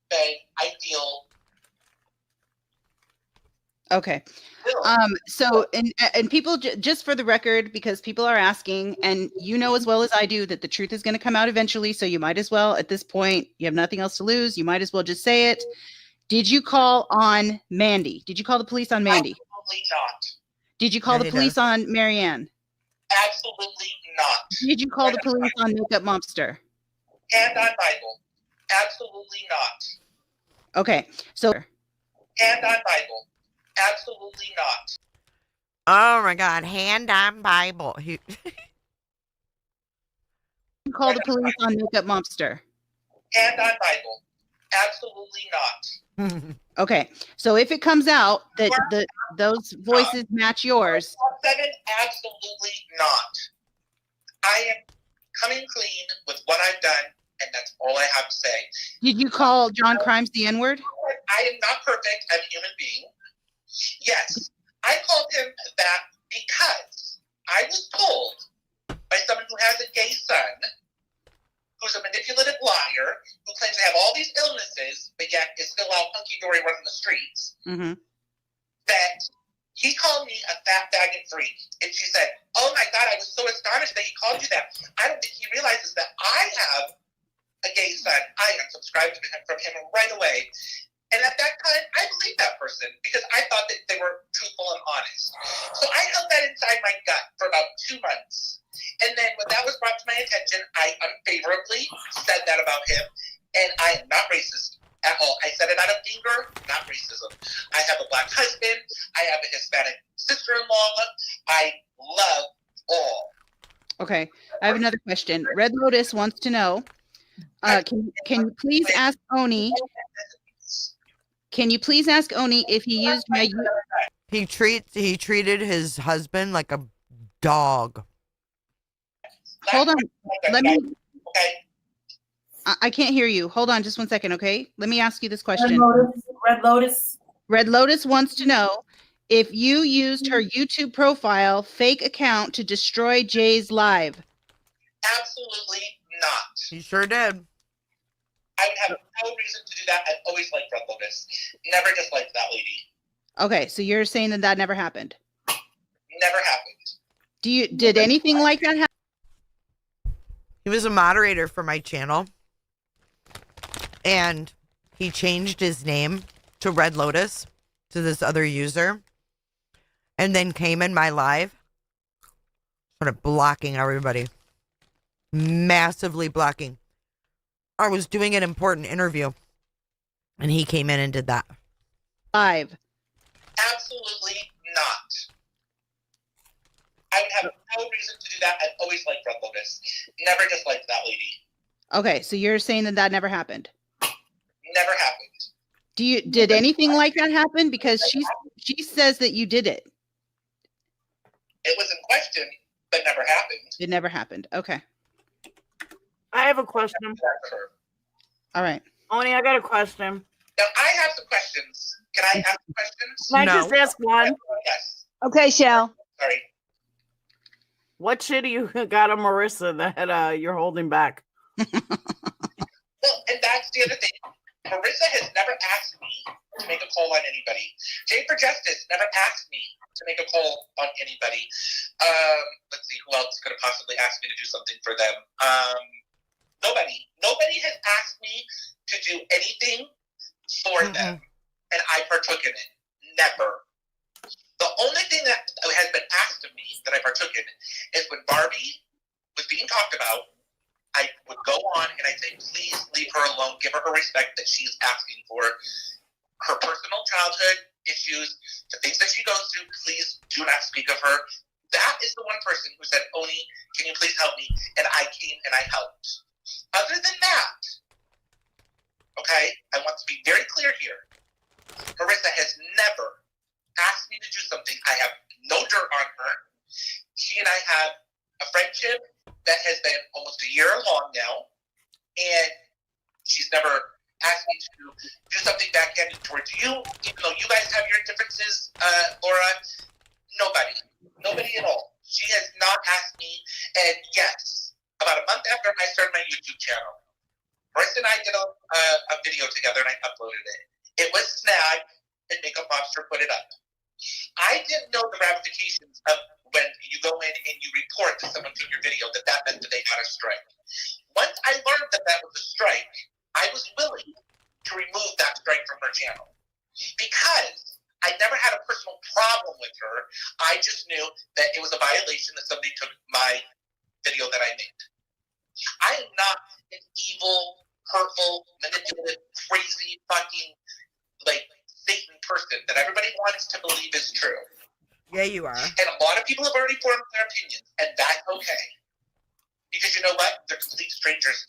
said I feel... Okay. So, and people, just for the record, because people are asking, and you know as well as I do that the truth is going to come out eventually, so you might as well, at this point, you have nothing else to lose. You might as well just say it. Did you call on Mandy? Did you call the police on Mandy? Absolutely not. Did you call the police on Marianne? Absolutely not. Did you call the police on Makeup Monster? And on Bible. Absolutely not. Okay, so... And on Bible. Absolutely not. Oh my God, hand on Bible. Call the police on Makeup Monster. Hand on Bible. Absolutely not. Okay, so if it comes out that those voices match yours, 7, absolutely not. I am coming clean with what I've done, and that's all I have to say. did you call John Crimes the N-word? I am not perfect. I'm a human being. Yes, I called him that because I was told by someone who has a gay son, who's a manipulative liar, who claims to have all these illnesses, but yet is still out hunky-dory running the streets, that he called me a fat bag and freak. And she said, oh my God, I was so astonished that he called you that. I don't think he realizes that I have a gay son. I unsubscribed from him right away. And at that time, I believed that person because I thought that they were truthful and honest. So I held that inside my gut for about 2 months. And then when that was brought to my attention, I unfavorably said that about him. And I am not racist at all. I said it out of anger, not racism. I have a black husband. I have a Hispanic sister-in-law. I love all. Okay, I have another question. Red Lotus wants to know, can you please ask Oney? Can you please ask Oney if he used my? He treated his husband like a dog. Hold on, let me. I can't hear you. Hold on, just 1 second, okay? Let me ask you this question. Red Lotus. Red Lotus wants to know if you used her YouTube profile fake account to destroy Jay's live. Absolutely not. He sure did. I would have no reason to do that. I've always liked Red Lotus. Never disliked that lady. Okay, so you're saying that never happened. Never happened. Did anything like that happen? He was a moderator for my channel. And he changed his name to Red Lotus to this other user. And then came in my live. Started blocking everybody. Massively blocking. I was doing an important interview. And he came in and did that. Live. Absolutely not. I would have no reason to do that. I've always liked Red Lotus. Never disliked that lady. Okay, so you're saying that never happened. Never happened. Did anything like that happen? Because she says that you did it. It was in question, but never happened. It never happened. Okay. I have a question. All right. Oney, I got a question. Now, I have some questions. Can I ask questions? Can I just ask one? Yes. Okay, Shell. Sorry. What shit do you got on Marissa that you're holding back? Well, and that's the other thing. Marissa has never asked me to make a call on anybody. Jay for Justice never asked me to make a call on anybody. Let's see, who else could have possibly asked me to do something for them? Nobody. Nobody has asked me to do anything for them, and I partook in it. Never. The only thing that has been asked of me that I partook in is when Barbie was being talked about, I would go on and I'd say, please leave her alone. Give her her respect that she's asking for. Her personal childhood issues, the things that she goes through, please do not speak of her. That is the one person who said, Oney, can you please help me? And I came and I helped. Other than that, okay, I want to be very clear here. Marissa has never asked me to do something. I have no dirt on her. She and I have a friendship that has been almost a year long now, and she's never asked me to do something backhanded towards you, even though you guys have your differences, Laura. Nobody at all. She has not asked me, and yes, about a month after I started my YouTube channel, Marissa and I did a video together, and I uploaded it. It was snagged, and Makeup Monster put it up. I didn't know the ramifications of when you go in and you report that someone took your video, that meant that they got a strike. Once I learned that that was a strike, I was willing to remove that strike from her channel. Because I never had a personal problem with her, I just knew that it was a violation that somebody took my video that I made. I am not an evil, hurtful, manipulative, crazy, fucking, Satan person. something that everybody wants to believe is true. Yeah, you are. And a lot of people have already formed their opinions, and that's okay. Because you know what? They're complete strangers.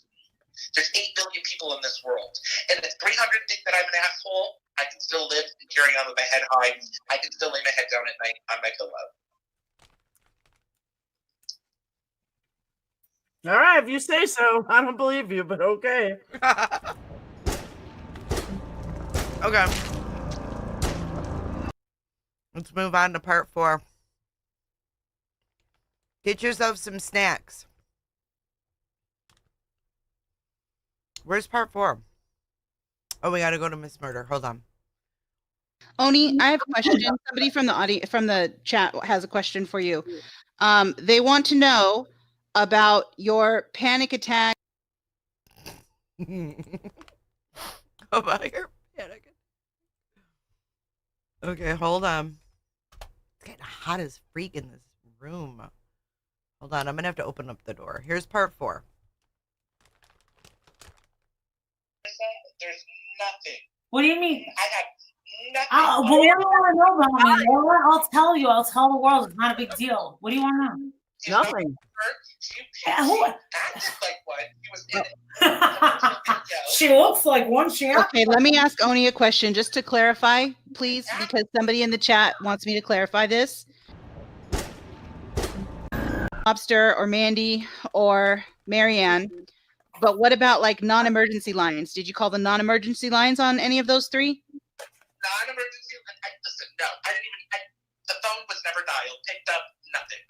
There's 8 billion people in this world. And if 300 think that I'm an asshole, I can still live and carry on with my head high. I can still lay my head down at night on my pillow. All right, if you say so. I don't believe you, but okay. Okay. Let's move on to part 4. Get yourself some snacks. Where's part 4? Oh, we got to go to Miss Murder. Hold on. Oney, I have a question. Somebody from the chat has a question for you. They want to know about your panic attack. About your panic attack. Okay, hold on. It's getting hot as freak in this room. Hold on, I'm going to have to open up the door. Here's part 4. There's nothing. What do you mean? I have nothing. Well, what do you want to know about me? I'll tell you. I'll tell the world. It's not a big deal. What do you want to know? Nothing. She looks like one. She Okay, let me ask Oney a question just to clarify, please, because somebody in the chat wants me to clarify this. Lobster or Mandy or Marianne. But what about like non-emergency lines? Did you call the non-emergency lines on any of those 3? Non-emergency. Listen, no, I didn't even. The phone was never dialed, picked up, nothing.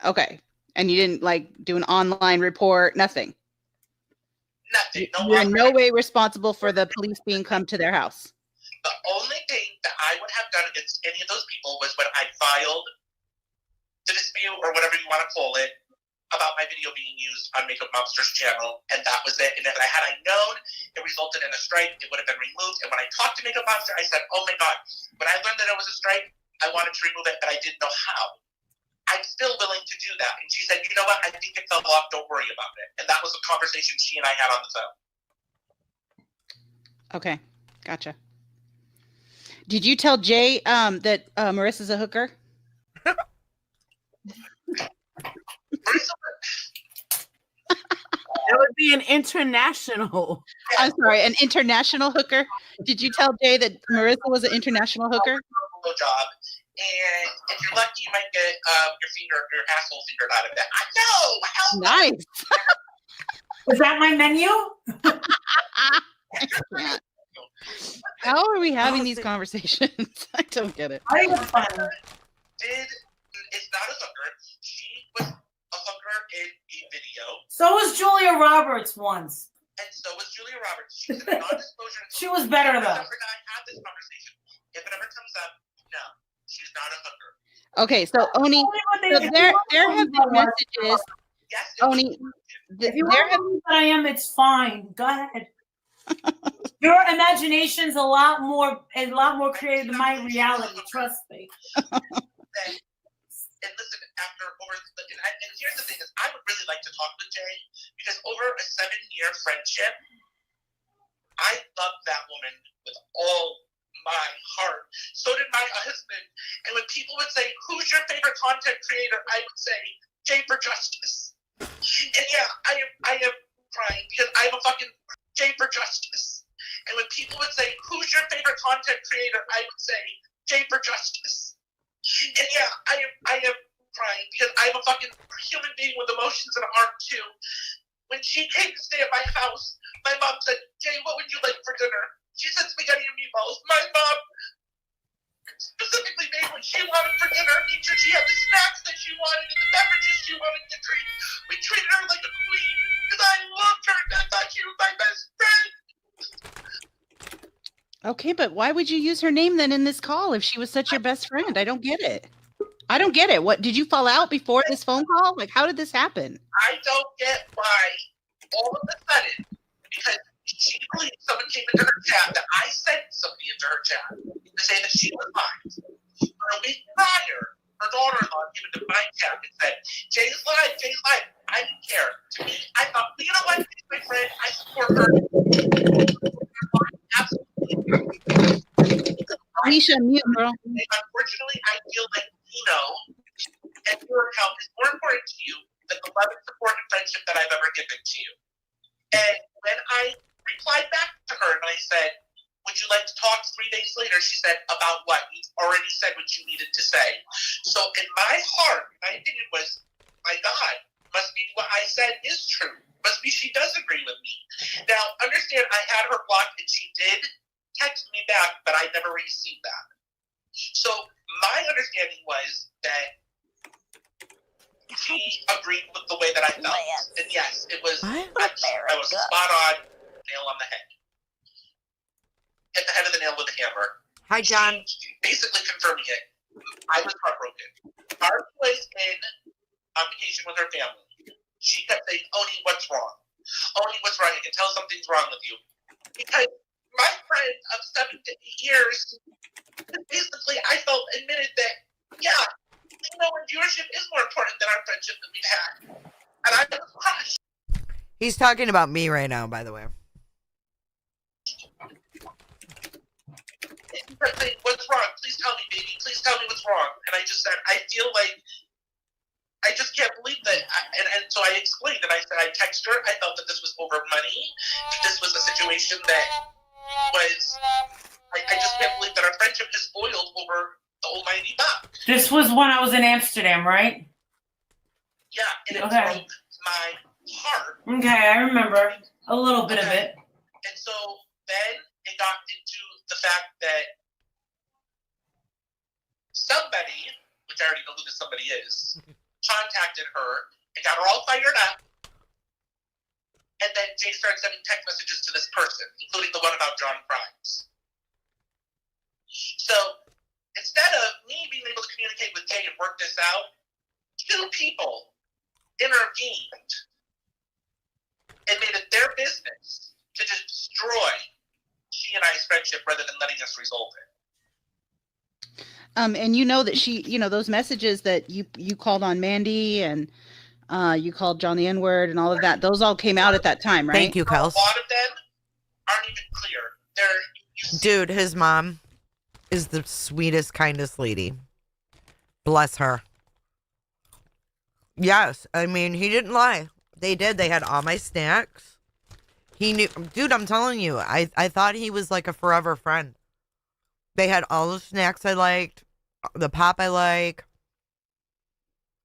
Okay, and you didn't like do an online report, nothing. Nothing. You're in no way responsible for the police being come to their house. The only thing that I would have done against any of those people was when I filed the dispute or whatever you want to call it about my video being used on Makeup Monster's channel, and that was it. And if I known it resulted in a strike, it would have been removed. And when I talked to Makeup Monster, I said, "Oh my God!" When I learned that it was a strike, I wanted to remove it, but I didn't know how. I'm still willing to do that. And she said, "You know what? I think it fell off. Don't worry about it." And that was a conversation she and I had on the phone. Okay, gotcha. Did you tell Jay that Marissa's a hooker? That would be an international. I'm sorry, an international hooker. Did you tell Jay that Marissa was an international hooker? Job, and if you're lucky, you might get your asshole fingered out of it. Nice. Is that my menu? How are we having these conversations? I don't get it. It's not a hooker. She was a hooker in a video. So was Julia Roberts once. And so was Julia Roberts. She's a non-disclosure. She was better though. Her and I have this conversation. If it ever comes up, no, she's not a hooker. Okay, so Oney, so there have been messages. Oney, if you want to believe that I am, it's fine. Go ahead. Your imagination's a lot more creative than my reality. Trust me. And listen, and here's the thing: is I would really like to talk with Jay because over a 7-year friendship, I love that woman with all my heart. So did my husband. And when people would say, "Who's your favorite content creator?" I would say, "Jay for Justice." And yeah, I am crying because I'm a fucking Jay for Justice. And when people would say, "Who's your favorite content creator?" I would say, "Jay for Justice." And yeah, I am crying because I'm a fucking human being with emotions and a heart too. When she came to stay at my house, my mom said, "Jay, what would you like for dinner?" She said spaghetti and meatballs. My mom specifically made what she wanted for dinner, made sure she had the snacks that she wanted and the beverages she wanted to drink. We treated her like a queen because I loved her and I thought she was my best friend. Okay, but why would you use her name then in this call if she was such your best friend? I don't get it. I don't get it. What, did you fall out before this phone call? Like, how did this happen? I don't get why all of a sudden, because she believes someone came into her chat that I sent somebody into her chat to say that she was mine. For a week prior, her daughter-in-law came into my chat and said, Jay's live, Jay's live. I didn't care. To me, I thought, you know what, she's my friend. I support her. Absolutely. Alicia, mute, girl. Unfortunately, I feel like and your account is more important to you than the love and support and friendship that I've ever given to you. And when I replied back to her and I said, would you like to talk 3 days later? She said, about what? You already said what you needed to say. So in my heart, my opinion was, my God, must be what I said is true. Must be she does agree with me. Now, understand, I had her blocked and she did text me back, but I never received that. So my understanding was that she agreed with the way that I felt. And yes, it was, I was spot on, nail on the head. Hit the head of the nail with a hammer. Hi, John. She basically confirming it. I was heartbroken. Our was in on vacation with her family. She kept saying, Oney, what's wrong? Oney, what's wrong? I can tell something's wrong with you. Because my friend of 7 to 8 years, basically, I felt admitted that, yeah, and viewership is more important than our friendship that we've had. And I was crushed. He's talking about me right now, by the way. Saying, what's wrong? Please tell me, baby. Please tell me what's wrong. And I just said, I feel like I just can't believe that. And so I explained, and I said, I texted her. I felt that this was over money. This was a situation that was, I just can't believe that our friendship has boiled over the almighty buck. This was when I was in Amsterdam, right? Yeah, and it broke my heart. Okay, I remember a little bit of it. And so then it got into the fact that somebody, which I already know who this somebody is, contacted her and got her all fired up. And then Jay started sending text messages to this person, including the one about John Crimes. So instead of me being able to communicate with Jay and work this out, 2 people intervened and made it their business to just destroy she and I's friendship rather than letting us resolve it. And you know that she, those messages that you called on Mandy and you called John the N-word and all of that, those all came out at that time, right? Thank you, Kels. A lot of them aren't even clear. Dude, his mom is the sweetest, kindest lady. Bless her. Yes, I mean, he didn't lie. They did. They had all my snacks. He knew, dude, I'm telling you, I thought he was like a forever friend. They had all the snacks I liked, the pop I like.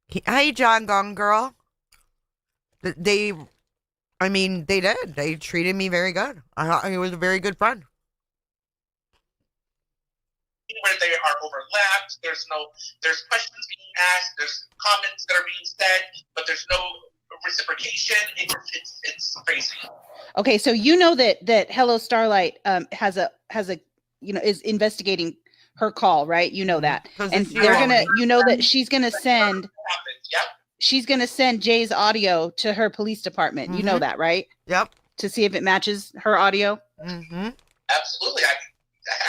Hey, John Gong Girl. They did. They treated me very good. I thought he was a very good friend. Where they are overlapped, there's questions being asked, there's comments that are being said, but there's no reciprocation. It's crazy. Okay, so you know that Hello Starlight has a is investigating her call, right? You know that, and they're gonna, that she's gonna send. She's gonna send Jay's audio to her police department. You know that, right? Yep. To see if it matches her audio. Mm-hmm. Absolutely, I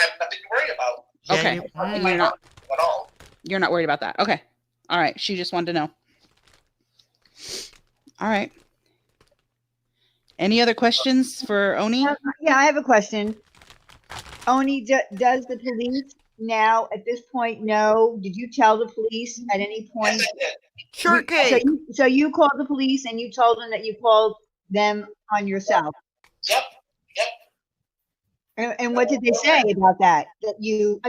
have nothing to worry about. Okay, and you're not worried about that. Okay, all right. She just wanted to know. All right. Any other questions for Oney? Yeah, I have a question. Oney, does the police now at this point know? Did you tell the police at any point? Yes, I did. Sure, Kate. So you called the police and you told them that you called them on yourself. Yep. And what did they say about that? That you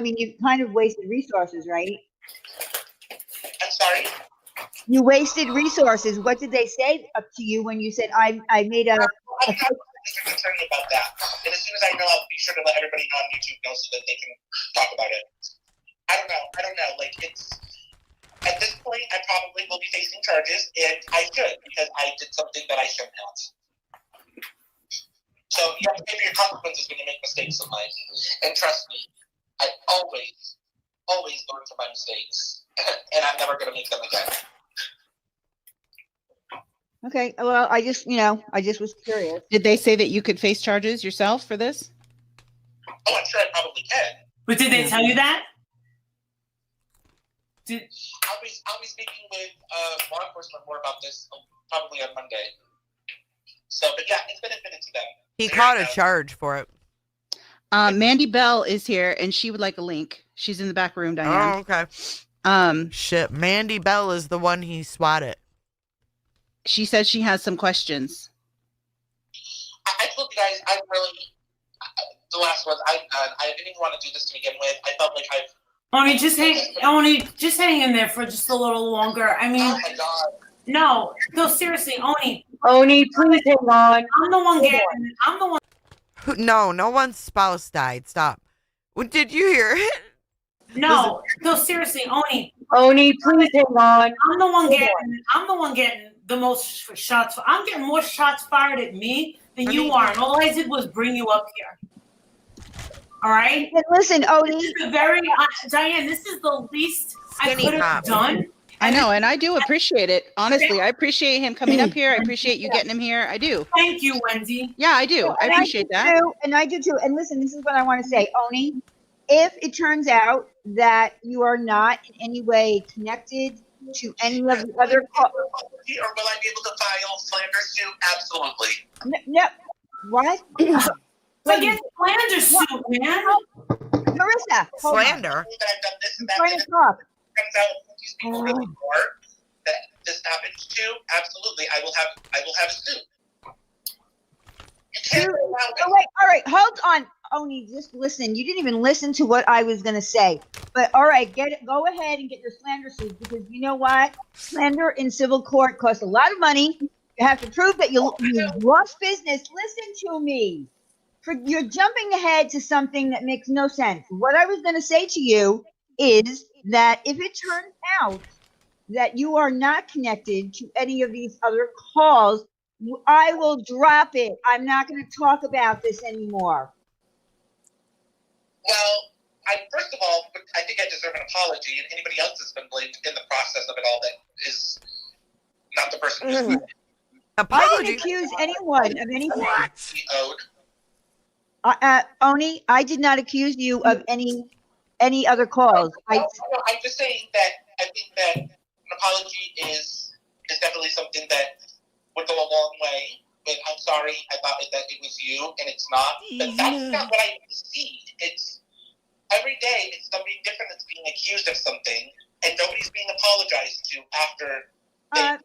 kind of wasted resources, right? I'm sorry? You wasted resources. What did they say up to you when you said, I made a... I'm concerned about that. And as soon as I know, I'll be sure to let everybody know on YouTube know so that they can talk about it. I don't know. Like, it's... At this point, I probably will be facing charges, and I should, because I did something that I shouldn't have. So you have to pay for your consequences when you make mistakes in life. And trust me, I always learn from my mistakes. And I'm never going to make them again. Okay, well, I just was curious. Did they say that you could face charges yourself for this? Oh, I'm sure I probably can. But did they tell you that? I'll be speaking with law enforcement more about this probably on Monday. So, but yeah, it's been admitted to them. He caught a charge for it. Mandy Bell is here, and she would like a link. She's in the back room, Diane. Oh, okay. Shit, Mandy Bell is the one he swatted. She says she has some questions. I told you guys, I really, the last one, I didn't even want to do this to begin with. I felt like Oney, just hang in there for just a little longer. I mean, oh my God. No, seriously, Oney, please hang on. I'm the one. No one's spouse died. Stop. Did you hear it? No, seriously, Oney, please hang on. I'm the one getting the most shots. I'm getting more shots fired at me than you are, and all I did was bring you up here. All right. And listen, Oney. Diane, this is the least I could have done. I know, and I do appreciate it. Honestly, I appreciate him coming up here. I appreciate you getting him here. I do. Thank you, Wendy. Yeah, I do. I appreciate that. And I do too. And listen, this is what I want to say, Oney. If it turns out that you are not in any way connected to any of the other Or will I be able to file slander suit? Absolutely. No. What? Forget slander suit, man. Marissa. Slander. I'm trying to talk. Turns out these people really are that this happens to. Absolutely, I will have a suit. You can't. All right. Hold on, Oney. Just listen. You didn't even listen to what I was gonna say. But all right, go ahead and get your slander suit, because you know what? Slander in civil court costs a lot of money. You have to prove that you lost business. Listen to me. You're jumping ahead to something that makes no sense. What I was going to say to you is that if it turns out that you are not connected to any of these other calls, I will drop it. I'm not going to talk about this anymore. Well, first of all, I think I deserve an apology, and anybody else that's been blamed in the process of it all that is not the person who's I didn't accuse anyone of anything. owed. Oney, I did not accuse you of any other calls. I'm just saying that I think that an apology is definitely something that would go a long way. But I'm sorry, I thought that it was you, and it's not. But that's not what I see. It's every day it's somebody different that's being accused of something, and nobody's being apologized to after.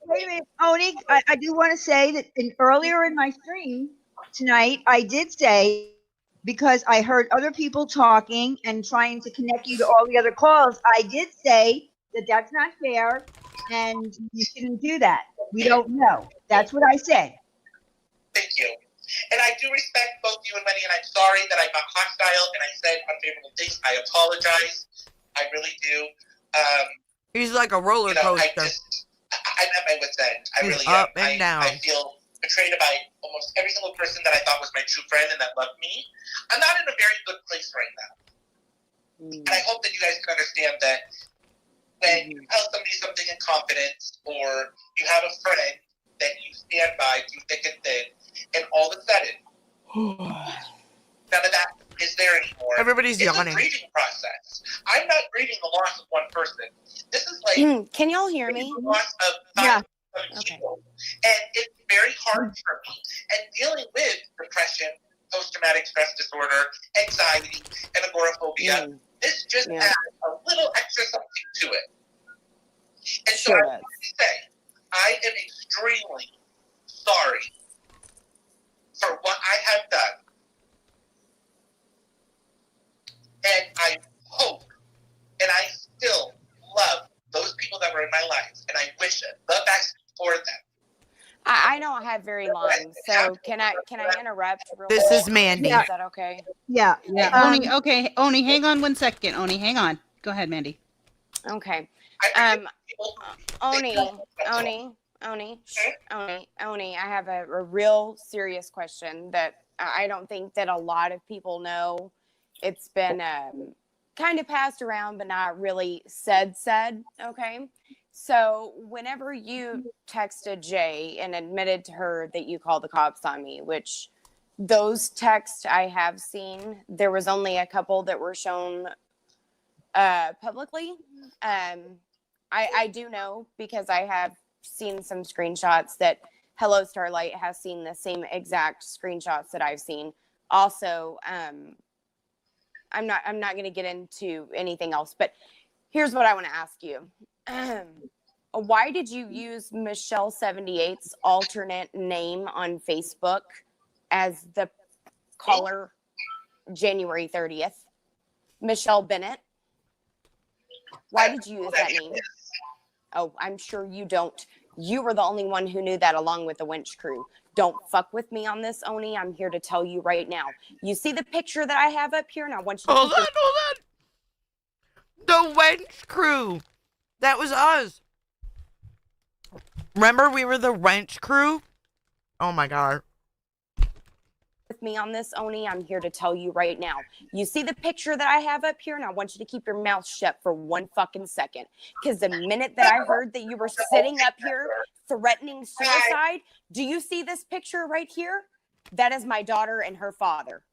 Wait a minute, Oney, I do want to say that earlier in my stream tonight, I did say, because I heard other people talking and trying to connect you to all the other calls, I did say that that's not fair and you shouldn't do that. We don't know. That's what I said. Thank you. And I do respect both you and Lenny, and I'm sorry that I got hostile and I said unfavorable things. I apologize. I really do. He's like a roller coaster. I'm at my wit's end. I really up am. and down. I feel betrayed by almost every single person that I thought was my true friend and that loved me. I'm not in a very good place right now. And I hope that you guys can understand that when you tell somebody something in confidence, or you have a friend that you stand by through thick and thin, and all of a sudden, none of that is there anymore. Everybody's yawning. It's a grieving process. I'm not grieving the loss of one person. This is like can y'all hear me? The loss of five people. And it's very hard for me. And dealing with depression, post-traumatic stress disorder, anxiety, and agoraphobia, this just adds a little extra something to it. And so I want to say, I am extremely sorry for what I have done. And I hope, and I still love those people that were in my life, and I wish the best for them. I don't have very long, so can I interrupt real This quick? is Mandy. Is that okay? Yeah. Oney, okay. Oney, hang on 1 second. Oney, hang on. Go ahead, Mandy. Okay. Oney, I have a real serious question that I don't think that a lot of people know. It's been kind of passed around, but not really said. Okay. So whenever you texted Jay and admitted to her that you called the cops on me, which those texts I have seen, there was only a couple that were shown publicly. I do know, because I have seen some screenshots, that Hello Starlight has seen the same exact screenshots that I've seen. Also, I'm not going to get into anything else, but here's what I want to ask you. Why did you use Michelle 78's alternate name on Facebook as the caller January 30th? Michelle Bennett. Why did you use that name? Oh, I'm sure you don't. You were the only one who knew that, along with the winch crew. Don't fuck with me on this, Oney. I'm here to tell you right now. You see the picture that I have up here, and I want you to hold on. The wench crew. That was us. Remember, we were the wench crew? Oh my God. With me on this, Oney. I'm here to tell you right now. You see the picture that I have up here, and I want you to keep your mouth shut for 1 fucking second. Because the minute that I heard that you were sitting up here threatening suicide, do you see this picture right here? That is my daughter and her father.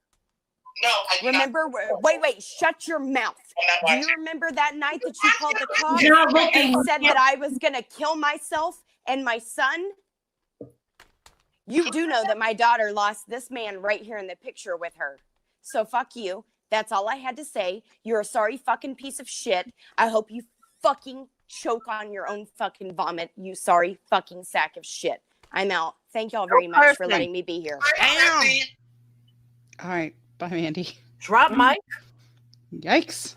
No, remember? Wait, shut your mouth. Do you remember that night that you called the cops and said that I was going to kill myself and my son? You do know that my daughter lost this man right here in the picture with her. So fuck you. That's all I had to say. You're a sorry fucking piece of shit. I hope you fucking choke on your own fucking vomit, you sorry fucking sack of shit. I'm out. Thank y'all very much for letting me be here. All right. Bye, Mandy. Drop mic. Yikes.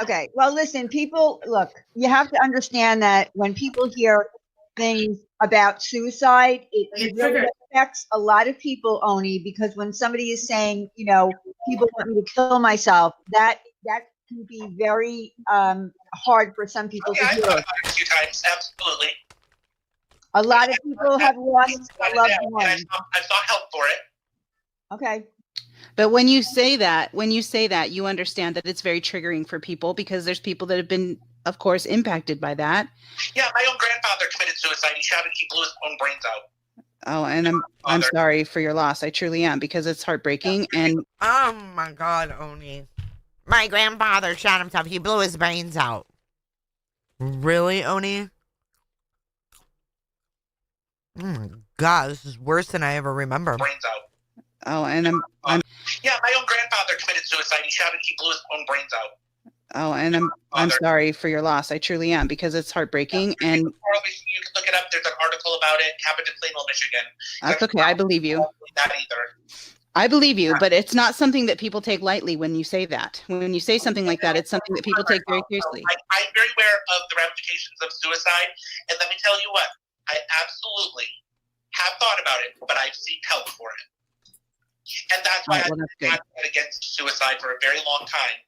Okay. Well, listen, people, look, you have to understand that when people hear things about suicide, it really affects a lot of people, Oney, because when somebody is saying, you know, people want me to kill myself, that can be very hard for some people to I've hear. thought about it a few times, absolutely. A lot of people have lost a loved one. I sought help for it. Okay. But when you say that, you understand that it's very triggering for people because there's people that have been, of course, impacted by that. Yeah, my own grandfather committed suicide. He shouted he blew his own brains out. Oh, and I'm sorry for your loss. I truly am, because it's heartbreaking. And oh my God, Oney. My grandfather shot himself. He blew his brains out. Really, Oney? Oh my God, this is worse than I ever remember. Brains out. Oh, and yeah, my own grandfather committed suicide. He shouted he blew his own brains out. Oh, and I'm sorry for your loss. I truly am, because it's heartbreaking. And you can look it up. There's an article about it. Happened in Plainville, Michigan. That's okay. I believe you. Not either. I believe you, but it's not something that people take lightly when you say that. When you say something like that, it's something that people take very seriously. I'm very aware of the ramifications of suicide, and let me tell you what, I absolutely have thought about it, but I've sought help for it. And that's why I've been against suicide for a very long time.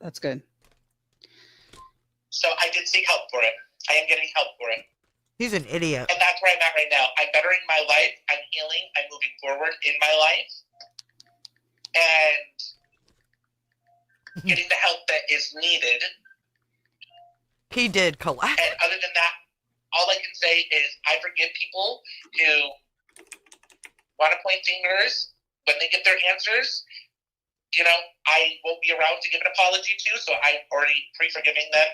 That's good. So I did seek help for it. I am getting help for it. He's an idiot. And that's where I'm at right now. I'm bettering my life. I'm healing. I'm moving forward in my life. And getting the help that is needed. He did collapse. And other than that, all I can say is I forgive people who want to point fingers when they get their answers. You know, I won't be around to give an apology to, so I'm already pre-forgiving them.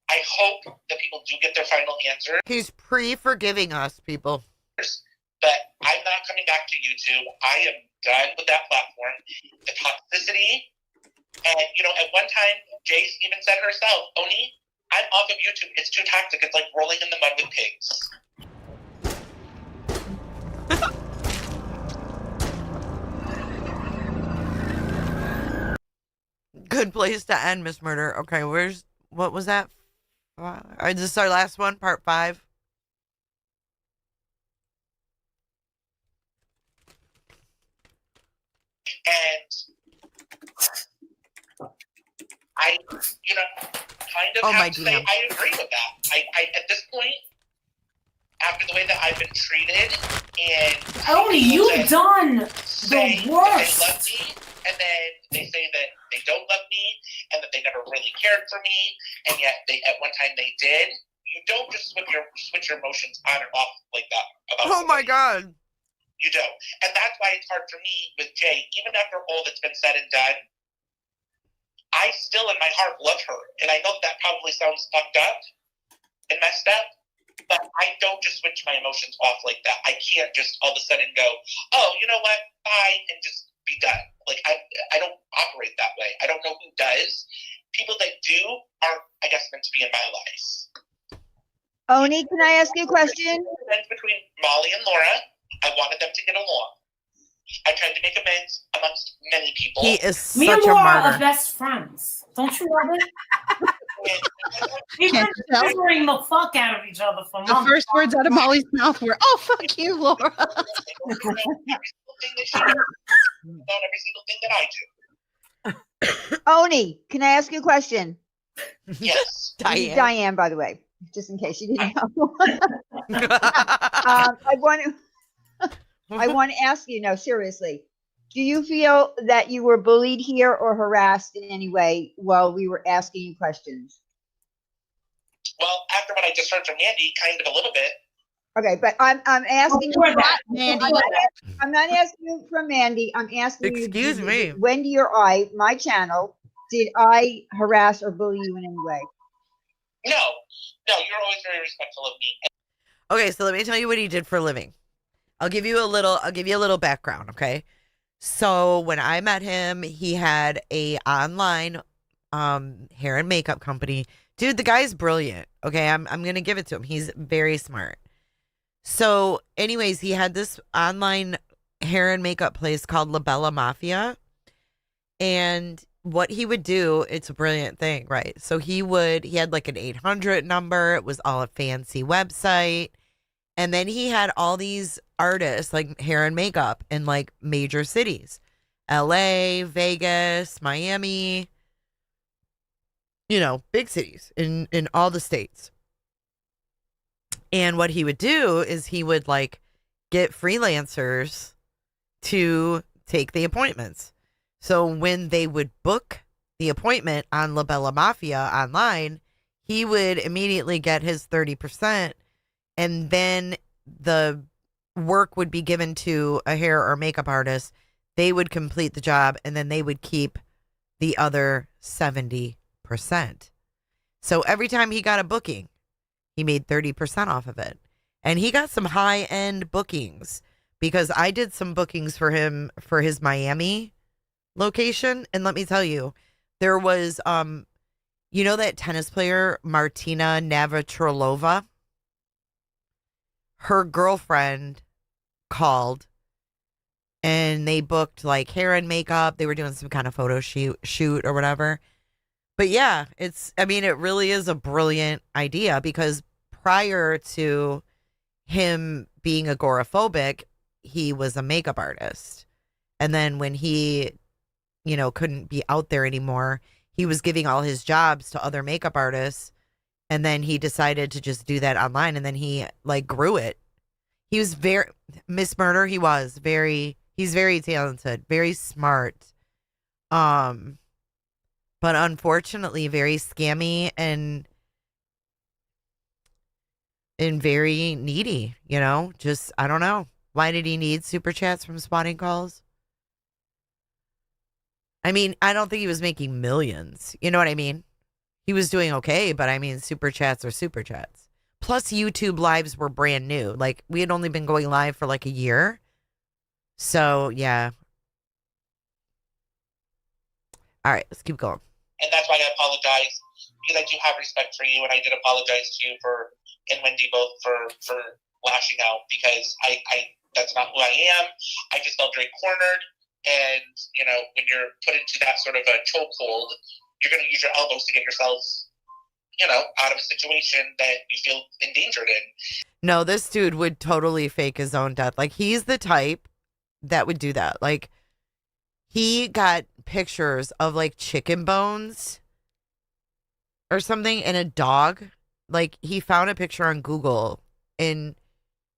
I hope that people do get their final answer. He's pre-forgiving us, people. But I'm not coming back to YouTube. I am done with that platform. The toxicity. And, you know, at one time, Jace even said herself, Oney, I'm off of YouTube. It's too toxic. It's like rolling in the mud with pigs. Good place to end, Miss Murder. Okay, what was that? Is this our last one? Part 5? And I, you know, kind of have to say I agree with that. I at this point, after the way that I've been treated, and Oney, you've done the worst. They love me, and then they say that they don't love me, and that they never really cared for me, and yet they at one time they did. You don't just switch your emotions on and off like that. Oh my God. You don't. And that's why it's hard for me with Jay, even after all that's been said and done, I still in my heart love her. And I know that probably sounds fucked up and messed up, but I don't just switch my emotions off like that. I can't just all of a sudden go, oh, you know what, bye, and just be done. Like, I don't operate that way. I don't know who does. People that do are, I guess, meant to be in my lives. Oney, can I ask you a question? Between Molly and Laura, I wanted them to get along. I tried to make amends amongst many people. He is Me such and a Laura martyr. are best friends. Don't you love it? We've been scissering the fuck out of each other for The months. first words out of Molly's mouth were, "Oh, fuck you, Laura." Not every single thing that I do. Oni, can I ask you a question? Yes. Diane, by the way, just in case you didn't know. I want to ask you, no, seriously. Do you feel that you were bullied here or harassed in any way while we were asking you questions? Well, after what I just heard from Mandy, kind of a little bit. Okay, but I'm asking you that, Mandy. I'm not asking you from Mandy. I'm asking you. Excuse me. Wendy or I, my channel, did I harass or bully you in any way? No, you're always very respectful of me. Okay, so let me tell you what he did for a living. I'll give you a little background, okay? So when I met him, he had a online hair and makeup company. Dude, the guy's brilliant. Okay, I'm gonna give it to him. He's very smart. So, anyways, he had this online hair and makeup place called La Bella Mafia. And what he would do, it's a brilliant thing, right? So he had like an 800 number. It was all a fancy website. And then he had all these artists like hair and makeup in like major cities, LA, Vegas, Miami, big cities in all the states. And what he would do is he would like get freelancers to take the appointments. So when they would book the appointment on La Bella Mafia online, he would immediately get his 30%. And then the work would be given to a hair or makeup artist. They would complete the job and then they would keep the other 70%. So every time he got a booking, he made 30% off of it. And he got some high-end bookings because I did some bookings for him for his Miami location. And let me tell you, there was, that tennis player, Martina Navratilova? Her girlfriend called and they booked like hair and makeup. They were doing some kind of photo shoot or whatever. But yeah, it really is a brilliant idea because prior to him being agoraphobic, he was a makeup artist. And then when he, couldn't be out there anymore, he was giving all his jobs to other makeup artists. And then he decided to just do that online. And then he like grew it. He was Miss Murder. He's very talented, very smart. But unfortunately very scammy and very needy, just, I don't know. Why did he need super chats from Swatting calls? I don't think he was making millions. You know what I mean? He was doing okay, but super chats are super chats. Plus YouTube lives were brand new. Like we had only been going live for like a year. So yeah. All right, let's keep going. And that's why I apologize because I do have respect for you, and I did apologize to you and Wendy both for lashing out because I that's not who I am. I just felt very cornered, and when you're put into that sort of a chokehold, you're going to use your elbows to get yourselves, out of a situation that you feel endangered in. No, this dude would totally fake his own death. Like he's the type that would do that. Like he got pictures of like chicken bones or something and a dog. Like he found a picture on Google and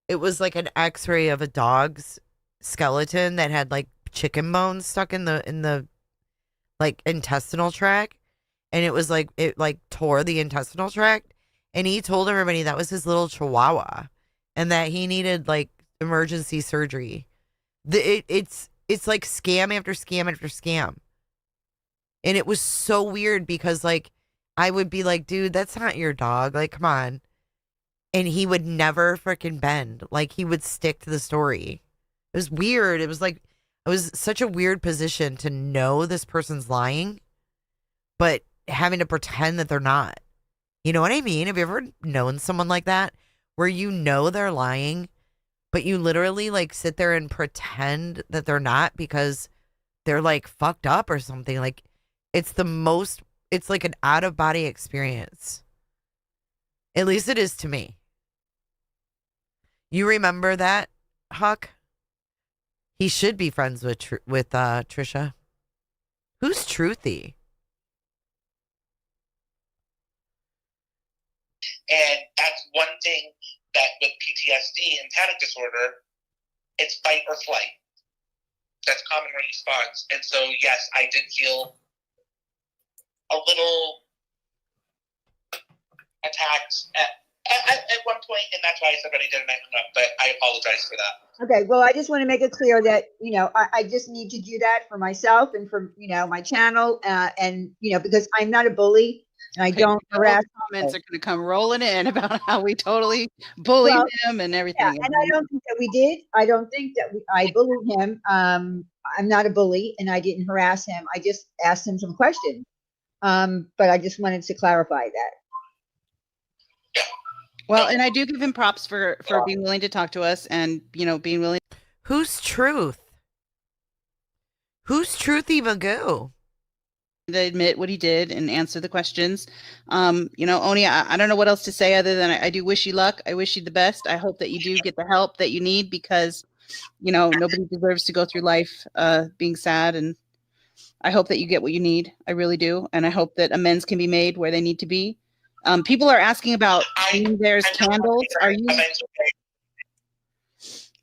it was like an x-ray of a dog's skeleton that had like chicken bones stuck in the like intestinal tract. And it was like, it like tore the intestinal tract. And he told everybody that was his little chihuahua and that he needed like emergency surgery. It's like scam after scam after scam. And it was so weird because like, I would be like, dude, that's not your dog. Like, come on. And he would never freaking bend. Like he would stick to the story. It was weird. It was like, It was such a weird position to know this person's lying, but having to pretend that they're not. You know what I mean? Have you ever known someone like that where you know they're lying, but you literally like sit there and pretend that they're not because they're like fucked up or something? Like it's like an out of body experience. At least it is to me. You remember that, Huck? He should be friends with Trisha. Who's Truthy? And that's one thing that with PTSD and panic disorder, it's fight or flight. That's common response. And so, yes, I did feel a little attacked at one point, and that's why I said that I didn't hang up, but I apologize for that. Okay, well, I just want to make it clear that, I just need to do that for myself and for, my channel, and, because I'm not a bully, and I don't harass. Comments are going to come rolling in about how we totally bullied him and everything. Yeah, and I don't think that we did. I don't think that I bullied him. I'm not a bully, and I didn't harass him. I just asked him some questions. But I just wanted to clarify that. Well, and I do give him props for being willing to talk to us and, being willing. Who's Truth? Who's Truthy Magoo? To admit what he did and answer the questions. Oney, I don't know what else to say other than I do wish you luck. I wish you the best. I hope that you do get the help that you need because, nobody deserves to go through life being sad. And I hope that you get what you need. I really do. And I hope that amends can be made where they need to be. People are asking about there's candles.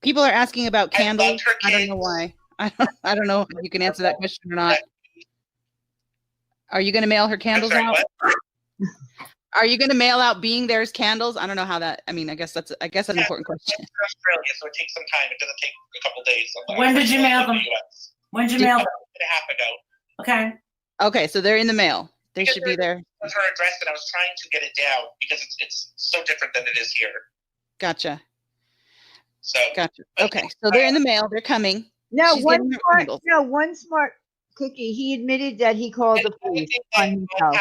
People are asking about candles. I don't know why. I don't know if you can answer that question or not. Are you going to mail her candles out? Are you going to mail out Being There's candles? I don't know how that. I guess that's an important question. It's Australia, so it takes some time. It doesn't take a couple days. When did you mail them? When did you mail them? A half ago. Okay. Okay, so they're in the mail. They should be there. Was her address, and I was trying to get it down because it's so different than it is here. Gotcha. So. Gotcha. Okay, so they're in the mail. They're coming. No, one smart cookie. He admitted that he called the police on himself.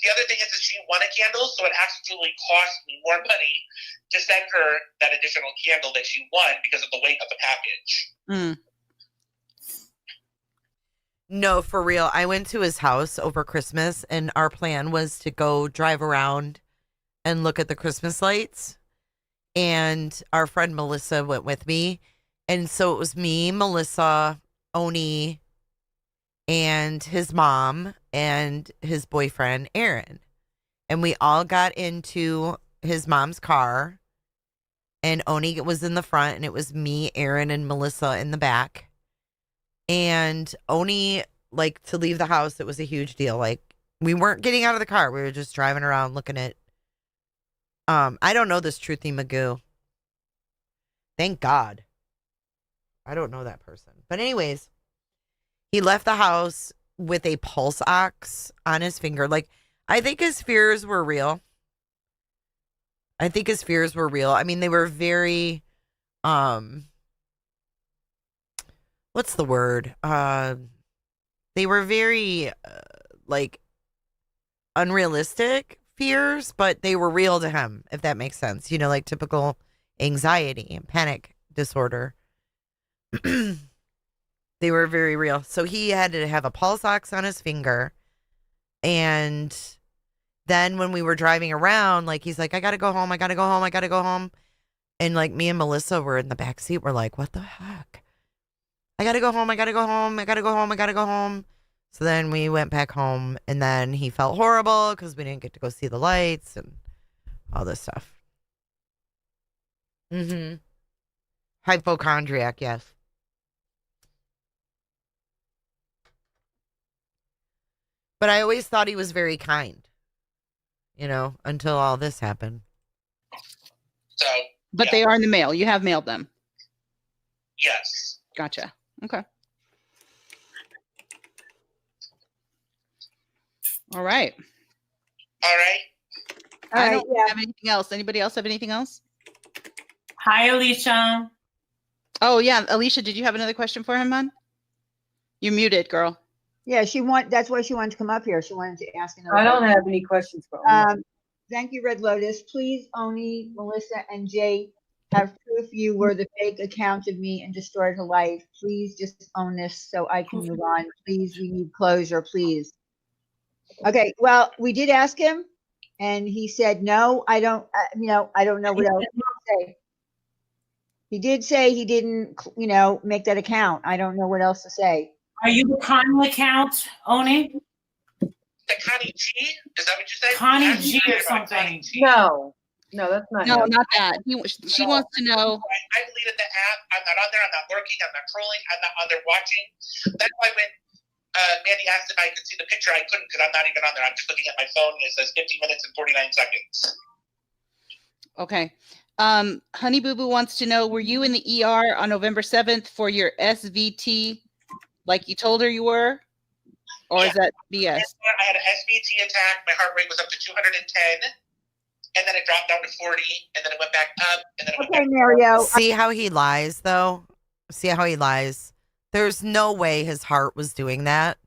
The other thing is that she won a candle, so it actually cost me more money to send her that additional candle that she won because of the weight of the package. No, for real. I went to his house over Christmas, and our plan was to go drive around and look at the Christmas lights. And our friend Melissa went with me. And so it was me, Melissa, Oney, and his mom, and his boyfriend, Aaron. And we all got into his mom's car. And Oney was in the front, and it was me, Aaron, and Melissa in the back. And Oney, like, to leave the house, it was a huge deal. Like, we weren't getting out of the car. We were just driving around looking at, I don't know this Truthy Magoo. Thank God. I don't know that person. But anyways, he left the house with a pulse ox on his finger. Like, I think his fears were real. I mean, they were very, what's the word? They were very, like, unrealistic fears, but they were real to him, if that makes sense. Like typical anxiety and panic disorder. They were very real. So he had to have a pulse ox on his finger. And then when we were driving around, like, he's like, I got to go home. And like me and Melissa were in the back seat. We're like, what the heck? I got to go home. So then we went back home, and then he felt horrible because we didn't get to go see the lights and all this stuff. Hypochondriac, yes. But I always thought he was very kind, until all this happened. So, but they are in the mail. You have mailed them. Yes. Gotcha. Okay. All right. I don't have anything else. Anybody else have anything else? Hi, Alicia. Oh yeah, Alicia, did you have another question for him, hon? You're muted, girl. Yeah, that's why she wanted to come up here. She wanted to ask another I don't question. have any questions for Oney. Thank you, Red Lotus. Please, Oney, Melissa, and Jay have proof you were the fake account of me and destroyed her life. Please just own this so I can move on. Please, we need closure, please. Okay, well, we did ask him, and he said no. I don't know what else to say. He did say he didn't, make that account. I don't know what else to say. Are you the Connie account, Oney? The Connie G? Is that what you said? Connie G or something. No, that's not No, him. not that. She wants to know. I deleted the app. I'm not on there. I'm not lurking. I'm not trolling. I'm not on there watching. That's why when Mandy asked if I could see the picture, I couldn't because I'm not even on there. I'm just looking at my phone and it says 50 minutes and 49 seconds. Okay. Honey Boo Boo wants to know, were you in the ER on November 7th for your SVT like you told her you were? Or is that BS? I had an SVT attack. My heart rate was up to 210. And then it dropped down to 40. And then it went back up. And then it went back Mario. See how he lies, though? See how he lies? There's no way his heart was doing that.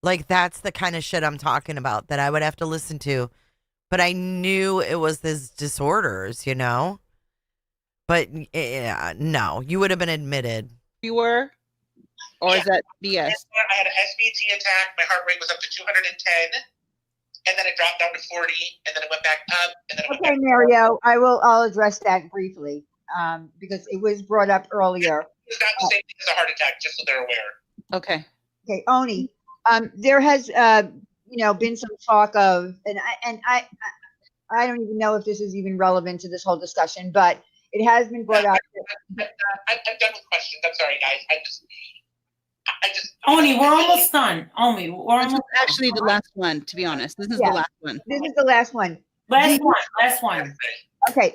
Like, that's the kind of shit I'm talking about that I would have to listen to. But I knew it was his disorders, But, no, you would have been admitted. You were? Or is that BS? I had an SVT attack. My heart rate was up to 210. And then it dropped down to 40. And then it went back up. And then it went back Mario, I'll address that briefly because it was brought up earlier. It's not the same thing as a heart attack, just so they're aware. Okay. Okay, Oney, there has been some talk of, and I don't even know if this is even relevant to this whole discussion, but it has been brought up. I'm done with questions. I'm sorry, guys. I just. Oney, we're almost done. Oney, we're almost actually the last one, to be honest. This is the last one. This is the last one. Last one. Okay,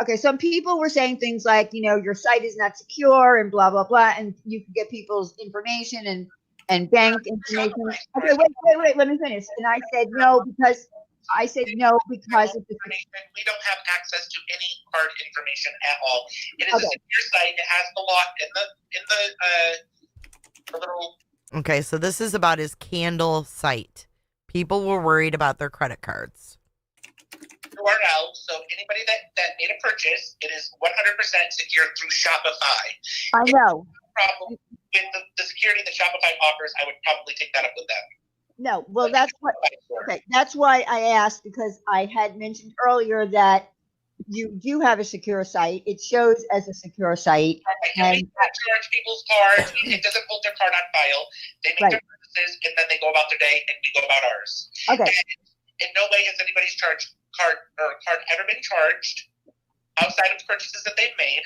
okay, some people were saying things like, your site is not secure and blah, blah, blah, and you can get people's information and bank information. Okay, wait, let me finish. And I said no because of the we don't have access to any card information at all. It is a secure site. It has the lock in the little. Okay, so this is about his candle site. People were worried about their credit cards. URL. So anybody that made a purchase, it is 100% secure through Shopify. I know. Problem with the security that Shopify offers, I would probably take that up with them. No, well, that's why I asked, because I had mentioned earlier that you do have a secure site. It shows as a secure site. And we charge people's cards. It doesn't hold their card on file. They make their purchases and then they go about their day and we go about ours. Okay. And in no way has anybody's card ever been charged outside of purchases that they've made.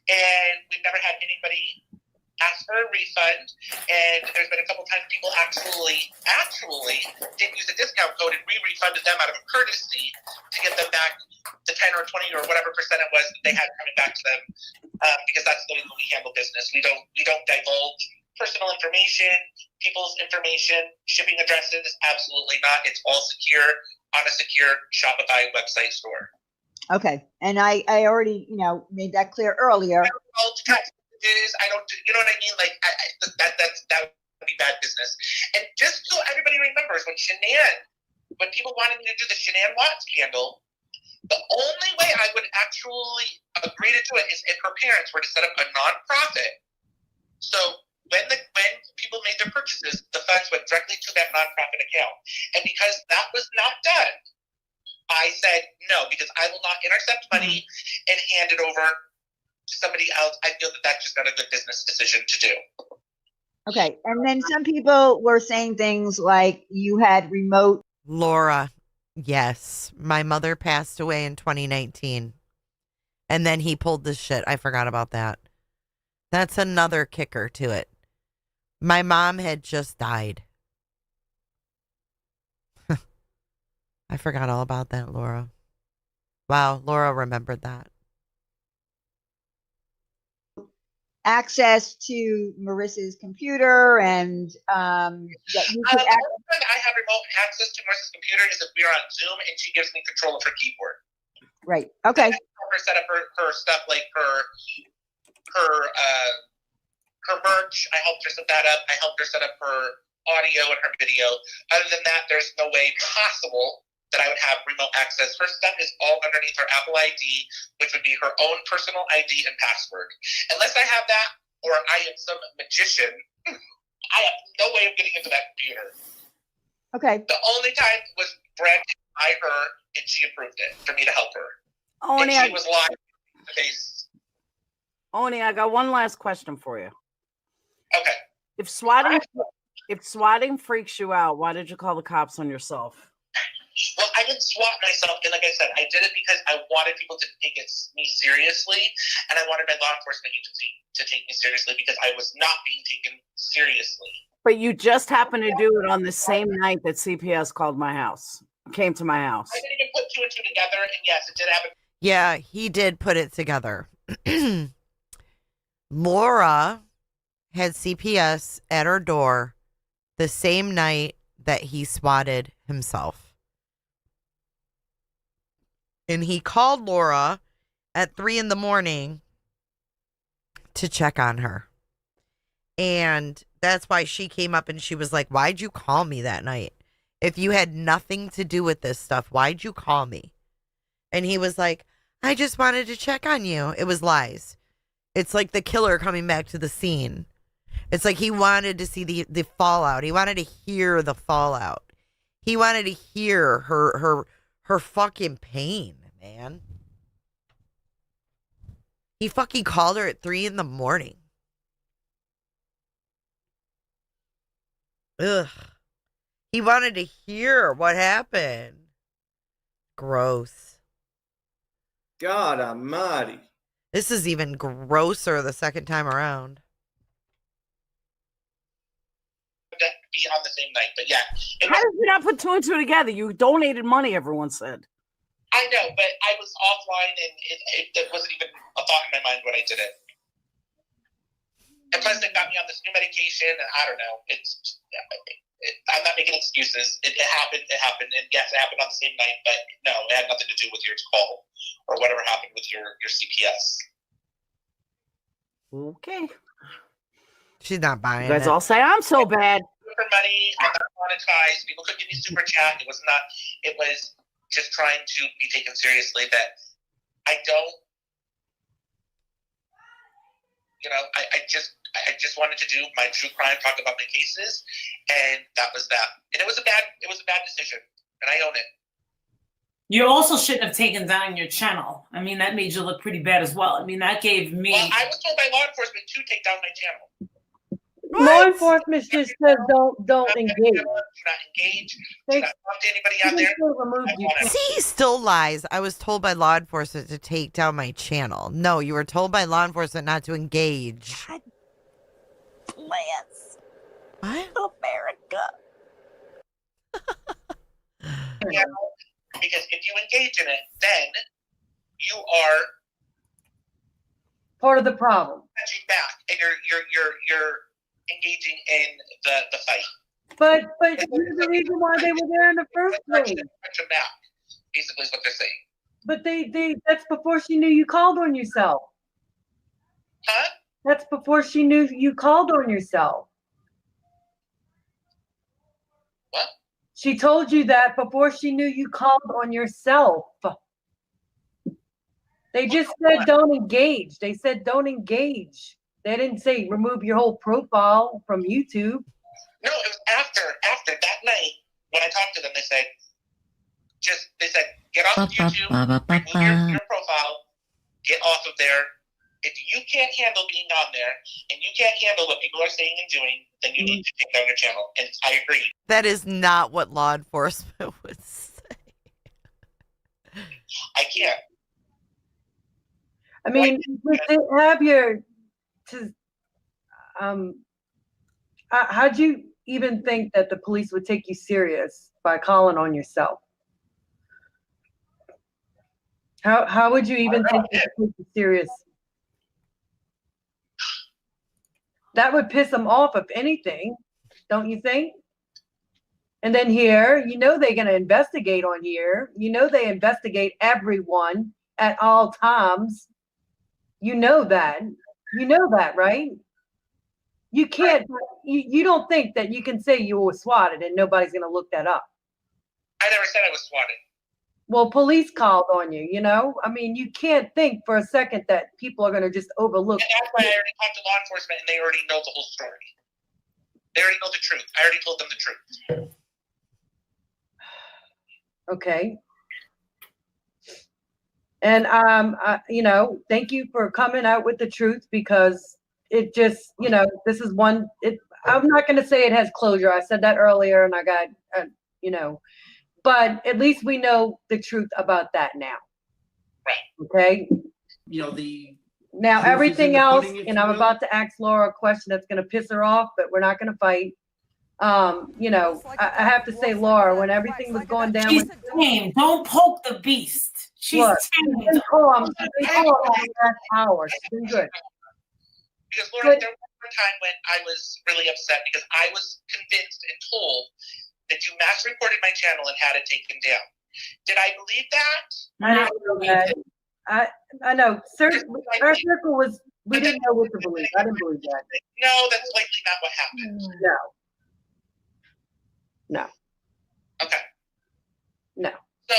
And we've never had anybody ask for a refund, and there's been a couple times people actually didn't use a discount code, and we refunded them out of a courtesy to get them back the 10 or 20 or whatever percent it was that they had coming back to them, because that's the way we handle business. We don't divulge personal information, people's information, shipping addresses. Absolutely not. It's all secure on a secure Shopify website store. Okay, and I already made that clear earlier. I don't, you know what I mean? Like that would be bad business. And just so everybody remembers, when people wanted me to do the Shanann Watts scandal, the only way I would actually agree to do it is if her parents were to set up a nonprofit. So when people made their purchases, the funds went directly to that nonprofit account. And because that was not done, I said no, because I will not intercept money and hand it over to somebody else. I feel that that's just not a good business decision to do. Okay, and then some people were saying things like you had remote. Laura, yes, my mother passed away in 2019, and then he pulled this shit. I forgot about that. That's another kicker to it. My mom had just died. I forgot all about that, Laura. Wow, Laura remembered that. Access to Marissa's computer and that you could the only time I have remote access to Marissa's computer is if we are on Zoom and she gives me control of her keyboard. Right. Okay. her set up her stuff, like her merch. I helped her set that up. I helped her set up her audio and her video. Other than that, there's no way possible that I would have remote access. Her stuff is all underneath her Apple ID, which would be her own personal ID and password. Unless I have that, or I am some magician, I have no way of getting into that computer. Okay. The only time was branded by her, and she approved it for me to help her. Oney, and she was live in the face. Oney, I got one last question for you. Okay. If swatting freaks you out, why did you call the cops on yourself? Well, I didn't swat myself, and like I said, I did it because I wanted people to take me seriously, and I wanted my law enforcement agency to take me seriously because I was not being taken seriously. But you just happened to do it on the same night that CPS called my house, came to my house. I didn't even put two and two together, and yes, it did happen. Yeah, he did put it together. Laura had CPS at her door the same night that he swatted himself. And he called Laura at 3 a.m. to check on her. And that's why she came up and she was like, why'd you call me that night? If you had nothing to do with this stuff, why'd you call me? And he was like, I just wanted to check on you. It was lies. It's like the killer coming back to the scene. It's like he wanted to see the fallout. He wanted to hear the fallout. He wanted to hear her fucking pain, man. He fucking called her at 3 a.m. Ugh. He wanted to hear what happened. Gross. God almighty. This is even grosser the second time around. Be on the same night, but yeah. How did you not put two and two together? You donated money, everyone said. I know, but I was offline, and it wasn't even a thought in my mind when I did it. And plus, they got me on this new medication, and I don't know. I'm not making excuses. It happened, and yes, it happened on the same night, but no, it had nothing to do with your call or whatever happened with your CPS. Okay. She's not buying You guys it. all say I'm so bad. For money, I'm not monetized. People could give me super chat. It was just trying to be taken seriously. That I don't, I just wanted to do my true crime, talk about my cases, and that was that. And it was a bad decision, and I own it. You also shouldn't have taken down your channel. I mean, that made you look pretty bad as well. I mean, that gave me. Well, I was told by law enforcement to take down my channel. Law enforcement just says don't engage. Do not engage. Do not talk to anybody out there. See, he still lies. I was told by law enforcement to take down my channel. No, you were told by law enforcement not to engage. Plants. What? America. Yeah, because if you engage in it, then you are Part of the problem. touching back, and you're engaging in the fight. But here's the reason why they were there in the first place. Touching back, basically, is what they're saying. But they that's before she knew you called on yourself. Huh? That's before she knew you called on yourself. What? She told you that before she knew you called on yourself. They just said don't engage. They said don't engage. They didn't say remove your whole profile from YouTube. No, it was after that night when I talked to them. They said get off of YouTube, remove your profile, get off of there. If you can't handle being on there and you can't handle what people are saying and doing, then you need to take down your channel. And I agree. That is not what law enforcement would say. I can't. I mean, they have your. How'd you even think that the police would take you serious by calling on yourself? How would you even think they would take you serious? That would piss them off, if anything, don't you think? And then here, they're going to investigate on here. They investigate everyone. at all times. You know that. You know that, right? You can't, you don't think that you can say you were swatted and nobody's going to look that up. I never said I was swatted. Well, police called on you, you know? I mean, you can't think for a second that people are going to just overlook. And that's why I already talked to law enforcement and they already know the whole story. They already know the truth. I already told them the truth. Okay. And, you know, thank you for coming out with the truth, because it just, you know, this is one, I'm not going to say it has closure. I said that earlier and I got, you know, but at least we know the truth about that now. Right. Okay. You know, Now proof is everything in the else, pudding, if and you I'm will. about to ask Laura a question that's going to piss her off, but we're not going to fight. You know, I have to say, Laura, when everything was going down, She's tame. Don't poke the beast. She's look, tame. she's been calm. She's been calm for the last hour. She's been good. Because Laura, there was a time when I was really upset because I was convinced and told that you mass reported my channel and had it taken down. Did I believe that? I didn't know that. I know. Our circle was, we didn't know what to believe. I didn't believe that. No, that's likely not what happened. No. No. Okay. No. So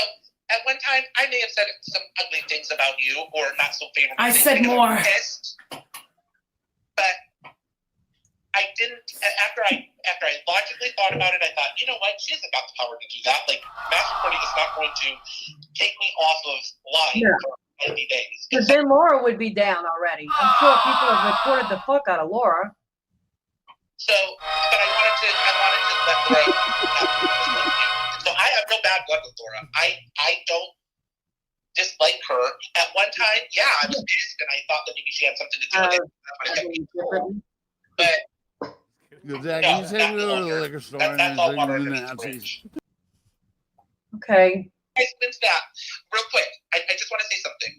at one time, I may have said some ugly things about you or not so favorable. I things said because more. I'm pissed. But I didn't. After I logically thought about it, I thought, you know what? She hasn't got the power to do that. Like, mass reporting is not going to take me off of line Yeah. for 90 days. Because then Laura would be down already. I'm sure people have reported the fuck out of Laura. So, but I wanted to let Laura. So I have no bad blood with Laura. I don't dislike her. At one time, yeah, I was pissed and I thought that maybe she had something to do with it. That's what I But Zach, you say we go to the liquor store and that's all there's water the under the Nazis. Okay. Since that, real quick, I just want to say something.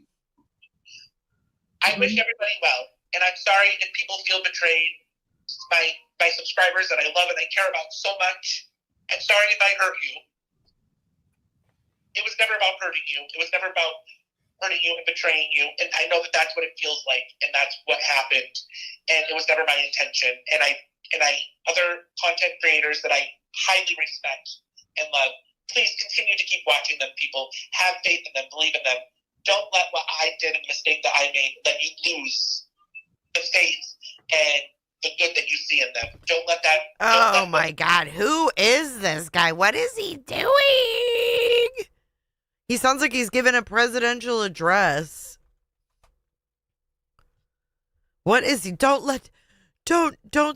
I wish everybody well, and I'm sorry if people feel betrayed. My subscribers that I love and I care about so much. I'm sorry if I hurt you. It was never about hurting you. It was never about hurting you and betraying you. And I know that that's what it feels like, and that's what happened. And it was never my intention. And I other content creators that I highly respect and love, please continue to keep watching them, people. Have faith in them, believe in them. Don't let what I did and the mistake that I made let you lose the faith and the good that you see in them. Don't let that. Oh my God, who is this guy? What is he doing? He sounds like he's giving a presidential address. What is he? Don't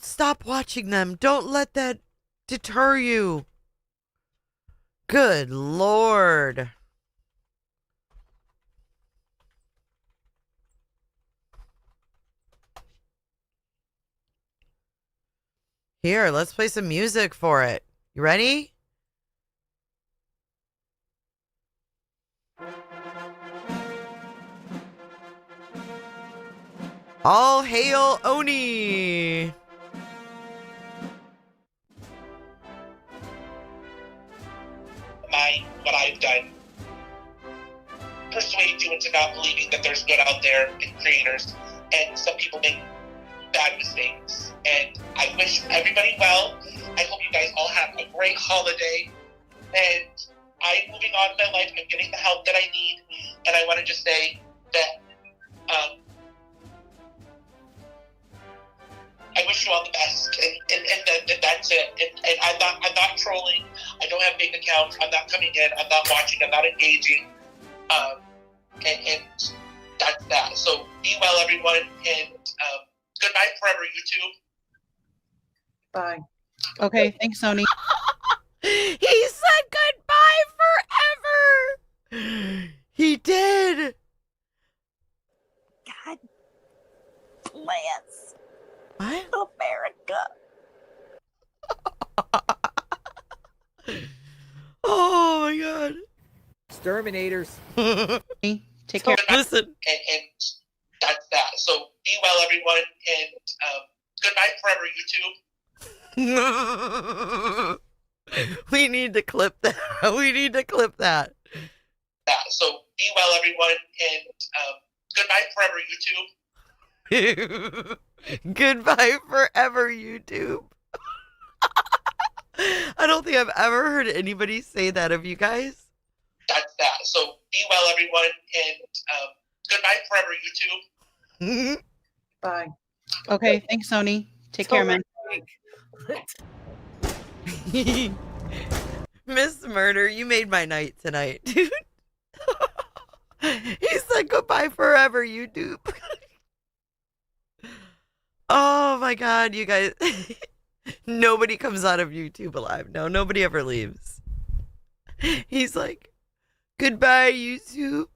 stop watching them. Don't let that deter you. Good Lord. Here, let's play some music for it. You ready? All hail Oney! What I've done persuade you into not believing that there's good out there in creators, and some people make bad mistakes. And I wish everybody well. I hope you guys all have a great holiday. And I'm moving on in my life. I'm getting the help that I need. And I want to just say that I wish you all the best. And that's it. And I'm not trolling. I don't have big accounts. I'm not coming in. I'm not watching. I'm not engaging. And that's that. So be well, everyone. And goodbye forever, YouTube. Bye. Okay, thanks, Oney. He said goodbye forever. He did. God bless what? America. Oh my God. Exterminators. Take care. Listen. And that's that. So be well, everyone. And goodbye forever, YouTube. We need to clip that. We need to clip that. that. So be well, everyone, and goodbye forever, YouTube. Goodbye forever, YouTube. I don't think I've ever heard anybody say that of you guys. That's that. So be well, everyone, and goodbye forever, YouTube. Bye. Okay, thanks, Oney. Take care, man. Miss Murder, you made my night tonight, dude. He said goodbye forever, YouTube. Oh my God, you guys. Nobody comes out of YouTube alive. No, nobody ever leaves. He's like, goodbye, YouTube.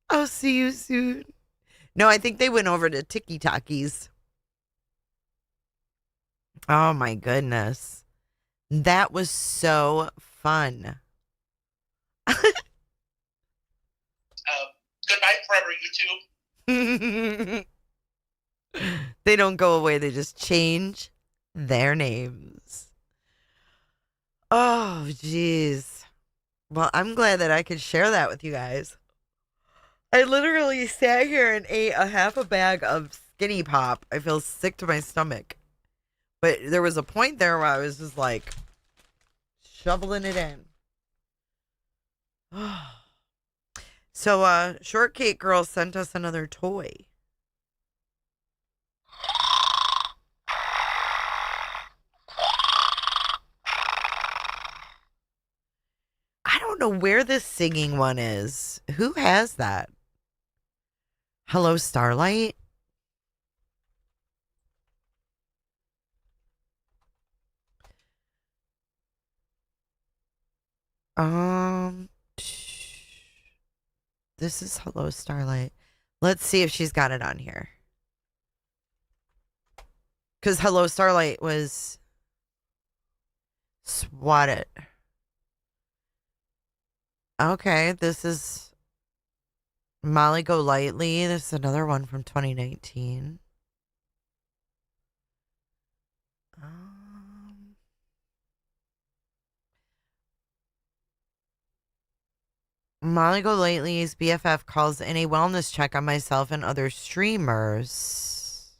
I'll see you soon. No, I think they went over to Tiki Talkies. Oh my goodness. That was so fun. Goodbye forever, YouTube. They don't go away. They just change their names. Oh, jeez. Well, I'm glad that I could share that with you guys. I literally sat here and ate a half a bag of Skinny Pop. I feel sick to my stomach. But there was a point there where I was just like shoveling it in. So, Shortcake Girl sent us another toy. I don't know where this singing one is. Who has that? Hello, Starlight? This is Hello, Starlight. Let's see if she's got it on here. Because Hello, Starlight was Swatted. Okay, this is Molly Go Lightly. This is another one from 2019. Molly Go Lately's BFF calls in a wellness check on myself and other streamers.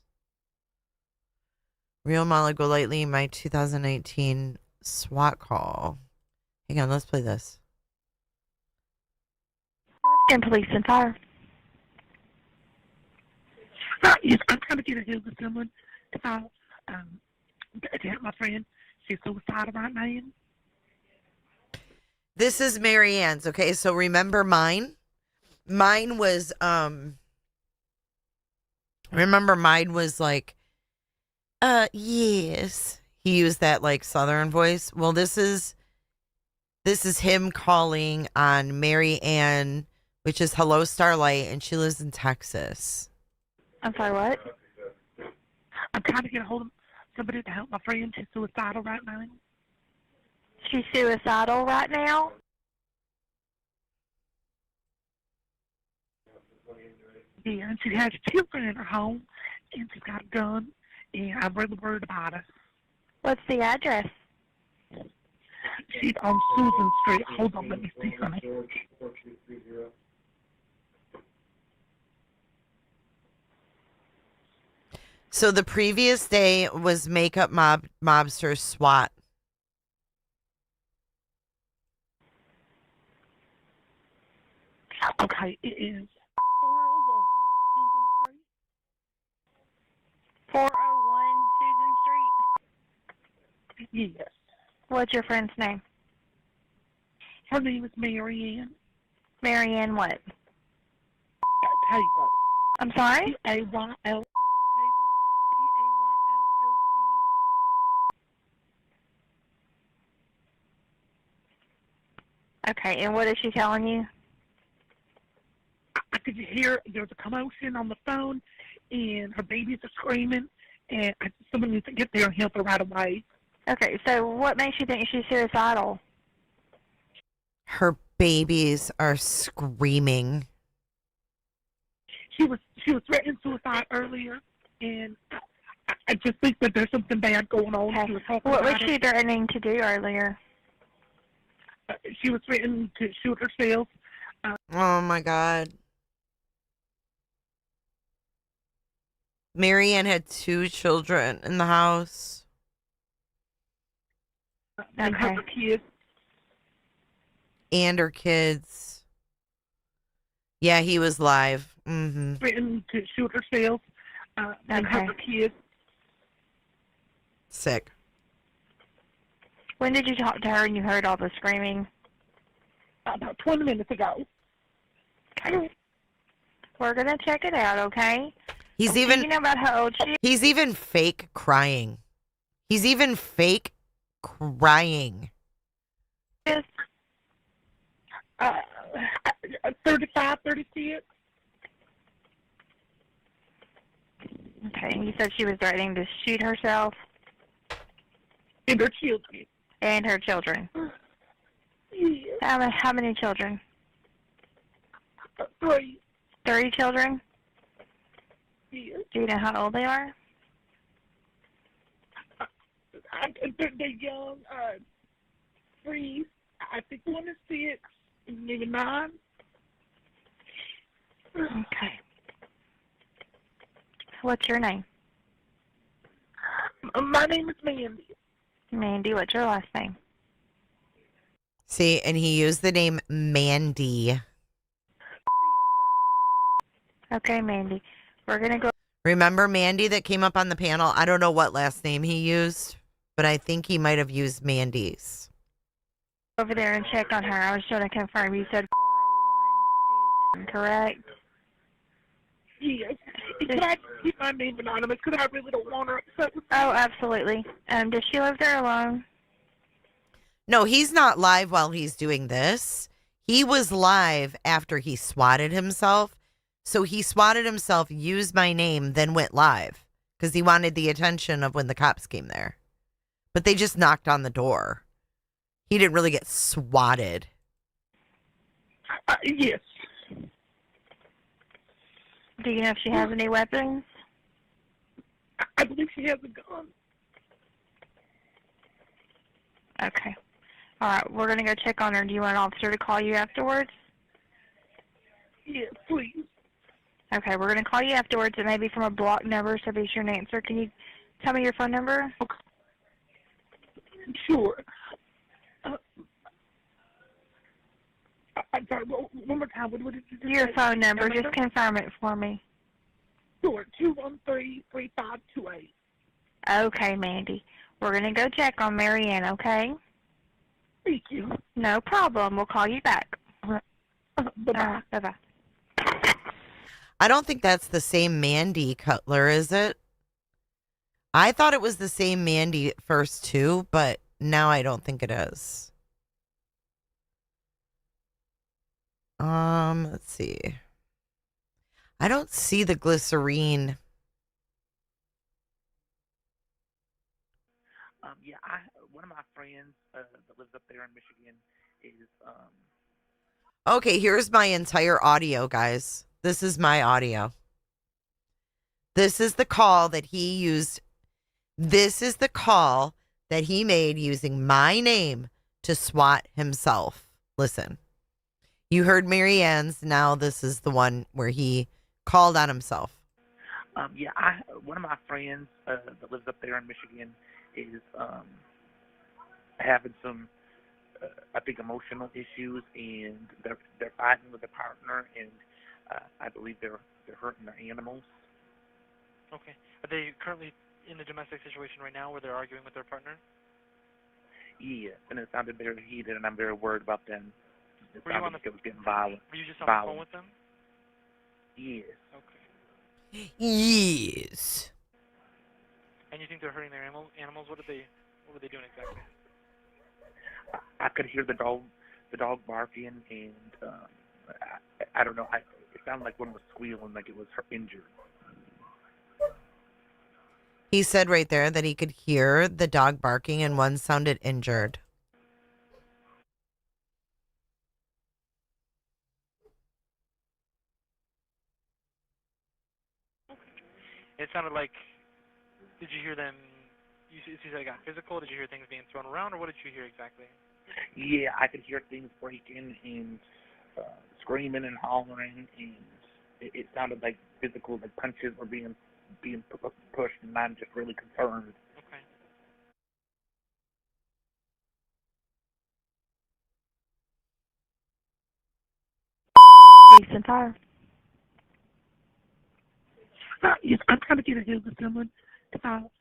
Real Molly Go Lately, my 2018 SWAT call. Hang on, let's play this. And police and fire. Yes, I'm trying to get a hold of someone to help my friend. She's suicidal right now. This is Mary Ann's, okay? So remember mine? Mine was, remember mine was like, yes. He used that like Southern voice. Well, this is him calling on Mary Ann, which is Hello Starlight, and she lives in Texas. I'm sorry, what? I'm trying to get a hold of somebody to help my friend. She's suicidal right now. She's suicidal right now? Yeah, and she has children in her home, and she's got a gun, and I'm really worried about her. What's the address? She's on Susan Street. Hold on, let me see, honey. So the previous day was Makeup Mobster SWAT. Okay, it is 401 Susan Street? Yes. What's your friend's name? Her name is Mary Ann. Mary Ann what? I'll tell you what. I'm sorry? P-A-Y-L. Okay, and what is she telling you? I could hear there's a commotion on the phone, and her babies are screaming, and someone needs to get there and help her right away. Okay, so what makes you think she's suicidal? Her babies are screaming. She was threatening suicide earlier, and I just think that there's something bad going on. Okay. She was talking What was about she it. threatening to do earlier? She was threatening to shoot herself. Oh my God. Marianne had 2 children in the house. And her kids. And her kids. Yeah, he was live. Mm-hmm. Threatened to shoot herself. And her kids. Sick. When did you talk to her and you heard all the screaming? About 20 minutes ago. Okay. We're going to check it out, okay? He's Do even you know about how old she is? He's even fake crying. He's even fake crying. 35, 36. Okay, and you said she was threatening to shoot herself? And her children. And her children. Yes. How many children? 3. 3 children? Yes. Do you know how old they are? They're young. 3. I think 1 is 6, maybe 9. Okay. What's your name? My name is Mandy. Mandy, what's your last name? See, and he used the name Mandy. Okay, Mandy. We're going to go. Remember Mandy that came up on the panel? I don't know what last name he used, but I think he might have used Mandy's. Over there and check on her. I was trying to confirm. You said 401 Susan, correct? Yes. Can I keep my name anonymous? Because I really don't want her upset with me. Oh, absolutely. Does she live there alone? No, he's not live while he's doing this. He was live after he swatted himself. So he swatted himself, used my name, then went live because he wanted the attention of when the cops came there. But they just knocked on the door. He didn't really get swatted. Yes. Do you know if she has any weapons? I believe she has a gun. Okay. All right, we're going to go check on her. Do you want an officer to call you afterwards? Yes, please. Okay, we're going to call you afterwards. It may be from a block number, so be sure to answer. Can you tell me your phone number? Okay. Sure. I'm sorry, one more time. What did you Your phone number. Just confirm it for me. Sure, 213-3528. Okay, Mandy. We're going to go check on Marianne, okay? Thank you. No problem. We'll call you back. Bye-bye. Bye-bye. I don't think that's the same Mandy Cutler, is it? I thought it was the same Mandy at first too, but now I don't think it is. Let's see. I don't see the glycerine. Yeah, one of my friends that lives up there in Michigan is Okay, here's my entire audio, guys. This is my audio. This is the call that he used. This is the call that he made using my name to swat himself. Listen. You heard Marianne's. Now this is the one where he called on himself. Yeah, one of my friends that lives up there in Michigan is having some, I think, emotional issues, and they're fighting with a partner, and I believe they're hurting their animals. Okay. Are they currently in a domestic situation right now where they're arguing with their partner? Yeah, and it sounded very heated, and I'm very worried about them. It Were you sounded like it was getting violent. Were you just on the phone with them? Yes. Okay. Yes. And you think they're hurting their animals? What are they doing exactly? I could hear the dog barking, and I don't know. It sounded like one was squealing, like it was injured. He said right there that he could hear the dog barking and one sounded injured. It sounded like, did you hear them, you said it got physical, did you hear things being thrown around, or what did you hear exactly? Yeah, I could hear things breaking, and screaming and hollering, and it sounded like physical, like punches were being pushed, and I'm just really concerned. Okay. Jason Tire. Yes, I'm trying to get a hold of someone to help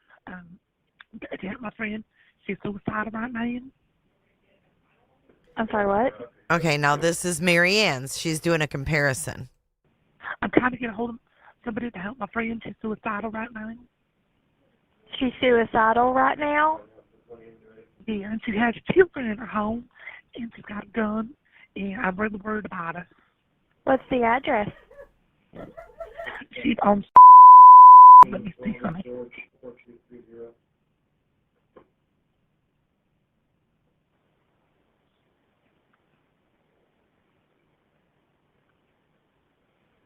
my friend. She's suicidal right now. I'm sorry, what? Okay, now this is Mary Ann's. She's doing a comparison. I'm trying to get a hold of somebody to help my friend. She's suicidal right now. She's suicidal right now? Yeah, and she has children in her home, and she's got a gun, and I'm really worried about her. What's the address? She's on. Let me see something.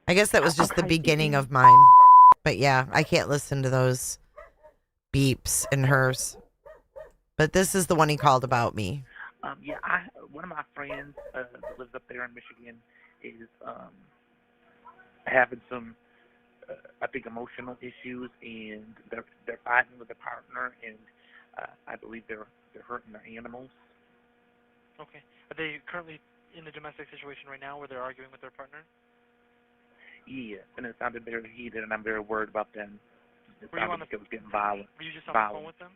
I guess that was just the beginning of mine. But yeah, I can't listen to those beeps in hers. But this is the one he called about me. Yeah, one of my friends that lives up there in Michigan is having some, I think, emotional issues, and they're fighting with their partner, and I believe they're hurting their animals. Okay. Are they currently in a domestic situation right now where they're arguing with their partner? Yeah, and it sounded very heated, and I'm very worried about them. It Were you sounded like it was getting violent. Were you just on the phone with them?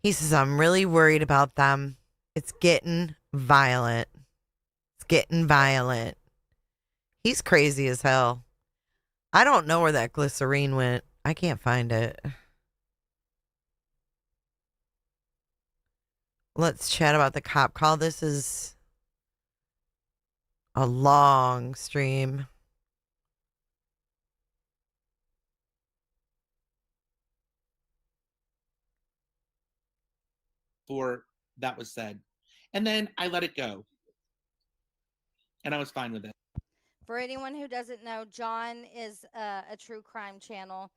He says, I'm really worried about them. It's getting violent. It's getting violent. He's crazy as hell. I don't know where that glycerine went. I can't find it. Let's chat about the cop call. This is a long stream. For that was said. And then I let it go. And I was fine with it. For anyone who doesn't know, John is a true crime channel.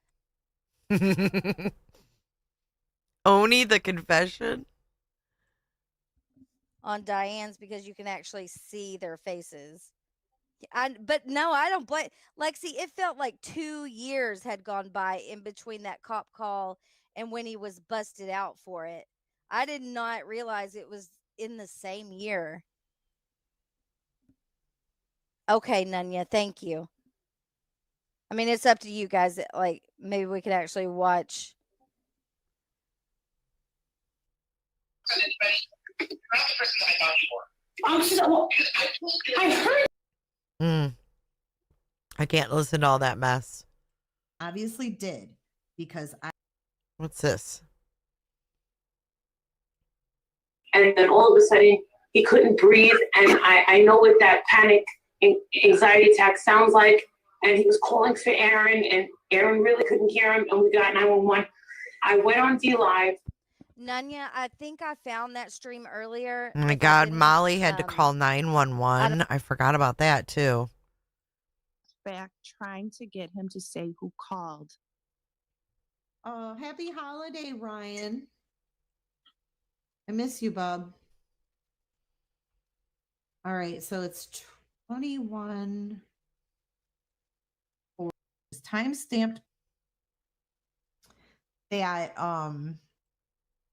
Oney the confession? On Diane's, because you can actually see their faces. But no, I don't blame Lexi. It felt like 2 years had gone by in between that cop call and when he was busted out for it. I did not realize it was in the same year. Okay, Nunya, thank you. I mean, it's up to you guys. Like, maybe we could actually watch. I heard. I can't listen to all that mess. Obviously did, because I. What's this? And then all of a sudden, he couldn't breathe. And I know what that panic and anxiety attack sounds like. And he was calling for Aaron, and Aaron really couldn't hear him. And we got 911. I went on D Live. Nunya, I think I found that stream earlier. Oh my God, Molly had to call 911. I forgot about that too. Back trying to get him to say who called. Oh, happy holiday, Ryan. I miss you, bub. All right, so it's 21. It's time stamped. That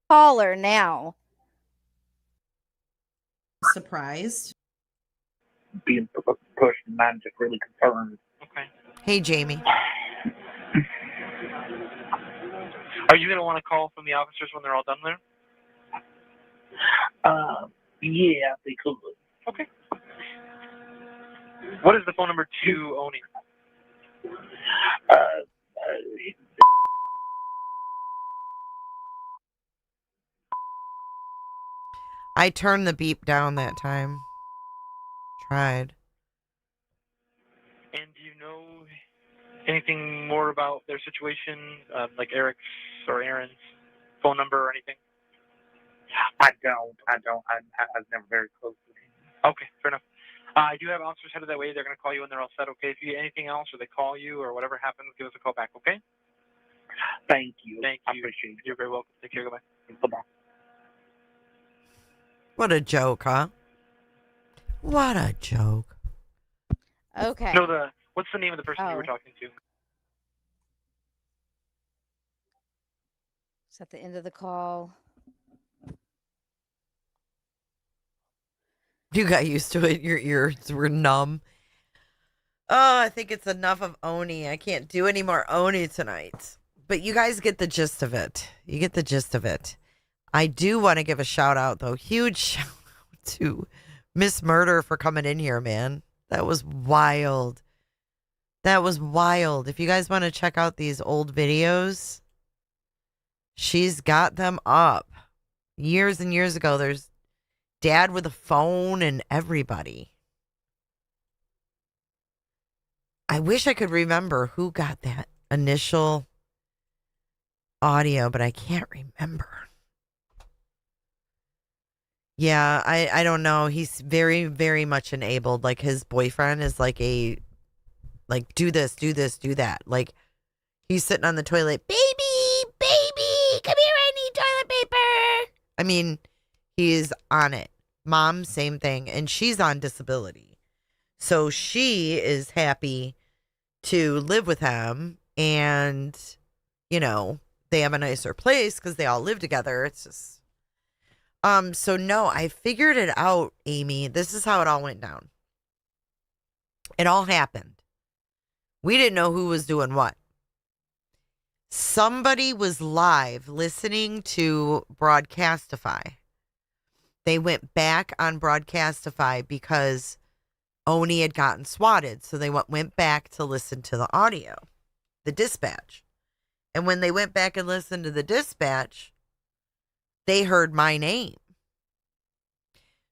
caller now. Surprised. Being pushed, and I'm just really concerned. Okay. Hey, Jamie. Are you going to want to call from the officers when they're all done there? Yeah, they could. Okay. What is the phone number to Oney? I turned the beep down that time. Tried. And do you know anything more about their situation, like Eric's or Aaron's phone number or anything? I don't. I was never very close with him. Okay, fair enough. I do have officers headed that way. They're going to call you when they're all set, okay? If you get anything else or they call you or whatever happens, give us a call back, okay? Thank you. Thank you. I appreciate it. You're very welcome. Take care. Goodbye. Bye-bye. What a joke, huh? What a joke. Okay. No, what's the name of the person you were Oh. talking to? It's at the end of the call. You got used to it. Your ears were numb. Oh, I think it's enough of Oney. I can't do any more Oney tonight. But you guys get the gist of it. You get the gist of it. I do want to give a shout out, though. Huge shout out to Miss Murder for coming in here, man. That was wild. That was wild. If you guys want to check out these old videos, she's got them up. Years and years ago, there's Dad with a phone and everybody. I wish I could remember who got that initial audio, but I can't remember. Yeah, I don't know. He's very, very much enabled. Like, his boyfriend is like do this, do this, do that. Like, he's sitting on the toilet, baby, come here, I need toilet paper. I mean, he's on it. Mom, same thing. And she's on disability. So she is happy to live with him. And, you know, they have a nicer place because they all live together. It's just... So no, I figured it out, Amy. This is how it all went down. It all happened. We didn't know who was doing what. Somebody was live listening to Broadcastify. They went back on Broadcastify because Oney had gotten swatted. So they went back to listen to the audio, the dispatch. And when they went back and listened to the dispatch, they heard my name.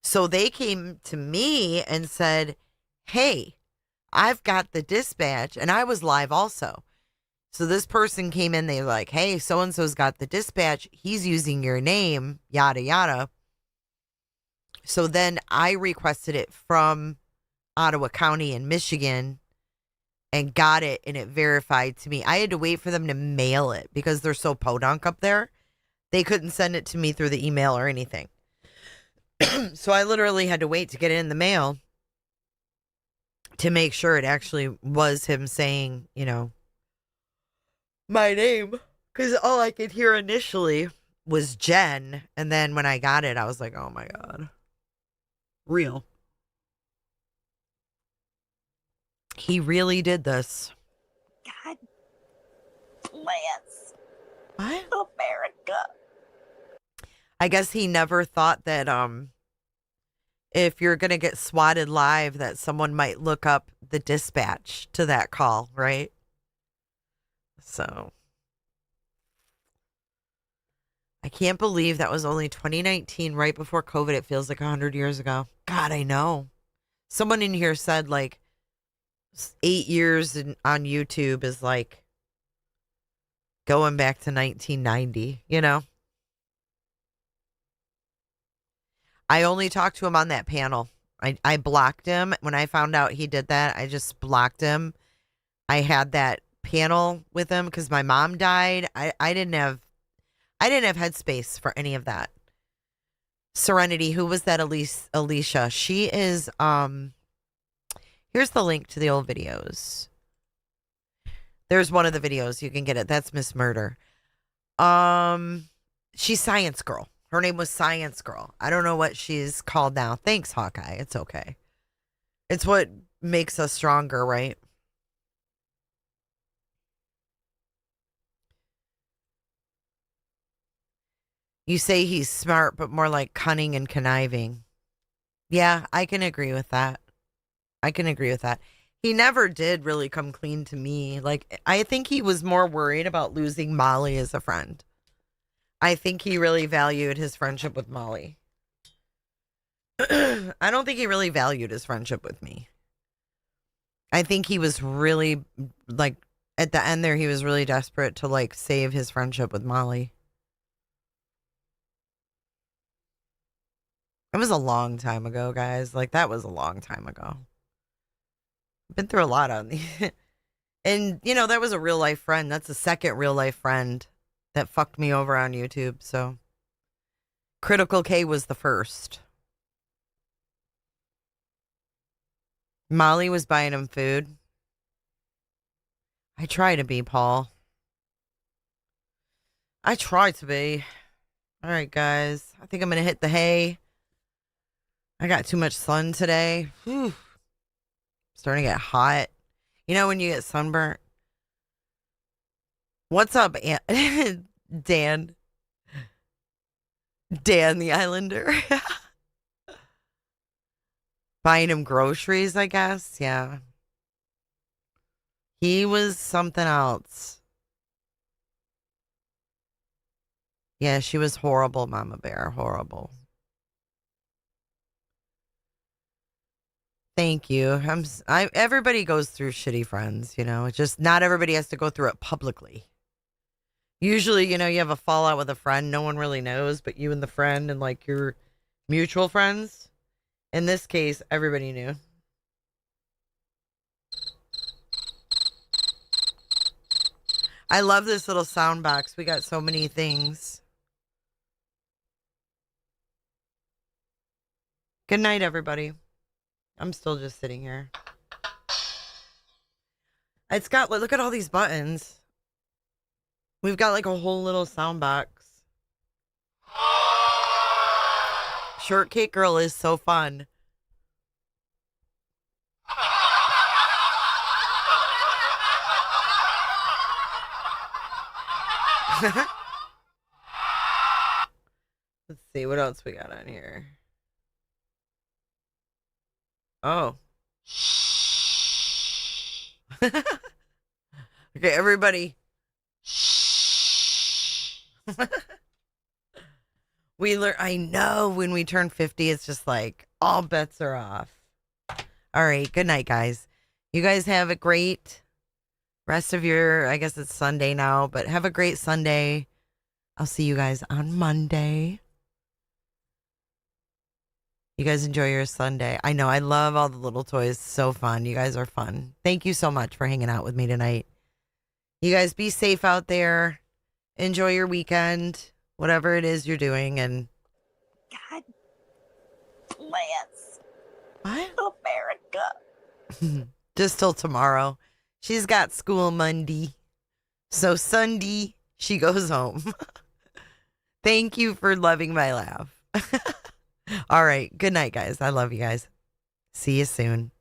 So they came to me and said, hey, I've got the dispatch. And I was live also. So this person came in, they were like, hey, so-and-so's got the dispatch. He's using your name, yada, yada. So then I requested it from Ottawa County in Michigan and got it, and it verified to me. I had to wait for them to mail it because they're so podunk up there. They couldn't send it to me through the email or anything. So I literally had to wait to get it in the mail to make sure it actually was him saying, you know, my name. Because all I could hear initially was Jen. And then when I got it, I was like, oh my God. Real. He really did this. God bless. What? America. I guess he never thought that if you're going to get swatted live, that someone might look up the dispatch to that call, right? So I can't believe that was only 2019, right before COVID. It feels like 100 years ago. God, I know. Someone in here said like 8 years on YouTube is like going back to 1990, you know? I only talked to him on that panel. I blocked him. When I found out he did that, I just blocked him. I had that panel with him because my mom died. I didn't have headspace for any of that. Serenity, who was that? Alicia. She is here's the link to the old videos. There's one of the videos. You can get it. That's Miss Murder. She's Science Girl. Her name was Science Girl. I don't know what she's called now. Thanks, Hawkeye. It's okay. It's what makes us stronger, right? You say he's smart, but more like cunning and conniving. Yeah, I can agree with that. I can agree with that. He never did really come clean to me. Like, I think he was more worried about losing Molly as a friend. I think he really valued his friendship with Molly. I don't think he really valued his friendship with me. I think he was really, like, at the end there, he was really desperate to, like, save his friendship with Molly. It was a long time ago, guys. Like, that was a long time ago. Been through a lot on the and you know, that was a real life friend. That's the second real life friend that fucked me over on YouTube. So Critical K was the first. Molly was buying him food. I try to be, Paul. I try to be. All right, guys. I think I'm going to hit the hay. I got too much sun today. Whew. Starting to get hot. You know when you get sunburnt? What's up, Dan? Dan the Islander. Buying him groceries, I guess. Yeah. He was something else. Yeah, she was horrible, Mama Bear. Horrible. Thank you. Everybody goes through shitty friends, you know. It's just not everybody has to go through it publicly. Usually, you know, you have a fallout with a friend. No one really knows, but you and the friend and like your mutual friends. In this case, everybody knew. I love this little sound box. We got so many things. Good night, everybody. I'm still just sitting here. It's got, look at all these buttons. We've got like a whole little sound box. Shortcake Girl is so fun. Let's see what else we got on here. Oh. Okay, everybody. I know when we turn 50, it's just like all bets are off. All right, good night, guys. You guys have a great rest of your, I guess it's Sunday now, but have a great Sunday. I'll see you guys on Monday. You guys enjoy your Sunday. I know, I love all the little toys. So fun. You guys are fun. Thank you so much for hanging out with me tonight. You guys be safe out there. Enjoy your weekend, whatever it is you're doing. And God bless what? America. Just till tomorrow. She's got school Monday. So Sunday, she goes home. Thank you for loving my laugh. All right. Good night, guys. I love you guys. See you soon.